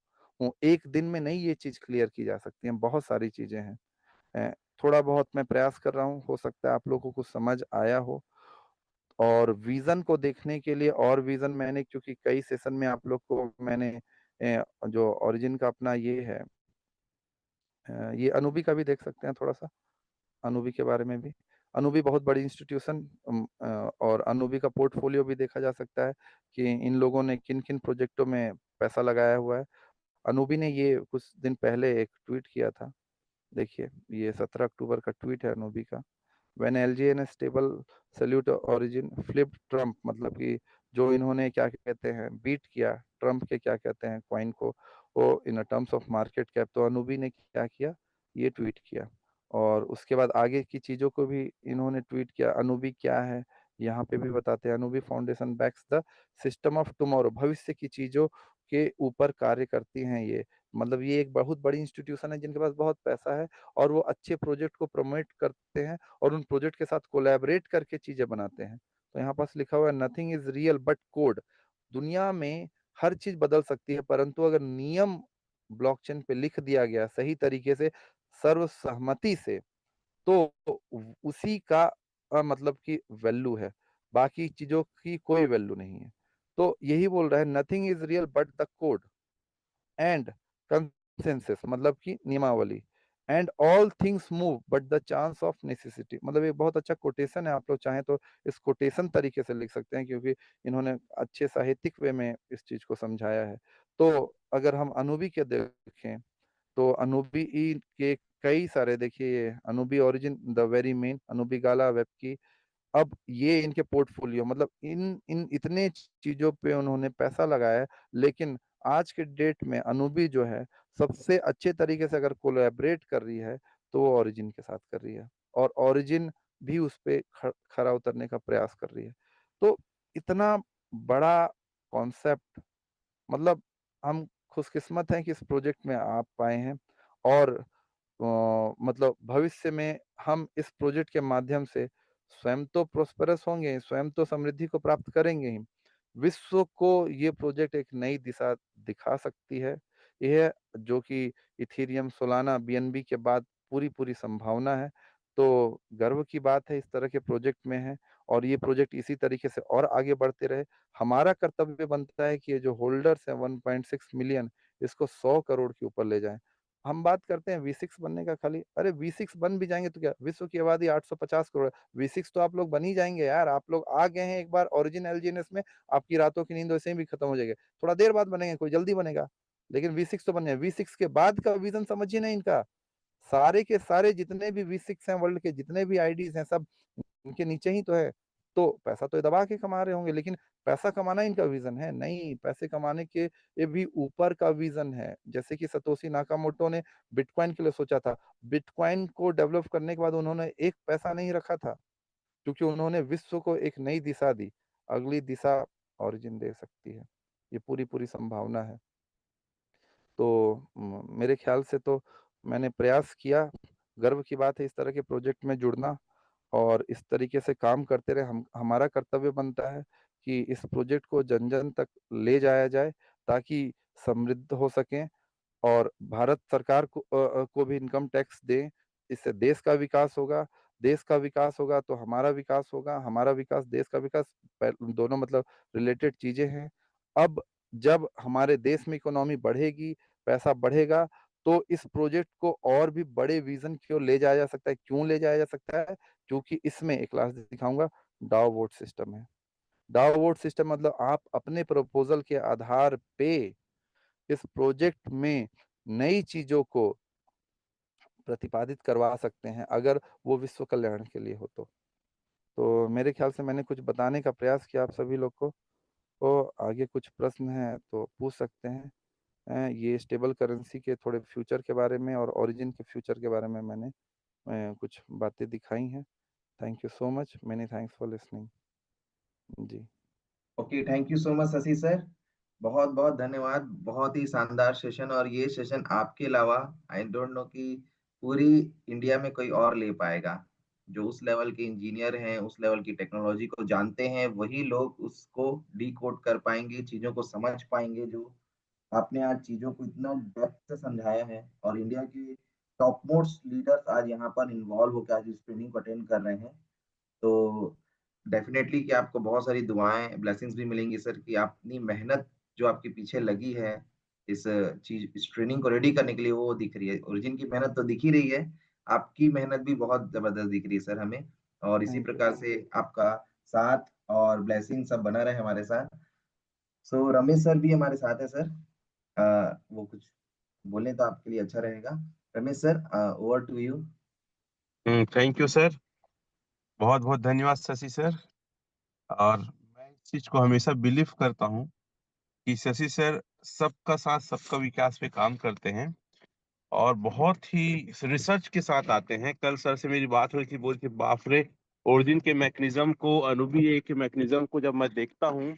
एक दिन में नहीं ये चीज़ क्लियर की जा सकती है, बहुत सारी चीज़ें हैं। थोड़ा बहुत मैं प्रयास कर रहा हूँ, हो सकता है आप लोगों को कुछ समझ आया हो। और विज़न को देखने के लिए और विज़न मैंने, क्योंकि कई सेशन में आप लोग को मैंने जो ओरिजिन का अपना ये है, ये अनूबी का भी देख सकते हैं थोड़ा-सा, अनूबी के बारे में भी। अनूबी बहुत बड़ी इंस्टीट्यूशन, और अनूबी का पोर्टफोलियो भी देखा जा सकता है कि इन लोगों ने किन-किन प्रोजेक्टों में पैसा लगाया हुआ है। अनूबी ने ये कुछ दिन पहले एक ट्वीट किया था, देखिए ये 17 अक्टूबर का ट्वीट है अनूबी का। When LGN stable salute origin flipped Trump, मतलब कि जो इन्होंने क्या कहते हैं बीट किया ट्रम्प के क्या कहते हैं कॉइन को, वो in terms of market cap, तो अनूबी ने क्या किया, ये ट्वीट किया। और उसके बाद आगे की चीज़ों को भी इन्होंने ट्वीट किया। अनूबी क्या है यहाँ पे भी बताते हैं। Anubi foundation backs the system of tomorrow, भविष्य की चीज़ों के ऊपर कार्य करती हैं ये। मतलब ये एक बहुत बड़ी इंस्टीट्यूशन है जिनके पास बहुत पैसा है, और वो अच्छे प्रोजेक्ट को प्रमोट करते हैं और उन प्रोजेक्ट के साथ कोलैबोरेट करके चीजें बनाते हैं। तो यहाँ पास लिखा हुआ है nothing is real but code. दुनिया में हर चीज बदल सकती है, परंतु अगर नियम ब्लॉकचेन पे लिख दिया गया सही तरीके से, सर्वसहमति से, तो उसी का मतलब कि वैल्यू है, बाकी चीजों की कोई वैल्यू नहीं है। तो यही बोल रहा है nothing is real but the code and consensus, मतलब कि नियमावली, and all things move but the chance of necessity. मतलब ये बहुत अच्छा कोटेशन है, आप लोग चाहें तो इस कोटेशन तरीके से लिख सकते हैं, क्योंकि इन्होंने अच्छे साहित्यिक वे में इस चीज को समझाया है। तो अगर हम अनूबी के देखें, तो अनूबी ई के कई सारे, देखिए ये Anubi origin the very main, Anubi gala web की, अब ये इनके पोर्टफोलियो, मतलब इन इन इतने चीजों पे उन्होंने पैसा लगाया है, लेकिन आज के डेट में अनूबी जो है सबसे अच्छे तरीके से अगर कोलैबोरेट कर रही है तो वो ओरिजिन के साथ कर रही है, और ओरिजिन भी उस पे खरा उतरने का प्रयास कर रही है। तो इतना बड़ा कॉन्सेप्ट, मतलब हम खुशकिस्मत हैं कि इस प्रोजेक्ट में आप पाए हैं, और मतलब भविष्य में हम इस प्रोजेक्ट के माध्यम से स्वयं तो प्रोस्पेरस होंगे, स्वयं तो समृद्धि को प्राप्त करेंगे ही, विश्व को ये प्रोजेक्ट एक नई दिशा दिखा सकती है। यह जो कि इथेरियम, सोलाना, बीएनबी के बाद पूरी पूरी संभावना है। तो गर्व की बात है इस तरह के प्रोजेक्ट में है, और ये प्रोजेक्ट इसी तरीके से और आगे बढ़ते रहे। हमारा कर्तव्य बनता है कि ये जो होल्डर्स हैं 1.6 मिलियन, इसको 100 करोड़ के ऊपर ले जाएं। हम बात करते हैं V6 बनने का खाली, अरे V6 बन भी जाएंगे तो क्या, विश्व की आबादी 850 करोड़ है, V6 तो आप लोग बन ही जाएंगे यार। आप लोग आ गए हैं एक बार ओरिजिन एलजीएनएस में, आपकी रातों की नींद वैसे ही भी खत्म हो जाएगी। थोड़ा देर बाद बनेंगे, कोई जल्दी बनेगा, लेकिन V6 तो बन जाए। V6 के बाद का विजन समझिए ना इनका, सारे के सारे जितने भी V6 हैं, वर्ल्ड के जितने भी आईडीज हैं, सब इनके नीचे ही तो है। तो पैसा तो ये दबा के कमा रहे होंगे, लेकिन पैसा कमाना इनका विजन है नहीं, पैसे कमाने के ये भी ऊपर का विजन है। जैसे कि सतोशी नाकामोटो ने बिटकॉइन के लिए सोचा था, बिटकॉइन को डेवलप करने के बाद उन्होंने एक पैसा नहीं रखा था, क्योंकि उन्होंने विश्व को एक नई दिशा दी। अगली दिशा ओरिजिन दे सकती है, ये पूरी पूरी संभावना है। तो मेरे ख्याल से तो मैंने प्रयास किया, गर्व की बात है इस तरह के प्रोजेक्ट में जुड़ना, और इस तरीके से काम करते रहे। हम हमारा कर्तव्य बनता है कि इस प्रोजेक्ट को जन जन तक ले जाया जाए, ताकि समृद्ध हो सकें, और भारत सरकार को भी इनकम टैक्स दें। इससे देश का विकास होगा, देश का विकास होगा तो हमारा विकास होगा, हमारा विकास देश का विकास, दोनों मतलब रिलेटेड चीजें हैं। अब जब हमारे देश में इकोनॉमी बढ़ेगी, पैसा बढ़ेगा, तो इस प्रोजेक्ट को और भी बड़े विजन की ओर ले जाया जा सकता है। क्यों ले जाया जा सकता है? क्योंकि इसमें एक लास्ट दिखाऊंगा, डाउ वोट सिस्टम है। डाउ वोट सिस्टम मतलब आप अपने प्रपोजल के आधार पे इस प्रोजेक्ट में नई चीजों को प्रतिपादित करवा सकते हैं, अगर वो विश्व कल्याण के लिए हो तो मेरे ख्याल से मैंने कुछ बताने का प्रयास किया आप सभी लोग को। तो आगे कुछ प्रश्न हैं तो पूछ सकते हैं। ये स्टेबल करेंसी के थोड़े फ्यूचर के बारे में और ओरिजिन के फ्यूचर के बारे में मैंने कुछ बातें दिखाई हैं। Thank you so much, many thanks for listening. जी। Okay, thank you so much Shashi sir. बहुत बहुत धन्यवाद, बहुत ही शानदार सेशन। और ये सेशन आपके अलावा आई डोंट नो कि पूरी इंडिया में कोई और ले पाएगा। जो उस लेवल के इंजीनियर हैं, उस लेवल की टेक्नोलॉजी को जानते हैं, वही लोग उसको डिकोड कर पाएंगे, चीजों को समझ पाएंगे। जो आपने आज चीजों को इतना डेप्थ से समझाया है, और इंडिया की टॉप मोस्ट लीडर्स आज यहाँ पर इन्वॉल्व होकर आज इस ट्रेनिंग को अटेंड कर रहे हैं। तो डेफिनेटली कि आपको बहुत सारी दुआएं ब्लेसिंग्स भी मिलेंगी सर, कि अपनी मेहनत जो आपके पीछे लगी है इस इस ट्रेनिंग को रेडी करने के लिए, वो दिख रही है। ओरिजिन की मेहनत तो दिख ही रही है, आपकी मेहनत भी बहुत जबरदस्त दिख रही है सर हमें। और इसी थैंक यू। प्रकार से आपका साथ और ब्लेसिंग सब बना रहे हमारे साथ। सो रमेश सर भी हमारे साथ है सर। वो कुछ बोलें तो आपके लिए अच्छा रहेगा। Ramesh sir, over to you. Thank you sir, बहुत बहुत धन्यवाद शशि सर। और मैं इस चीज को हमेशा बिलीव करता हूँ कि शशि सर सबका साथ सबका विकास पे काम करते हैं और बहुत ही रिसर्च के साथ आते हैं। कल सर से मेरी बात हुई थी, बोलते बाप रे, ओरिजिन के मैकेनिज्म को, अनुबीए के मैकेनिज्म को जब मैं देखता हूँ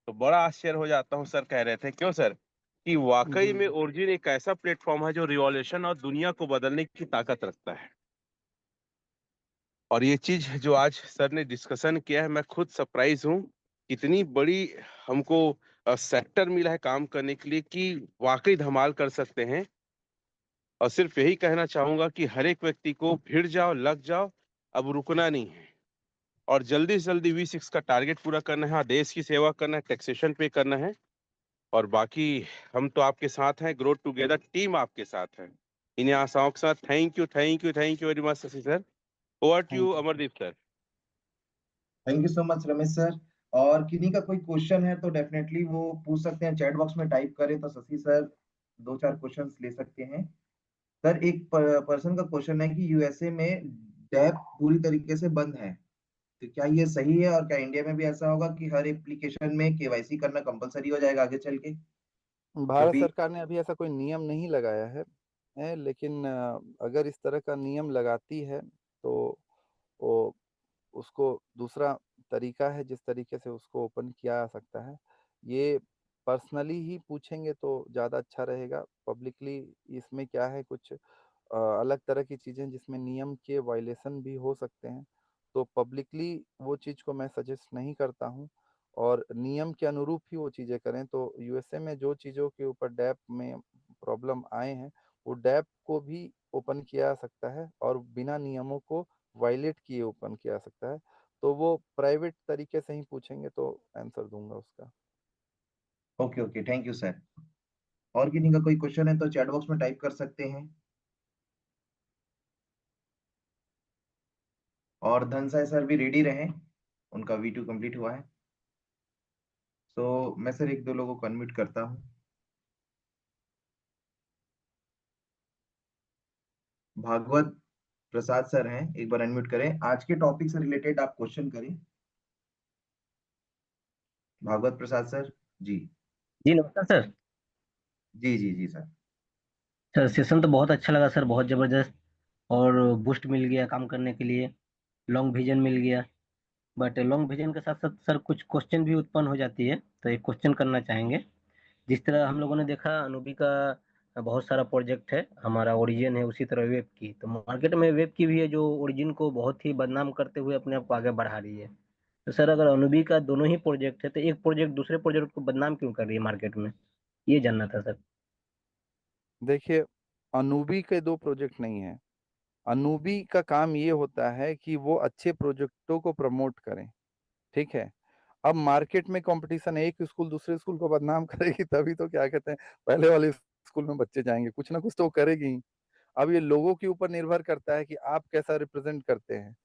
तो बड़ा आश्चर्य हो जाता हूँ। सर कह रहे थे, क्यों सर, कि वाकई जी में ओरिजिन एक ऐसा प्लेटफॉर्म है जो रिवॉल्यूशन और दुनिया को बदलने की ताकत रखता है। और ये चीज जो आज सर ने डिस्कशन किया है, मैं खुद सरप्राइज हूँ। इतनी बड़ी हमको सेक्टर मिला है काम करने के लिए कि वाकई धमाल कर सकते हैं। और सिर्फ यही कहना चाहूंगा कि हर एक व्यक्ति को भिड़ जाओ, लग जाओ, अब रुकना नहीं है। और जल्दी से जल्दी V6 का टारगेट पूरा करना है, हाँ, देश की सेवा करना है, टैक्सेशन पे करना है। और बाकी हम तो आपके साथ हैं, ग्रो टुगेदर टीम आपके साथ है। इन्हीं आशाओं के साथ thank you, thank you, thank you very much Shashi sir. Over to you thank you. Amardeep sir. Thank you so much Ramesh sir. और किन्हीं का कोई क्वेश्चन है तो डेफिनेटली वो पूछ सकते हैं, चैट बॉक्स में टाइप करें तो शशि सर दो चार क्वेश्चंस ले सकते हैं। सर एक पर्सन का क्वेश्चन है कि यूएसए में डैप पूरी तरीके से बंद है, तो क्या ये सही है? और क्या इंडिया में भी ऐसा होगा कि हर एप्लीकेशन में केवाईसी करना कंपलसरी हो जाएगा आगे चल के? भारत क्योंकि सरकार ने अभी ऐसा कोई नियम नहीं लगाया है, लेकिन अगर इस तरह का नियम लगाती है तो वो उसको दूसरा तरीका है जिस तरीके से उसको ओपन किया जा सकता है। ये पर्सनली ही पूछेंगे तो ज़्यादा अच्छा रहेगा। पब्लिकली इसमें क्या है, कुछ अलग तरह की चीज़ें जिसमें नियम के वायलेशन भी हो सकते हैं, तो पब्लिकली वो चीज़ को मैं सजेस्ट नहीं करता हूँ और नियम के अनुरूप ही वो चीज़ें करें। तो यूएसए में जो चीज़ों के ऊपर डैप में प्रॉब्लम आए हैं, वो डैप को भी ओपन किया जा सकता है और बिना नियमों को वायलेट किए ओपन किया जा सकता है। तो वो प्राइवेट तरीके से ही पूछेंगे तो आंसर दूँगा उसका। Okay okay, thank you sir. और किन्हीं का कोई क्वेश्चन है तो चैट बॉक्स में टाइप कर सकते हैं। और धनसाय सर भी रेडी रहे, उनका V2 कंप्लीट हुआ है। तो मैं सर एक दो लोगों को अनम्यूट करता हूँ। भागवत प्रसाद सर हैं, एक बार अनम्यूट करें, आज के टॉपिक से रिलेटेड आप क्वेश्चन करें। भागवत प्रसाद सर जी। जी नमस्कार सर। जी जी जी सर। सर सेशन तो बहुत अच्छा लगा सर, बहुत जबरदस्त। और बूस्ट मिल गया काम करने के लिए, लॉन्ग विजन मिल गया। बट लॉन्ग विजन के साथ साथ सर कुछ क्वेश्चन भी उत्पन्न हो जाती है, तो एक क्वेश्चन करना चाहेंगे। जिस तरह हम लोगों ने देखा अनुबी का बहुत सारा प्रोजेक्ट है, हमारा ओरिजिन है, उसी तरह वेब की तो मार्केट में वेब की भी है जो ओरिजिन को बहुत ही बदनाम करते हुए अपने आप को आगे बढ़ा रही है। तो सर अगर अनुबी का दोनों ही प्रोजेक्ट है तो एक प्रोजेक्ट दूसरे प्रोजेक्ट को बदनाम क्यों कर रही है मार्केट में, ये जानना था सर। देखिए, अनूबी के 2 प्रोजेक्ट नहीं हैं। अनूबी का काम ये होता है कि वो अच्छे प्रोजेक्टों को प्रमोट करें, ठीक है? अब मार्केट में कॉम्पिटिशन है, एक स्कूल दूसरे स्कूल को बदनाम करेगी तभी तो क्या कहते हैं, पहले वाले स्कूल में बच्चे जाएँगे, कुछ ना कुछ तो वो करेगी ही। अब ये लोगों के ऊपर निर्भर करता है कि आप कैसा रिप्रेजेंट करते हैं,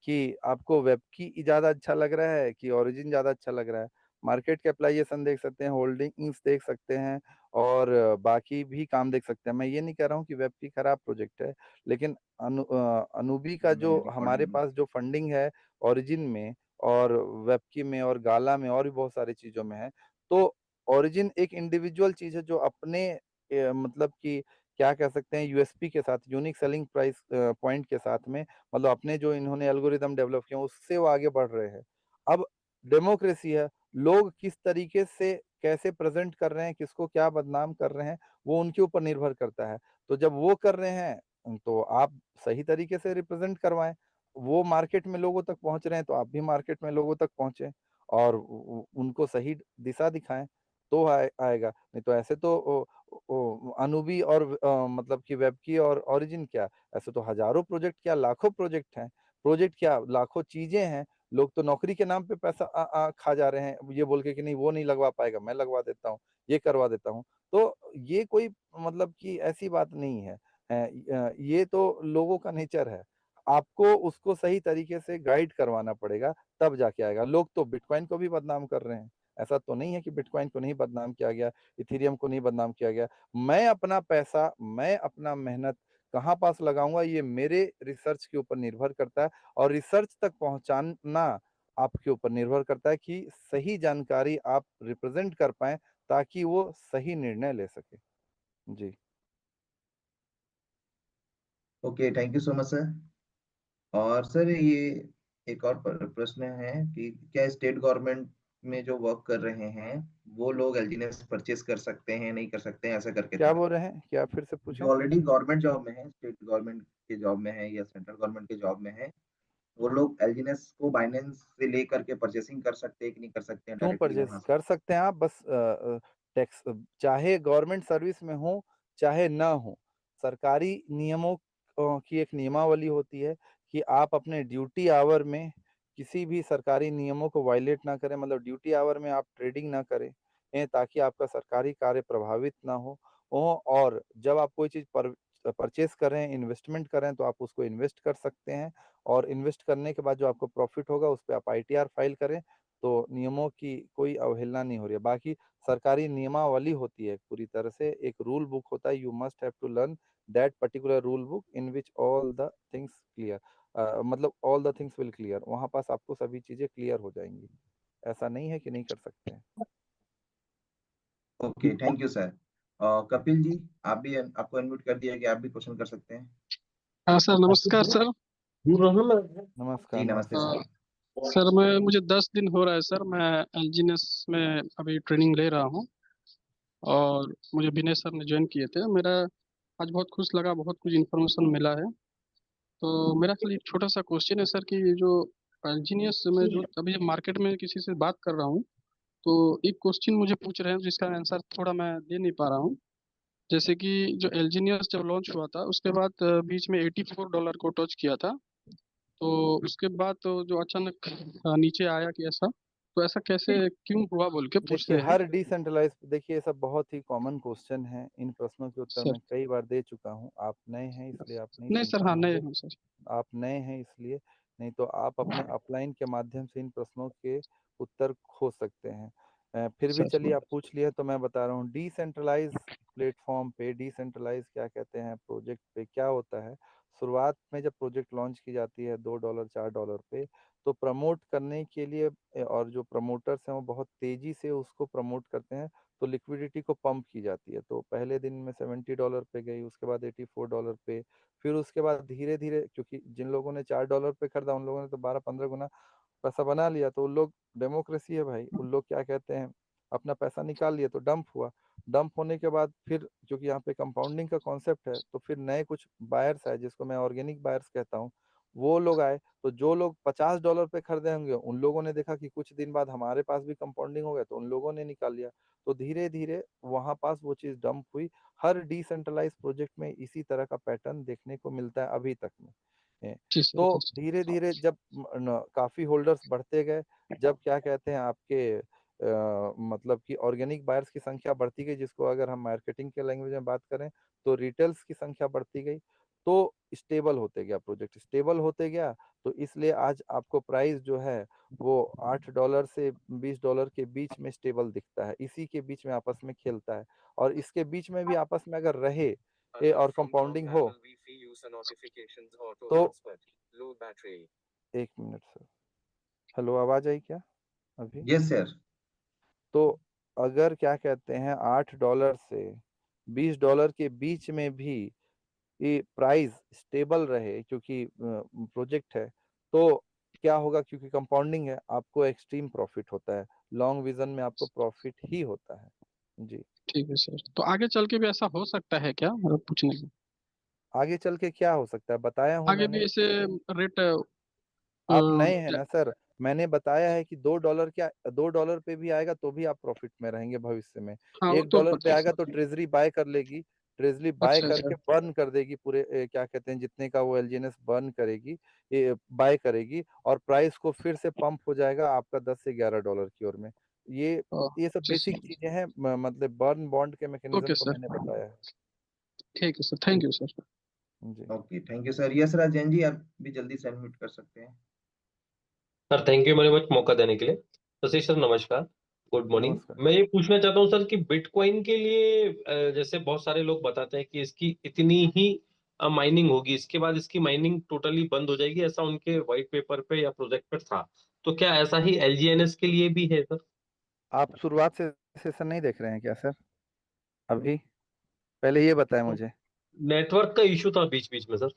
कि आपको वेब की ज़्यादा अच्छा लग रहा है कि ओरिजिन ज़्यादा अच्छा लग रहा है। मार्केट कैपिटलाइजेशन देख सकते हैं, होल्डिंग्स देख सकते हैं और बाकी भी काम देख सकते हैं। मैं ये नहीं कह रहा हूँ कि वेब की खराब प्रोजेक्ट है, लेकिन अनूबी का जो हमारे रिकॉर्डिंग। पास जो फंडिंग है ओरिजिन में और वेबकी में और गाला में और भी बहुत सारी चीज़ों में है। तो ओरिजिन एक इंडिविजुअल चीज़ है जो अपने मतलब कि क्या कह सकते हैं यूएसपी के साथ, यूनिक सेलिंग प्राइस पॉइंट के साथ में, मतलब अपने जो इन्होंने एल्गोरिदम डेवलप किए हैं उससे वो आगे बढ़ रहे हैं। अब डेमोक्रेसी है, लोग किस तरीके से कैसे प्रेज़ेंट कर रहे हैं, किसको क्या बदनाम कर रहे हैं, वो उनके ऊपर निर्भर करता है। तो जब वो कर रहे हैं तो आप सही तरीके से रिप्रेज़ेंट करवाएँ। वो मार्केट में लोगों तक पहुँच रहे हैं तो आप भी मार्केट में लोगों तक पहुँचे और उ उनको सही दिशा दिखाएँ। तो आएगा, नहीं तो ऐसे तो अनुबी और मतलब कि वेब की और ओरिजिन क्या, ऐसे तो हजारों प्रोजेक्ट क्या लाखों प्रोजेक्ट हैं, प्रोजेक्ट क्या लाखों चीजें हैं। लोग तो नौकरी के नाम पे पैसा खा जा रहे हैं ये बोल के कि नहीं वो नहीं लगवा पाएगा, मैं लगवा देता हूँ, ये करवा देता हूँ। तो ये कोई मतलब कि ऐसी बात नहीं है। ये तो लोगों का नेचर है। आपको उसको सही तरीके से गाइड करवाना पड़ेगा, तब जाके आएगा। लोग तो बिटकॉइन को भी बदनाम कर रहे हैं। ऐसा तो नहीं है कि बिटकॉइन को नहीं बदनाम किया गया, इथेरियम को नहीं बदनाम किया गया। मैं अपना पैसा, मैं अपना मेहनत कहाँ पास लगाऊँगा ये मेरे रिसर्च के ऊपर निर्भर करता है, और रिसर्च तक पहुँचाना आपके ऊपर निर्भर करता है कि सही जानकारी आप रिप्रेज़ेंट कर पाएँ, ताकि वो सही निर्णय ले सकें। जी। Okay, thank you so much sir. और सर ये एक और प्रश्न है कि क्या स्टेट गवर्नमेंट में जो वर्क कर रहे हैं वो लोग एलजीएनएस परचेज कर सकते हैं, नहीं कर सकते हैं, ऐसा करके क्या था। बोल रहे हैं? क्या फिर से पूछें? जो ऑलरेडी गवर्नमेंट जॉब में है, स्टेट गवर्नमेंट के जॉब में है या सेंट्रल गवर्नमेंट के जॉब में है, वो लोग एलजीएनएस को बाइनेंस से लेकर के परचेसिंग कर सकते हैं कि नहीं कर सकते हैं क्यों डायरेक्टली परचेज़ वहां से? कर सकते हैं आप, बस टैक्स चाहे गवर्नमेंट सर्विस में हो, चाहे ना हो। सरकारी नियमों की एक नियमावली होती है कि आप अपने ड्यूटी आवर में किसी भी सरकारी नियमों को वायलेट ना करें, मतलब ड्यूटी आवर में आप ट्रेडिंग ना करें, ताकि आपका सरकारी कार्य प्रभावित ना हो। और जब आप कोई चीज़ परचेज़ कर रहे हैं, इन्वेस्टमेंट कर रहे हैं, तो आप उसको इन्वेस्ट कर सकते हैं, और इन्वेस्ट करने के बाद जो आपको प्रॉफ़िट होगा, उस पे आप आईटीआर फाइल करें। तो नियमों की कोई अवहेलना नहीं हो रही है। बाकी सरकारी नियमावली होती है पूरी तरह से, एक रूल बुक होता है, you must have to learn that particular rule book in which all the things clear, मतलब all the things will clear, वहाँ पास आपको सभी चीज़ें क्लियर हो जाएँगी। ऐसा नहीं है कि नहीं कर सकते हैं। Okay, thank you sir. Kapil ji, आप भी आपको अनम्यूट कर दिया कि आप भी क्वेश्चन कर सकते हैं। हाँ सर, नमस्कार सर। नमस्कार, जी नमस्ते नमस्कार। सर। सर मुझे 10 दिन हो रहा है सर, मैं एलजीएनएस में अभी ट्रेनिंग ले रहा हूँ, और मुझे विनय सर ने ज्वाइन किए थे। मेरा आज बहुत खुश लगा, बहुत कुछ इन्फॉर्मेशन मिला है। तो मेरा खाली एक छोटा सा क्वेश्चन है सर कि ये जो एलजीएनएस में जो अभी मार्केट में किसी से बात कर रहा हूँ, तो एक क्वेश्चन मुझे पूछ रहे हैं जिसका आंसर थोड़ा मैं दे नहीं पा रहा हूँ। जैसे कि जो एलजीएनएस जब लॉन्च हुआ था उसके बाद बीच में $84 को टच किया था, तो उसके बाद तो जो अचानक नीचे आया कि ऐसा, तो ऐसा कैसे क्यों हुआ बोल के देखिए, पूछते हैं हर डिसेंट्रलाइज़, देखिए ये सब बहुत ही कॉमन क्वेश्चन है। इन प्रश्नों के उत्तर सर। मैं कई बार दे चुका हूँ। आप नए हैं इसलिए आप नहीं नहीं सुन सर, पाए हाँ नहीं होंगे। हूँ सर। आप नए हैं इसलिए, नहीं तो आप अपने अपलाइन के माध्यम से इन प्रश्नों के उत्तर खोज सकते हैं। फिर भी चलिए, सर आप पूछ लिए तो मैं बता रहा हूँ। डिसेंट्रलाइज़ प्लेटफ़ॉर्म पे, डिसेंट्रलाइज़ क्या कहते हैं, प्रोजेक्ट पे क्या होता है, शुरुआत में जब प्रोजेक्ट लॉन्च की जाती है $2 $4 पे, तो प्रमोट करने के लिए और जो प्रमोटर्स हैं वो बहुत तेज़ी से उसको प्रमोट करते हैं, तो लिक्विडिटी को पंप की जाती है। तो पहले दिन में $70 पे गई, उसके बाद $84 पे, फिर उसके बाद धीरे-धीरे, क्योंकि जिन लोगों ने $4 पे खरीदा उन लोगों ने तो 12-15 गुना पैसा बना लिया, तो उन लोग, डेमोक्रेसी है भाई, उन लोग क्या कहते हैं, अपना पैसा निकाल लिए तो डंप हुआ। डंप होने के बाद फिर, क्योंकि यहाँ पे कंपाउंडिंग का कॉन्सेप्ट है, तो फिर नए कुछ बायर्स आए जिसको मैं ऑर्गेनिक बायर्स कहता हूँ, वो लोग आए। तो जो लोग $50 पे खरीदे होंगे, उन लोगों ने देखा कि कुछ दिन बाद हमारे पास भी कंपाउंडिंग हो गया, तो उन लोगों ने निकाल लिया। तो धीरे-धीरे वहाँ पास वो चीज़ डंप हुई। हर डिसेंट्रलाइज़ प्रोजेक्ट में इसी तरह का पैटर्न देखने को मिलता है अभी तक में। जी सर, जी तो सर। धीरे-धीरे जब काफ़ी होल्डर्स बढ़ते गए, जब क्या कहते हैं आपके मतलब कि ऑर्गेनिक बायर्स की संख्या बढ़ती गई, जिसको अगर हम मार्केटिंग के लैंग्वेज में बात करें, तो रिटेलर्स की संख्या बढ़ती गई, तो स्टेबल होते गया प्रोजेक्ट, स्टेबल होते गया, तो इसलिए आज आपको प्राइस जो है वो $8 से $20 के बीच में स्टेबल दिखता है। इसी के बीच में आपस में खेलता है, और इसके बीच में भी आपस में अगर रहे और कंपाउंडिंग हो, तो 1 मिनट सर। हेलो, आवाज़ आई क्या अभी? Yes sir. तो अगर क्या कहते हैं $8 से $20 के बीच में भी ये प्राइस स्टेबल रहे, क्योंकि प्रोजेक्ट है, तो क्या होगा, क्योंकि कंपाउंडिंग है, आपको एक्सट्रीम प्रॉफिट होता है। लॉन्ग विजन में आपको प्रॉफिट ही होता है। जी। ठीक है सर, तो आगे चल के भी ऐसा हो सकता है क्या, मतलब पूछने का? आगे चल के क्या हो सकता है, बताया हूँ आगे भी मैंने। ऐसे रेट आप नए हैं ना सर, मैंने बताया है कि $2 क्या $2 पे भी आएगा तो भी आप प्रॉफिट में रहेंगे भविष्य में। हाँ वो तो $1 पे पता है आएगा सर। तो ट्रेजरी बाय कर लेगी, ट्रेजरी बाय अच्छा करके अच्छा। बर्न कर देगी पूरे क्या कहते हैं जितने का वो एलजीएनएस बर्न करेगी, ये बाय करेगी और प्राइस को फिर से पंप हो जाएगा आपका $10 से $11 की ओर में। ये ये सब अच्छा बेसिक सर। चीजें हैं, मतलब बर्न बॉन्ड के मैकेनिज्म ओके को सर। मैंने बताया है। ठीक है सर, थैंक यू सर। जी okay, thank you sir. Yes Rajen ji, आप भी जल्दी से अनम्यूट कर सकते हैं। Sir thank you very much मौका देने के लिए। शशि सर नमस्कार, गुड मॉर्निंग। नमस्कार। मैं ये पूछना चाहता हूँ सर कि बिटकॉइन के लिए जैसे बहुत सारे लोग बताते हैं कि इसकी इतनी ही माइनिंग होगी, इसके बाद इसकी माइनिंग टोटली बंद हो जाएगी, ऐसा उनके व्हाइट पेपर पे या प्रोजेक्ट पे था, तो क्या ऐसा ही एलजीएनएस के लिए भी है सर? आप शुरुआत से सेशन नहीं देख रहे हैं क्या सर अभी? पहले ये बताएं मुझे। नेटवर्क का इशू था बीच बीच में सर।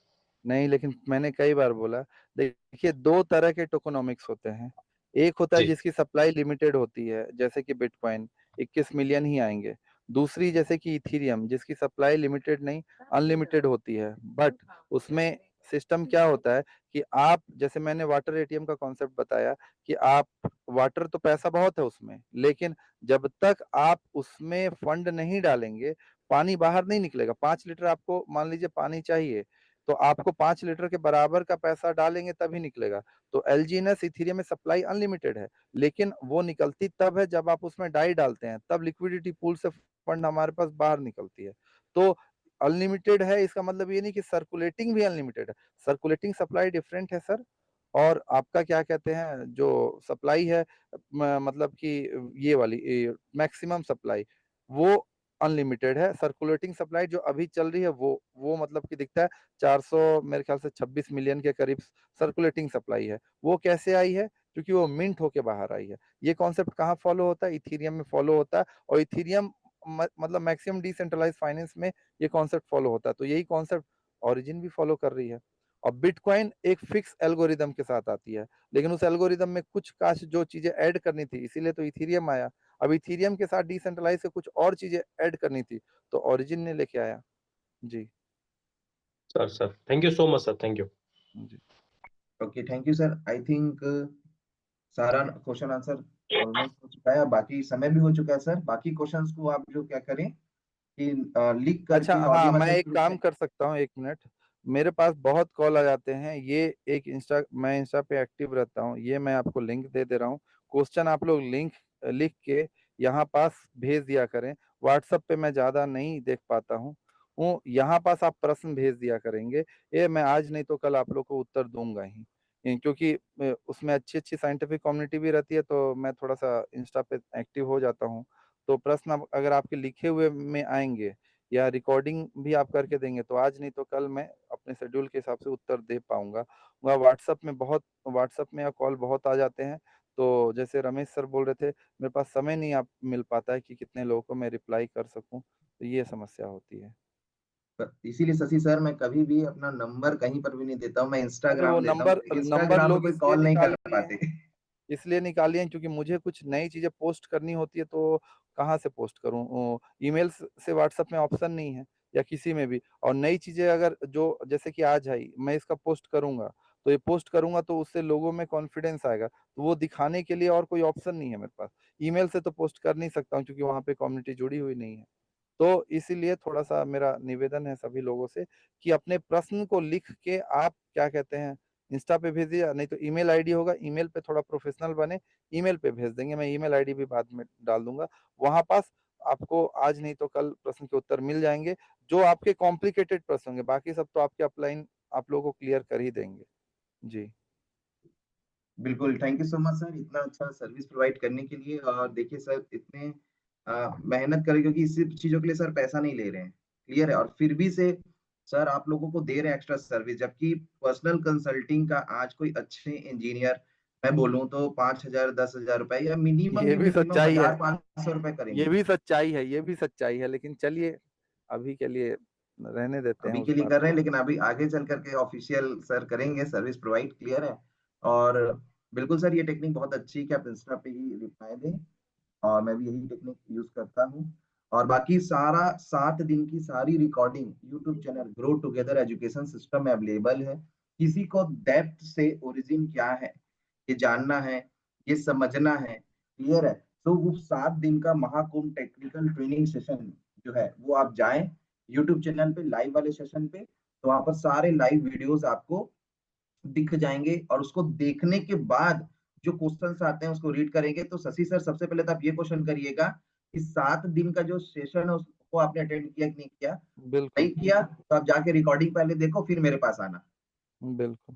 नहीं, लेकिन मैंने कई बार बोला, देखिए 2 तरह के टोकेनोमिक्स होते हैं। एक होता है जी जिसकी सप्लाई लिमिटेड होती है, जैसे कि बिटकॉइन 21 मिलियन ही आएंगे। दूसरी जैसे कि इथेरियम जिसकी सप्लाई लिमिटेड नहीं, अनलिमिटेड होती है। बट उसमें सिस्टम क्या होता है कि आप, जैसे मैंने वाटर एटीएम का कॉन्सेप्ट बताया कि आप, वाटर तो पैसा बहुत है उसमें, लेकिन जब तक आप उसमें फंड नहीं डालेंगे, पानी बाहर नहीं निकलेगा। 5 लीटर आपको मान लीजिए पानी चाहिए, तो आपको 5 लीटर के बराबर का पैसा डालेंगे तभी निकलेगा। तो एलजीएनएस इथेरियम में सप्लाई अनलिमिटेड है, लेकिन वो निकलती तब है जब आप उसमें डाई डालते हैं, तब लिक्विडिटी पूल से फंड हमारे पास बाहर निकलती है। तो अनलिमिटेड है, इसका मतलब ये नहीं कि सर्कुलेटिंग भी अनलिमिटेड है। सर्कुलेटिंग सप्लाई डिफरेंट है सर, और आपका क्या कहते हैं जो सप्लाई है, मतलब कि ये वाली मैक्सिमम सप्लाई, वो अनलिमिटेड है। सर्कुलेटिंग सप्लाई जो अभी चल रही है वो मतलब कि दिखता है 400, मेरे ख्याल से 26 मिलियन के करीब सर्कुलेटिंग सप्लाई है। वो कैसे आई है? क्योंकि वो मिंट होके बाहर आई है। ये कॉन्सेप्ट कहाँ फॉलो होता है? इथेरियम में फॉलो होता है, और इथेरियम मतलब मैक्सिमम डिसेंट्रलाइज फाइनेंस में ये कॉन्सेप्ट फॉलो होता है। तो यही कॉन्सेप्ट ओरिजिन भी फॉलो कर रही है। और बिटकॉइन एक फिक्स एल्गोरिदम के साथ आती है, लेकिन उस एल्गोरिदम में कुछ काश जो चीजें ऐड करनी थी, इसीलिए तो इथेरियम आया। अब इथेरियम के साथ डिसेंट्रलाइज से कुछ और चीजें ऐड करनी थी, तो ओरिजिन ने लेके आया। जी sir thank you so much sir, thank you. जी okay, thank you sir. I think सारा क्वेश्चन आंसर ऑलमोस्ट हो चुका है, बाकी समय भी हो चुका है सर। बाकी क्वेश्चंस को आप जो क्या करें कि लिख अच्छा, करके हाँ, ऑडियो मैं मैसेज एक ग्रुप काम में। कर सकता हूँ, 1 मिनट। मेरे पास बहुत कॉल आ जाते हैं, ये एक मैं इंस्टा पे एक्टिव रहता हूँ, ये मैं आपको लिंक दे दे रहा हूँ। क्वेश्चन आप लोग लिंक लिख के यहाँ पास भेज दिया करें। व्हाट्सएप पे मैं ज्यादा नहीं देख पाता हूँ, वो यहाँ पास आप प्रश्न भेज दिया करेंगे। ये मैं आज नहीं तो कल आप लोग को उत्तर दूंगा ही, क्योंकि उसमें अच्छी अच्छी साइंटिफिक कम्युनिटी भी रहती है, तो मैं थोड़ा सा इंस्टा पे एक्टिव हो जाता हूँ। तो प्रश्न अगर आपके लिखे हुए में आएंगे या रिकॉर्डिंग भी आप करके देंगे, तो आज नहीं तो कल मैं अपने शेड्यूल के हिसाब से उत्तर दे पाऊंगा। वह व्हाट्सएप में या कॉल बहुत आ जाते हैं, तो जैसे रमेश सर बोल रहे थे, मेरे पास समय नहीं आप मिल पाता है कि कितने लोगों को मैं रिप्लाई कर सकूं, तो ये समस्या होती है। इसीलिए शशि सर, मैं कभी भी अपना नंबर कहीं पर भी नहीं देता हूँ, मैं अरे वो इंस्टाग्राम देता हूँ, नंबर क्योंकि नंबर इंस्टाग्राम पे लोग कोई कॉल नहीं कर पाते। इसलिए निकालिए हैं क्योंकि मुझे कुछ नई चीजें पोस्ट करनी होती है, तो कहाँ से पोस्ट करूँ? ईमेल से व्हाट्सएप में ऑप्शन नहीं है, या किसी में भी। और नई चीजें अगर जो जैसे कि आज आई, मैं इसका पोस्ट करूंगा, तो ये पोस्ट करूंगा तो उससे लोगों में कॉन्फिडेंस आएगा, तो वो दिखाने के लिए और कोई ऑप्शन नहीं है मेरे पास। ईमेल से तो पोस्ट कर नहीं सकता हूँ क्योंकि वहां पे कम्युनिटी जुड़ी हुई नहीं है। तो इसीलिए थोड़ा सा मेरा निवेदन है सभी लोगों से कि अपने प्रश्न को लिख के आप क्या कहते हैं इंस्टा पे भेजिए, या नहीं तो ईमेल आईडी होगा, ईमेल पे थोड़ा प्रोफेशनल बने, ईमेल पे भेज देंगे। मैं ईमेल आईडी भी बाद में डाल दूंगा वहां पास। आपको आज नहीं तो कल प्रश्न के उत्तर मिल जाएंगे, जो आपके कॉम्प्लिकेटेड प्रश्न होंगे। बाकी सब तो आपके अपलाइन आप लोगों को क्लियर कर ही देंगे। जी बिल्कुल, thank you so much sir, इतना अच्छा सर्विस प्रोवाइड करने के लिए। और देखिए सर, इतने मेहनत करें, क्योंकि इसी चीजों के लिए सर पैसा नहीं ले रहे हैं, क्लियर है। और फिर भी से सर आप लोगों को दे रहे हैं एक्स्ट्रा सर्विस, जबकि पर्सनल कंसल्टिंग का आज कोई अच्छे इंजीनियर, मैं बोलूं तो 5,000 10,000 रुपए, या ये भी मिनिमम सच्चाई है, 1,500 रुपए ये करेंगे। भी सच्चाई है, ये भी सच्चाई है, लेकिन चलिए अभी के लिए रहने देते हैं अभी उस के लिए बात कर रहे हैं, को। लेकिन अभी आगे चल करके ऑफिशियल सर करेंगे सर्विस प्रोवाइड, क्लियर है। और बिल्कुल सर, ये टेक्निक बहुत अच्छी है कि आप इंस्टा पे ही रिप्लाई दें, और मैं भी यही टेक्निक यूज करता हूँ। और बाकी सारा 7 दिन की सारी recording YouTube channel grow together education system में अवेलेबल है। किसी को डेप्थ से ओरिजिन क्या है, ये जानना है, ये समझना है, क्लियर है। तो वो 7 दिन का महाकुंभ टेक्निकल ट्रेनिंग सेशन जो है वो आप जाएं यूट्यूब चैनल पे लाइव वाले सेशन पे, तो वहां पर सारे लाइव वीडियोस आपको दिख जाएंगे और उसको देखने के बाद जो क्वेश्चंस आते हैं उसको रीड करेंगे। तो शशि सर सबसे पहले तो आप ये क्वेश्चन करिएगा कि 7 दिन का जो सेशन है उसको आपने अटेंड किया कि नहीं किया। बिल्कुल नहीं किया तो आप जाके रिकॉर्डिंग पहले देखो फिर मेरे पास आना। बिल्कुल।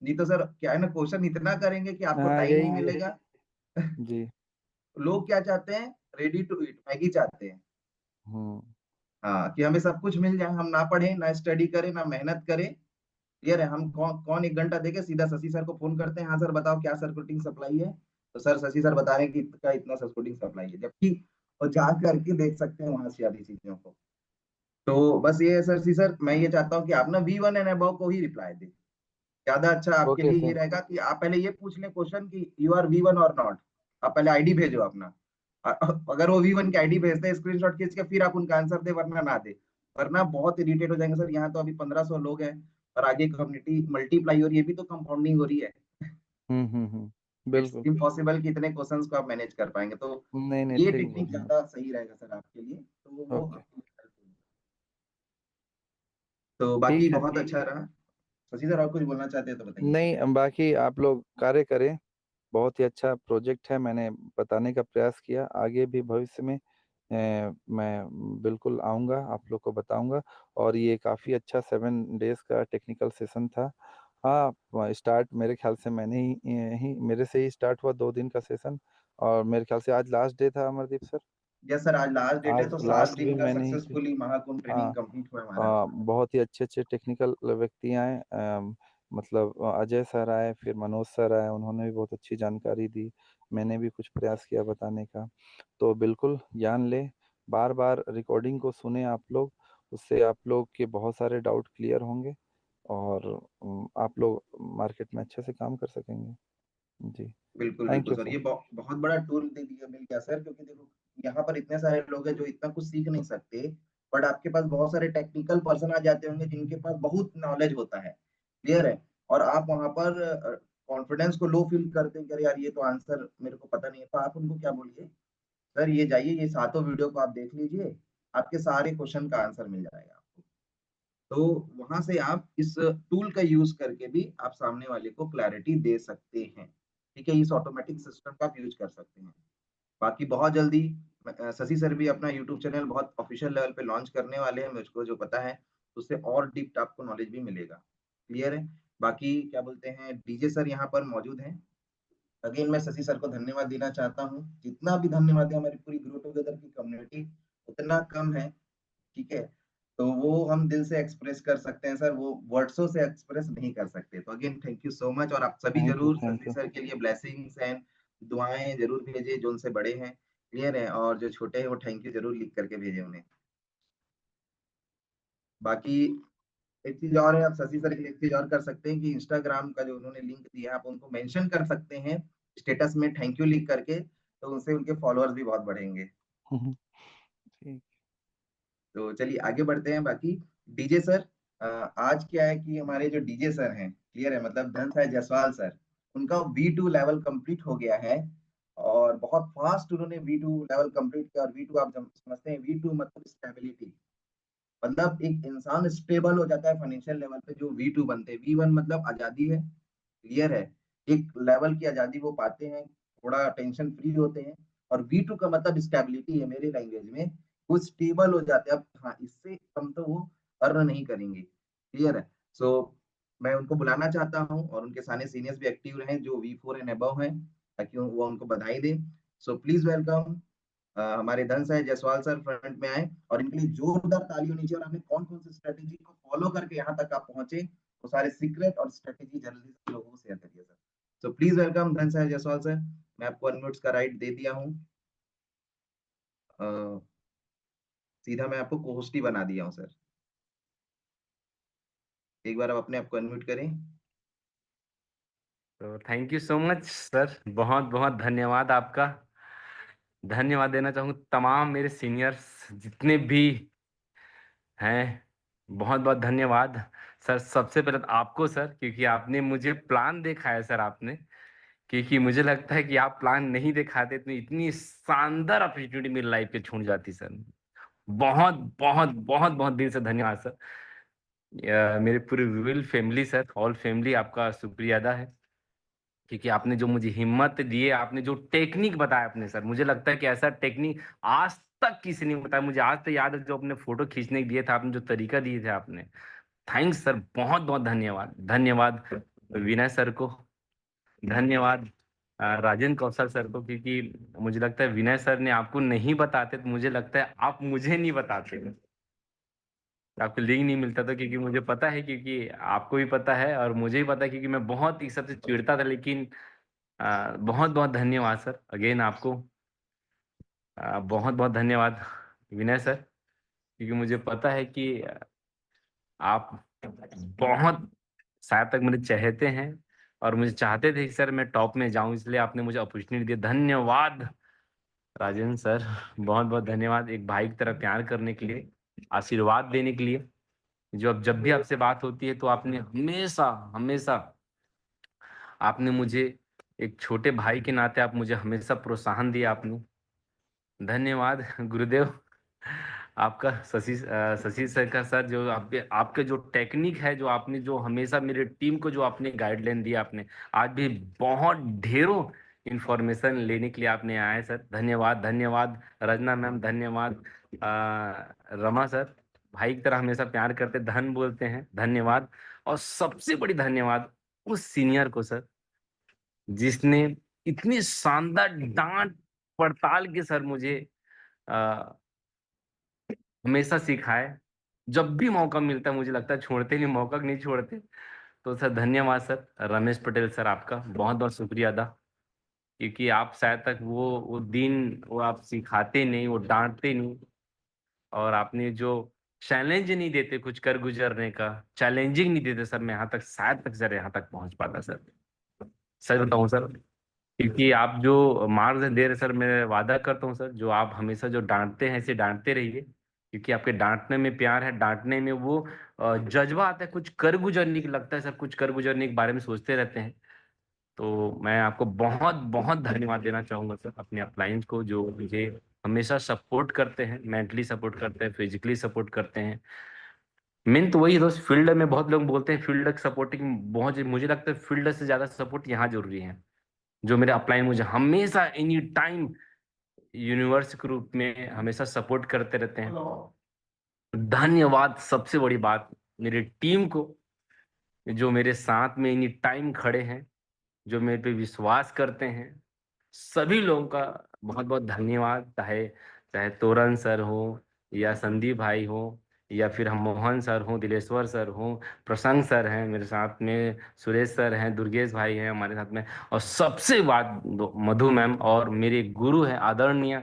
नहीं तो सर क्या है ना, क्वेश्चन इतना करेंगे कि आपको हाँ टाइम नहीं यही है मिलेगा। जी। लोग क्या चाहते हैं, रेडी टू ईट मैगी चाहते हैं। हम्म। हाँ कि हमें सब कुछ मिल जाए, हम ना पढ़े ना स्टडी करें ना मेहनत करें। क्लियर है। हम कौन 1 घंटा देके सीधा शशि सर को फोन करते हैं, हाँ सर बताओ क्या सर्कुलेटिंग सप्लाई है, तो सर शशि सर बता रहे हैं कि इतना सर्कुलेटिंग सप्लाई है, जबकि वो जा करके देख सकते हैं वहां से आधी चीजों को। तो बस ये है शशि सर, मैं ये चाहता हूँ कि आप ना V1 एंड अबव को ही रिप्लाई दें। ज्यादा अच्छा आपके ओके लिए ये सर। रहेगा कि आप पहले ये पूछ लें क्वेश्चन कि यू आर V1 और नॉट। आप पहले आईडी भेजो अपना। अगर वो V1 की आईडी भेजते हैं स्क्रीनशॉट खींच के फिर आप उनका आंसर दे, वरना ना दे। वरना बहुत इरिटेट हो जाएंगे सर, यहाँ तो अभी 1500 लोग हैं और आगे कम्युनिटी मल्टीप्लाई हो रही है, ये भी तो कंपाउंडिंग हो रही है। इट्स बिल्कुल। इम्पॉसिबल कि इतने क्वेश्चंस को आप मैनेज कर पाएंगे। तो नहीं नहीं ये ठीक बोल टेक्निक रहे हैं। ज्यादा सही रहेगा सर आपके लिए, तो वो ओके आपके लिए helpful होगा। तो बाकी ठीक है। बहुत अच्छा रहा। शशि सर और कुछ बोलना चाहते हैं तो बताइए। नहीं बाकी आप लोग कार्य करें, बहुत ही अच्छा प्रोजेक्ट है, मैंने बताने का प्रयास किया। आगे भी भविष्य में मैं बिल्कुल आऊँगा, आप लोग को बताऊँगा। और ये काफ़ी अच्छा 7 डेज़ का टेक्निकल सेशन था। हाँ स्टार्ट मेरे ख्याल से मैंने ही मेरे से ही स्टार्ट हुआ 2 दिन का सेशन, और मेरे ख्याल से आज लास्ट डे था अमरदीप सर। यस सर, आज लास्ट डेट है, आज तो 7 लास्ट भी दिन का मैंने ही किया। सक्सेसफुली महाकुंभ ट्रेनिंग हाँ कंप्लीट हुआ हमारा। बहुत ही अच्छे टेक्निकल व्यक्ति आए, मतलब अजय सर आए, फिर मनोज सर आए, उन्होंने भी बहुत अच्छी जानकारी दी। मैंने भी कुछ प्रयास किया बताने का। तो बिल्कुल ज्ञान ले, बार बार रिकॉर्डिंग को सुने आप लोग, उससे आप लोग के बहुत सारे डाउट क्लियर होंगे और आप लोग मार्केट में अच्छे से काम कर सकेंगे। जी बिल्कुल थैंक बिल्कुल यू सर, सर। ये बहुत बड़ा टूल दे दिया मिल गया सर, क्योंकि देखो यहाँ पर इतने सारे लोग हैं जो इतना कुछ सीख नहीं सकते, बट आपके पास बहुत सारे टेक्निकल पर्सन आ जाते होंगे जिनके पास बहुत नॉलेज होता है। क्लियर है। और आप वहां पर कॉन्फिडेंस को लो फील करते हैं कि अरे यार ये तो आंसर मेरे को पता नहीं है, तो आप उनको क्या बोलिए, सर ये जाइए ये सातों वीडियो को आप देख लीजिए, आपके सारे क्वेश्चन का आंसर मिल जाएगा आपको। तो वहां से आप इस टूल का यूज करके भी आप सामने वाले को क्लैरिटी दे सकते हैं। ठीक है, इस ऑटोमेटिक सिस्टम का आप यूज कर सकते हैं। बाकी बहुत जल्दी शशि सर भी अपना यूट्यूब चैनल बहुत ऑफिशियल लेवल पे लॉन्च करने वाले हैं, मुझको जो पता है, उससे और डीप आपको नॉलेज भी मिलेगा। क्लियर है। बाकी क्या बोलते हैं, डीजे सर यहाँ पर मौजूद हैं। अगेन मैं शशि सर को धन्यवाद देना चाहता हूँ। जितना भी धन्यवाद है हमारी पूरी ग्रो टुगेदर की कम्युनिटी उतना कम है। ठीक है। तो वो हम दिल से एक्सप्रेस कर सकते हैं सर, वो वर्ड्सों से एक्सप्रेस नहीं कर सकते। तो again thank you so much, और आप सभी जरूर थैंक शशि यू। सर के लिए ब्लेसिंग्स एंड दुआएं जरूर भेजिए, जो उनसे बड़े हैं। क्लियर है। और जो छोटे हैं वो थैंक यू जरूर लिख करके भेजे उन्हें। बाकी एक चीज और है, आप शशि सर के लिए एक चीज और कर सकते हैं कि इंस्टाग्राम का जो उन्होंने लिंक दिया है आप उनको मेंशन कर सकते हैं स्टेटस में थैंक यू लिख करके, तो उनसे उनके फॉलोअर्स भी बहुत बढ़ेंगे। ठीक। तो चलिए आगे बढ़ते हैं। बाकी डीजे सर, आज क्या है कि हमारे जो डीजे सर हैं, क्लियर है, मतलब धन साय जायसवाल सर, उनका V2 लेवल कंप्लीट हो गया है। और बहुत फास्ट उन्होंने V2 लेवल कंप्लीट किया। और V2 आप समझते हैं, V2 मतलब स्टेबिलिटी, मतलब एक इंसान स्टेबल हो जाता है फाइनेंशियल लेवल पे जो V2 बनते हैं। V1 मतलब आजादी है। क्लियर है। एक लेवल की आजादी वो पाते हैं, थोड़ा टेंशन फ्री होते हैं। और V2 का मतलब स्टेबिलिटी है मेरी लैंग्वेज में, वो स्टेबल हो जाते हैं। अब हाँ, इससे कम तो वो अर्न नहीं करेंगे। क्लियर है। सो मैं उनको बुलाना चाहता हूँ और उनके सारे सीनियर्स भी एक्टिव रहे जो V4 एंड अबव हैं, ताकि वो उनको बधाई दें। सो प्लीज वेलकम हमारे धन साय जायसवाल सर फ्रंट में आए, और इनके लिए जोरदार ताली होनी चाहिए। और आपने कौन कौन सी स्ट्रेटेजी को फॉलो करके यहाँ तक आप पहुंचे, वो सारे सीक्रेट और स्ट्रेटेजी जल्दी से लोगों को शेयर करिए सर। सो प्लीज वेलकम धन साय जायसवाल सर। मैं आपको अनम्यूट का राइट दे दिया हूँ। सीधा मैं आपको कोहोस्ट ही बना दिया हूँ सर। एक बार आप अपने आप को अनम्यूट करें। तो thank you so much sir, बहुत बहुत धन्यवाद आपका। धन्यवाद देना चाहूँ तमाम मेरे सीनियर्स जितने भी हैं, बहुत बहुत धन्यवाद सर। सबसे पहले तो आपको सर, क्योंकि आपने मुझे प्लान दिखाया सर, आपने क्योंकि मुझे लगता है कि आप प्लान नहीं दिखाते तो इतनी शानदार अपॉर्चुनिटी मेरी लाइफ पे छूट जाती सर। बहुत बहुत बहुत बहुत दिल से धन्यवाद सर। मेरे पूरे will family sir, all family, आपका शुक्रिया अदा है, क्योंकि आपने जो मुझे हिम्मत दी है, आपने जो टेक्निक बताया आपने सर, मुझे लगता है कि ऐसा टेक्निक आज तक किसी ने बताया। मुझे आज तक याद है जो अपने फोटो खींचने के दिए थे आपने, जो तरीका दिए थे आपने। थैंक्स सर, बहुत बहुत धन्यवाद। धन्यवाद विनय सर को, धन्यवाद राजेंद्र कौशल सर को, क्योंकि मुझे लगता है विनय सर ने आपको नहीं बताते तो मुझे लगता है आप मुझे नहीं बताते, आपको लिंक नहीं मिलता था, क्योंकि मुझे पता है, क्योंकि आपको भी पता है और मुझे भी पता है, क्योंकि मैं बहुत इस सबसे चिढ़ता था। लेकिन बहुत बहुत धन्यवाद सर अगेन आपको, बहुत बहुत धन्यवाद विनय सर, क्योंकि मुझे पता है कि आप बहुत शायद तक मेरे चहेते हैं और मुझे चाहते थे कि सर मैं टॉप में जाऊं, इसलिए आपने मुझे अपॉर्चुनिटी दी। धन्यवाद राजेंद्र सर, बहुत बहुत धन्यवाद एक भाई की तरह प्यार करने के लिए, आशीर्वाद देने के लिए। जो अब जब भी आपसे बात होती है तो आपने हमेशा हमेशा आपने मुझे एक छोटे भाई के नाते आप मुझे हमेशा प्रोत्साहन दिया आपने। धन्यवाद गुरुदेव आपका, शशि सर का सर, जो आपके जो टेक्निक है, जो आपने जो हमेशा मेरे टीम को जो आपने गाइडलाइन दिया आपने, आज भी बहुत ढेरों इंफॉर्मेशन लेने के लिए आपने आए सर। धन्यवाद। धन्यवाद रजना मैम, धन्यवाद रमा सर, भाई की तरह हमेशा प्यार करते, धन बोलते हैं, धन्यवाद। और सबसे बड़ी धन्यवाद उस सीनियर को सर, जिसने इतनी शानदार डांट पड़ताल के सर मुझे हमेशा सिखाए। जब भी मौका मिलता है मुझे लगता है छोड़ते नहीं, मौका नहीं छोड़ते। तो सर धन्यवाद सर। रमेश पटेल सर आपका बहुत बहुत शुक्रिया अदा, क्योंकि आप शायद तक वो दिन वो आप सिखाते नहीं, वो डांटते नहीं, और आपने जो चैलेंज नहीं देते कुछ कर गुजरने का, चैलेंजिंग नहीं देते सर, मैं यहाँ तक शायद तक सर यहाँ तक पहुंच पाता सर। सर बताऊँ सर, क्योंकि आप जो मार्क्स दे रहे सर, मैं वादा करता हूँ सर, जो आप हमेशा जो डांटते हैं ऐसे डांटते रहिए, क्योंकि आपके डांटने में प्यार है, डांटने में वो जज्बा आता है, कुछ कर गुजरने की लगता है सर, कुछ कर गुजरने के बारे में सोचते रहते हैं। तो मैं आपको बहुत बहुत धन्यवाद देना चाहूंगा सर, अपने अपलाइंस को, जो मुझे हमेशा सपोर्ट करते हैं, मेंटली सपोर्ट करते हैं, फिजिकली सपोर्ट करते हैं। मेन तो वही दोस्त, फील्ड में बहुत लोग बोलते हैं फील्ड सपोर्टिंग, बहुत मुझे लगता है फील्ड से ज्यादा सपोर्ट यहाँ जरूरी है। जो मेरे अपलाइन मुझे हमेशा एनी टाइम यूनिवर्स के रूप में हमेशा सपोर्ट करते रहते हैं। धन्यवाद सबसे बड़ी बात मेरी टीम को, जो मेरे साथ में एनी टाइम खड़े हैं, जो मेरे पे विश्वास करते हैं। सभी लोगों का बहुत बहुत धन्यवाद, चाहे चाहे तोरन सर हो, या संदीप भाई हो, या फिर हम मोहन सर हो, दिलेश्वर सर हो, प्रसन्न सर हैं मेरे साथ में, सुरेश सर हैं, दुर्गेश भाई हैं हमारे साथ में, और सबसे बात मधु मैम, और मेरे गुरु हैं आदरणीय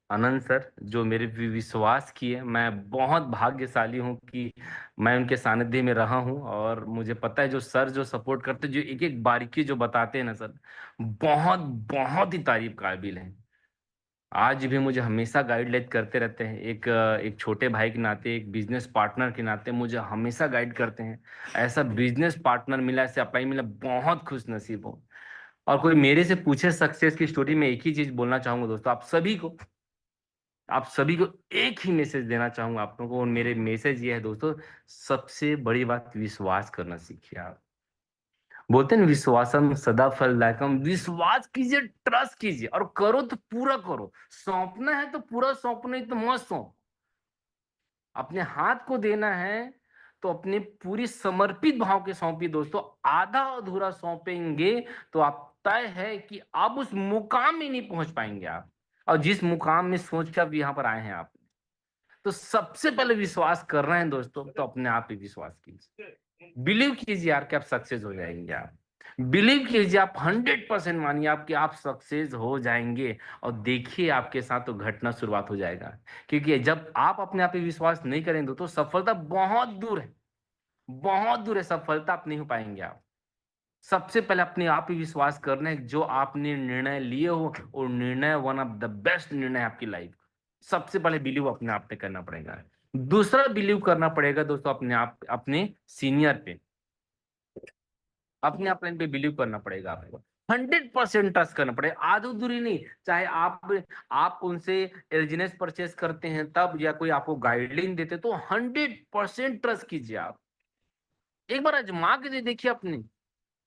आनंद सर, जो मेरे पे विश्वास किए। मैं बहुत भाग्यशाली हूँ कि मैं उनके सानिध्य में रहा हूँ, और मुझे पता है जो सर जो सपोर्ट करते, जो एक एक बारीकी जो बताते हैं ना सर, बहुत बहुत ही तारीफ काबिल है। आज भी मुझे हमेशा गाइडलाइन करते रहते हैं, एक छोटे भाई के नाते, एक बिजनेस पार्टनर के नाते मुझे हमेशा गाइड करते हैं। ऐसा बिजनेस पार्टनर मिला, ऐसे अप्लाई मिला, बहुत खुश नसीब हो। और कोई मेरे से पूछे सक्सेस की स्टोरी, में एक ही चीज बोलना चाहूंगा दोस्तों, आप सभी को एक ही मैसेज देना चाहूंगा आप लोगों को, और मेरे मैसेज ये है दोस्तों, सबसे बड़ी बात विश्वास करना सीखिए आप। बोलते हैं ना, विश्वासम सदा फलदायकम, विश्वास कीजिए, ट्रस्ट कीजिए, और करो तो पूरा करो। सौंपना है तो पूरा सौंपो, नहीं तो मत सौंप। अपने हाथ को देना है तो अपने पूरी समर्पित भाव के सौंपिए दोस्तों। आधा अधूरा सौंपेंगे तो आप तय है कि आप उस मुकाम में नहीं पहुंच पाएंगे आप, और जिस मुकाम में सोच के आप यहाँ पर आए हैं आप। तो सबसे पहले विश्वास कर रहे हैं दोस्तों, तो अपने आप ही विश्वास कीजिए, बिलीव कीजिए यार कि आप सक्सेस हो जाएंगे। आप बिलीव कीजिए, आप 100% मानिए आप कि आप सक्सेस हो जाएंगे, और देखिए आपके साथ तो घटना शुरुआत हो जाएगा। क्योंकि जब आप अपने आप पे विश्वास नहीं करेंगे तो सफलता बहुत दूर है, बहुत दूर है, सफलता आप नहीं हो पाएंगे आप। सबसे पहले अपने आप पे विश्वास करना है, जो आपने निर्णय लिए हो, और निर्णय वन ऑफ द बेस्ट निर्णय है आपकी लाइफ। सबसे पहले बिलीव अपने आप पे करना पड़ेगा। दूसरा बिलीव करना पड़ेगा दोस्तों अपने आप, अपने सीनियर पे, अपने अपने पे बिलीव करना पड़ेगा आपको। 100% ट्रस्ट करना पड़ेगा, आधो दूरी नहीं। चाहे आप उनसे एलजीनेस परचेस करते हैं तब, या कोई आपको गाइडलाइन देते, तो 100% ट्रस्ट कीजिए। आप एक बार आजमा के दे देखिए, अपने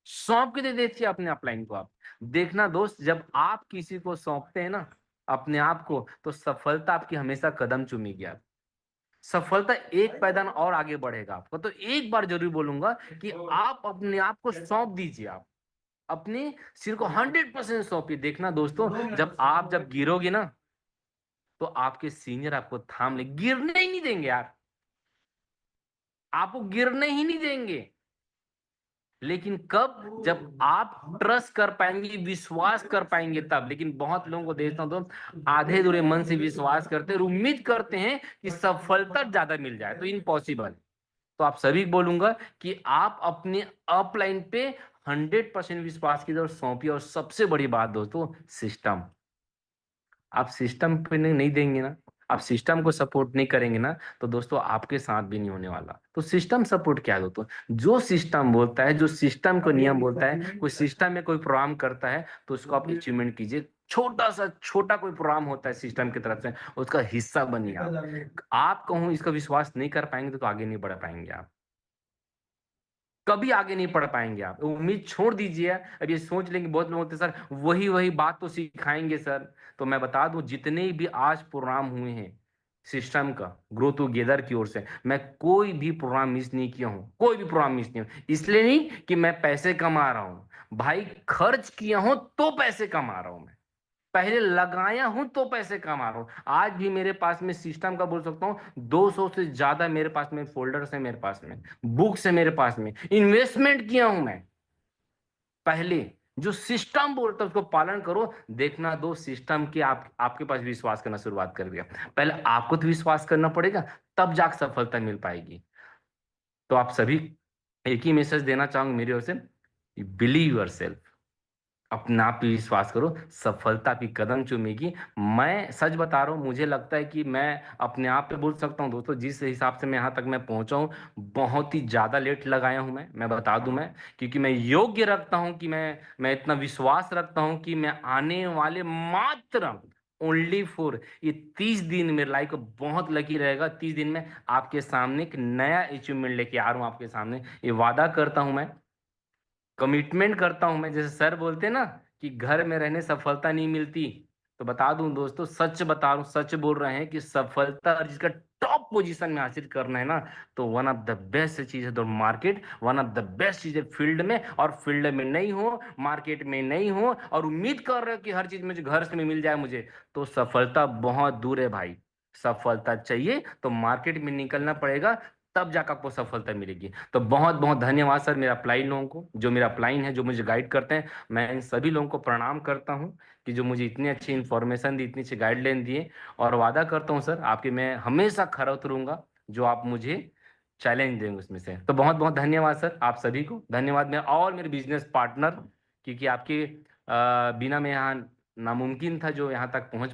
सौंप के दे देखिए अपने अपलाइन को। आप देखना दोस्त, जब आप किसी को सौंपते हैं ना अपने आप को, तो सफलता आपकी हमेशा कदम चूमेगी। आप सफलता एक पैदान और आगे बढ़ेगा आपको। तो एक बार जरूर बोलूंगा कि आप अपने आप को सौंप दीजिए। आप अपने सिर को 100% सौंपिए। देखना दोस्तों, जब गिरोगे ना, तो आपके सीनियर आपको थाम ले, गिरने ही नहीं देंगे यार, आपको गिरने ही नहीं देंगे। लेकिन कब? जब आप ट्रस्ट कर पाएंगे, विश्वास कर पाएंगे तब। लेकिन बहुत लोगों को देखता हूं तो आधे अधूरे मन से विश्वास करते हैं और उम्मीद करते हैं कि सफलता ज्यादा मिल जाए, तो इम्पॉसिबल। तो आप सभी को बोलूंगा कि आप अपने अपलाइन पे 100% विश्वास कीजिए और सौंपिए। और सबसे बड़ी बात दोस्तों, सिस्टम। आप सिस्टम पे नहीं देंगे ना, आप सिस्टम को सपोर्ट नहीं करेंगे ना, तो दोस्तों आपके साथ भी नहीं होने वाला। तो सिस्टम सपोर्ट क्या है दोस्तों? जो सिस्टम बोलता है, जो सिस्टम को नियम बोलता है, कोई सिस्टम में कोई प्रोग्राम करता है तो उसको आप अचीवमेंट कीजिए। छोटा कोई प्रोग्राम होता है सिस्टम की तरफ से, उसका हिस्सा बनिए। आप कहूँ इसका विश्वास नहीं कर पाएंगे तो आगे नहीं बढ़ पाएंगे। आप कभी आगे नहीं पढ़ पाएंगे। आप उम्मीद छोड़ दीजिए। अब ये सोच लेंगे बहुत लोग होते सर वही बात तो सिखाएंगे सर। तो मैं बता दूं, जितने भी आज प्रोग्राम हुए हैं सिस्टम का ग्रो टुगेदर की ओर से, मैं कोई भी प्रोग्राम मिस नहीं किया हूं, कोई भी प्रोग्राम मिस नहीं हूं। इसलिए नहीं कि मैं पैसे कमा रहा हूं भाई, खर्च किया हूं तो पैसे कमा रहा हूं। मैं पहले लगाया हूं तो पैसे कमा रहा हूं। आज भी मेरे पास में सिस्टम का बोल सकता हूं 200 से ज्यादा मेरे पास में फोल्डर्स है, मेरे पास में बुक्स है, मेरे पास में इन्वेस्टमेंट किया हूं मैं। पहले जो सिस्टम बोलता है उसको पालन करो। देखना दो सिस्टम के आपके पास विश्वास करना शुरुआत कर दिया। पहले आपको तो विश्वास करना पड़ेगा, तब जाकर सफलता मिल पाएगी। तो आप सभी एक ही मैसेज देना चाहूंगा मेरी ओर से, बिलीव योरसेल्फ। अपने आप पे विश्वास करो, सफलता की कदम चूमेगी। मैं सच बता रहा हूँ, मुझे लगता है कि मैं अपने आप पे बोल सकता हूँ दोस्तों, जिस हिसाब से मैं यहाँ तक मैं पहुंचा हूँ, बहुत ही ज्यादा लेट लगाया हूँ मैं बता दूं। मैं क्योंकि मैं योग्य रखता हूँ कि मैं इतना विश्वास रखता हूँ कि मैं आने वाले मात्र ओनली फॉर ये 30 दिन मेरे लाइफ को बहुत लकी रहेगा। 30 दिन में आपके सामने एक नया अचीवमेंट लेके आ रहा हूँ आपके सामने, ये वादा करता हूँ मैं, कमिटमेंट करता हूं मैं। जैसे सर बोलते हैं ना कि घर में रहने सफलता नहीं मिलती, तो बता दूं दोस्तों, सच बता रहा हूं, सच बोल रहे हैं कि सफलता जिसका टॉप पोजीशन में हासिल करना है ना, तो वन ऑफ द बेस्ट चीज है तो market, one of the best चीज है फील्ड में। और फील्ड में नहीं हो, मार्केट में नहीं हो, और उम्मीद कर रहे हो कि हर चीज मुझे घर से मिल जाए मुझे, तो सफलता बहुत दूर है भाई। सफलता चाहिए तो मार्केट में निकलना पड़ेगा, तब जाकर आपको सफलता मिलेगी। तो बहुत बहुत धन्यवाद सर मेरा अपलाइन लोगों को, जो मेरा अपलाइन है, जो मुझे गाइड करते हैं। मैं इन सभी लोगों को प्रणाम करता हूं कि जो मुझे इतनी अच्छी इन्फॉर्मेशन दी, इतनी अच्छी गाइडलाइन दिए। और वादा करता हूं सर आपके मैं हमेशा खरा उतरूंगा, जो आप मुझे चैलेंज देंगे उसमें से। तो बहुत बहुत धन्यवाद सर आप सभी को। धन्यवाद मेरा और मेरे बिजनेस पार्टनर, क्योंकि आपके बिना मैं यहाँ नामुमकिन था जो यहाँ तक पहुँच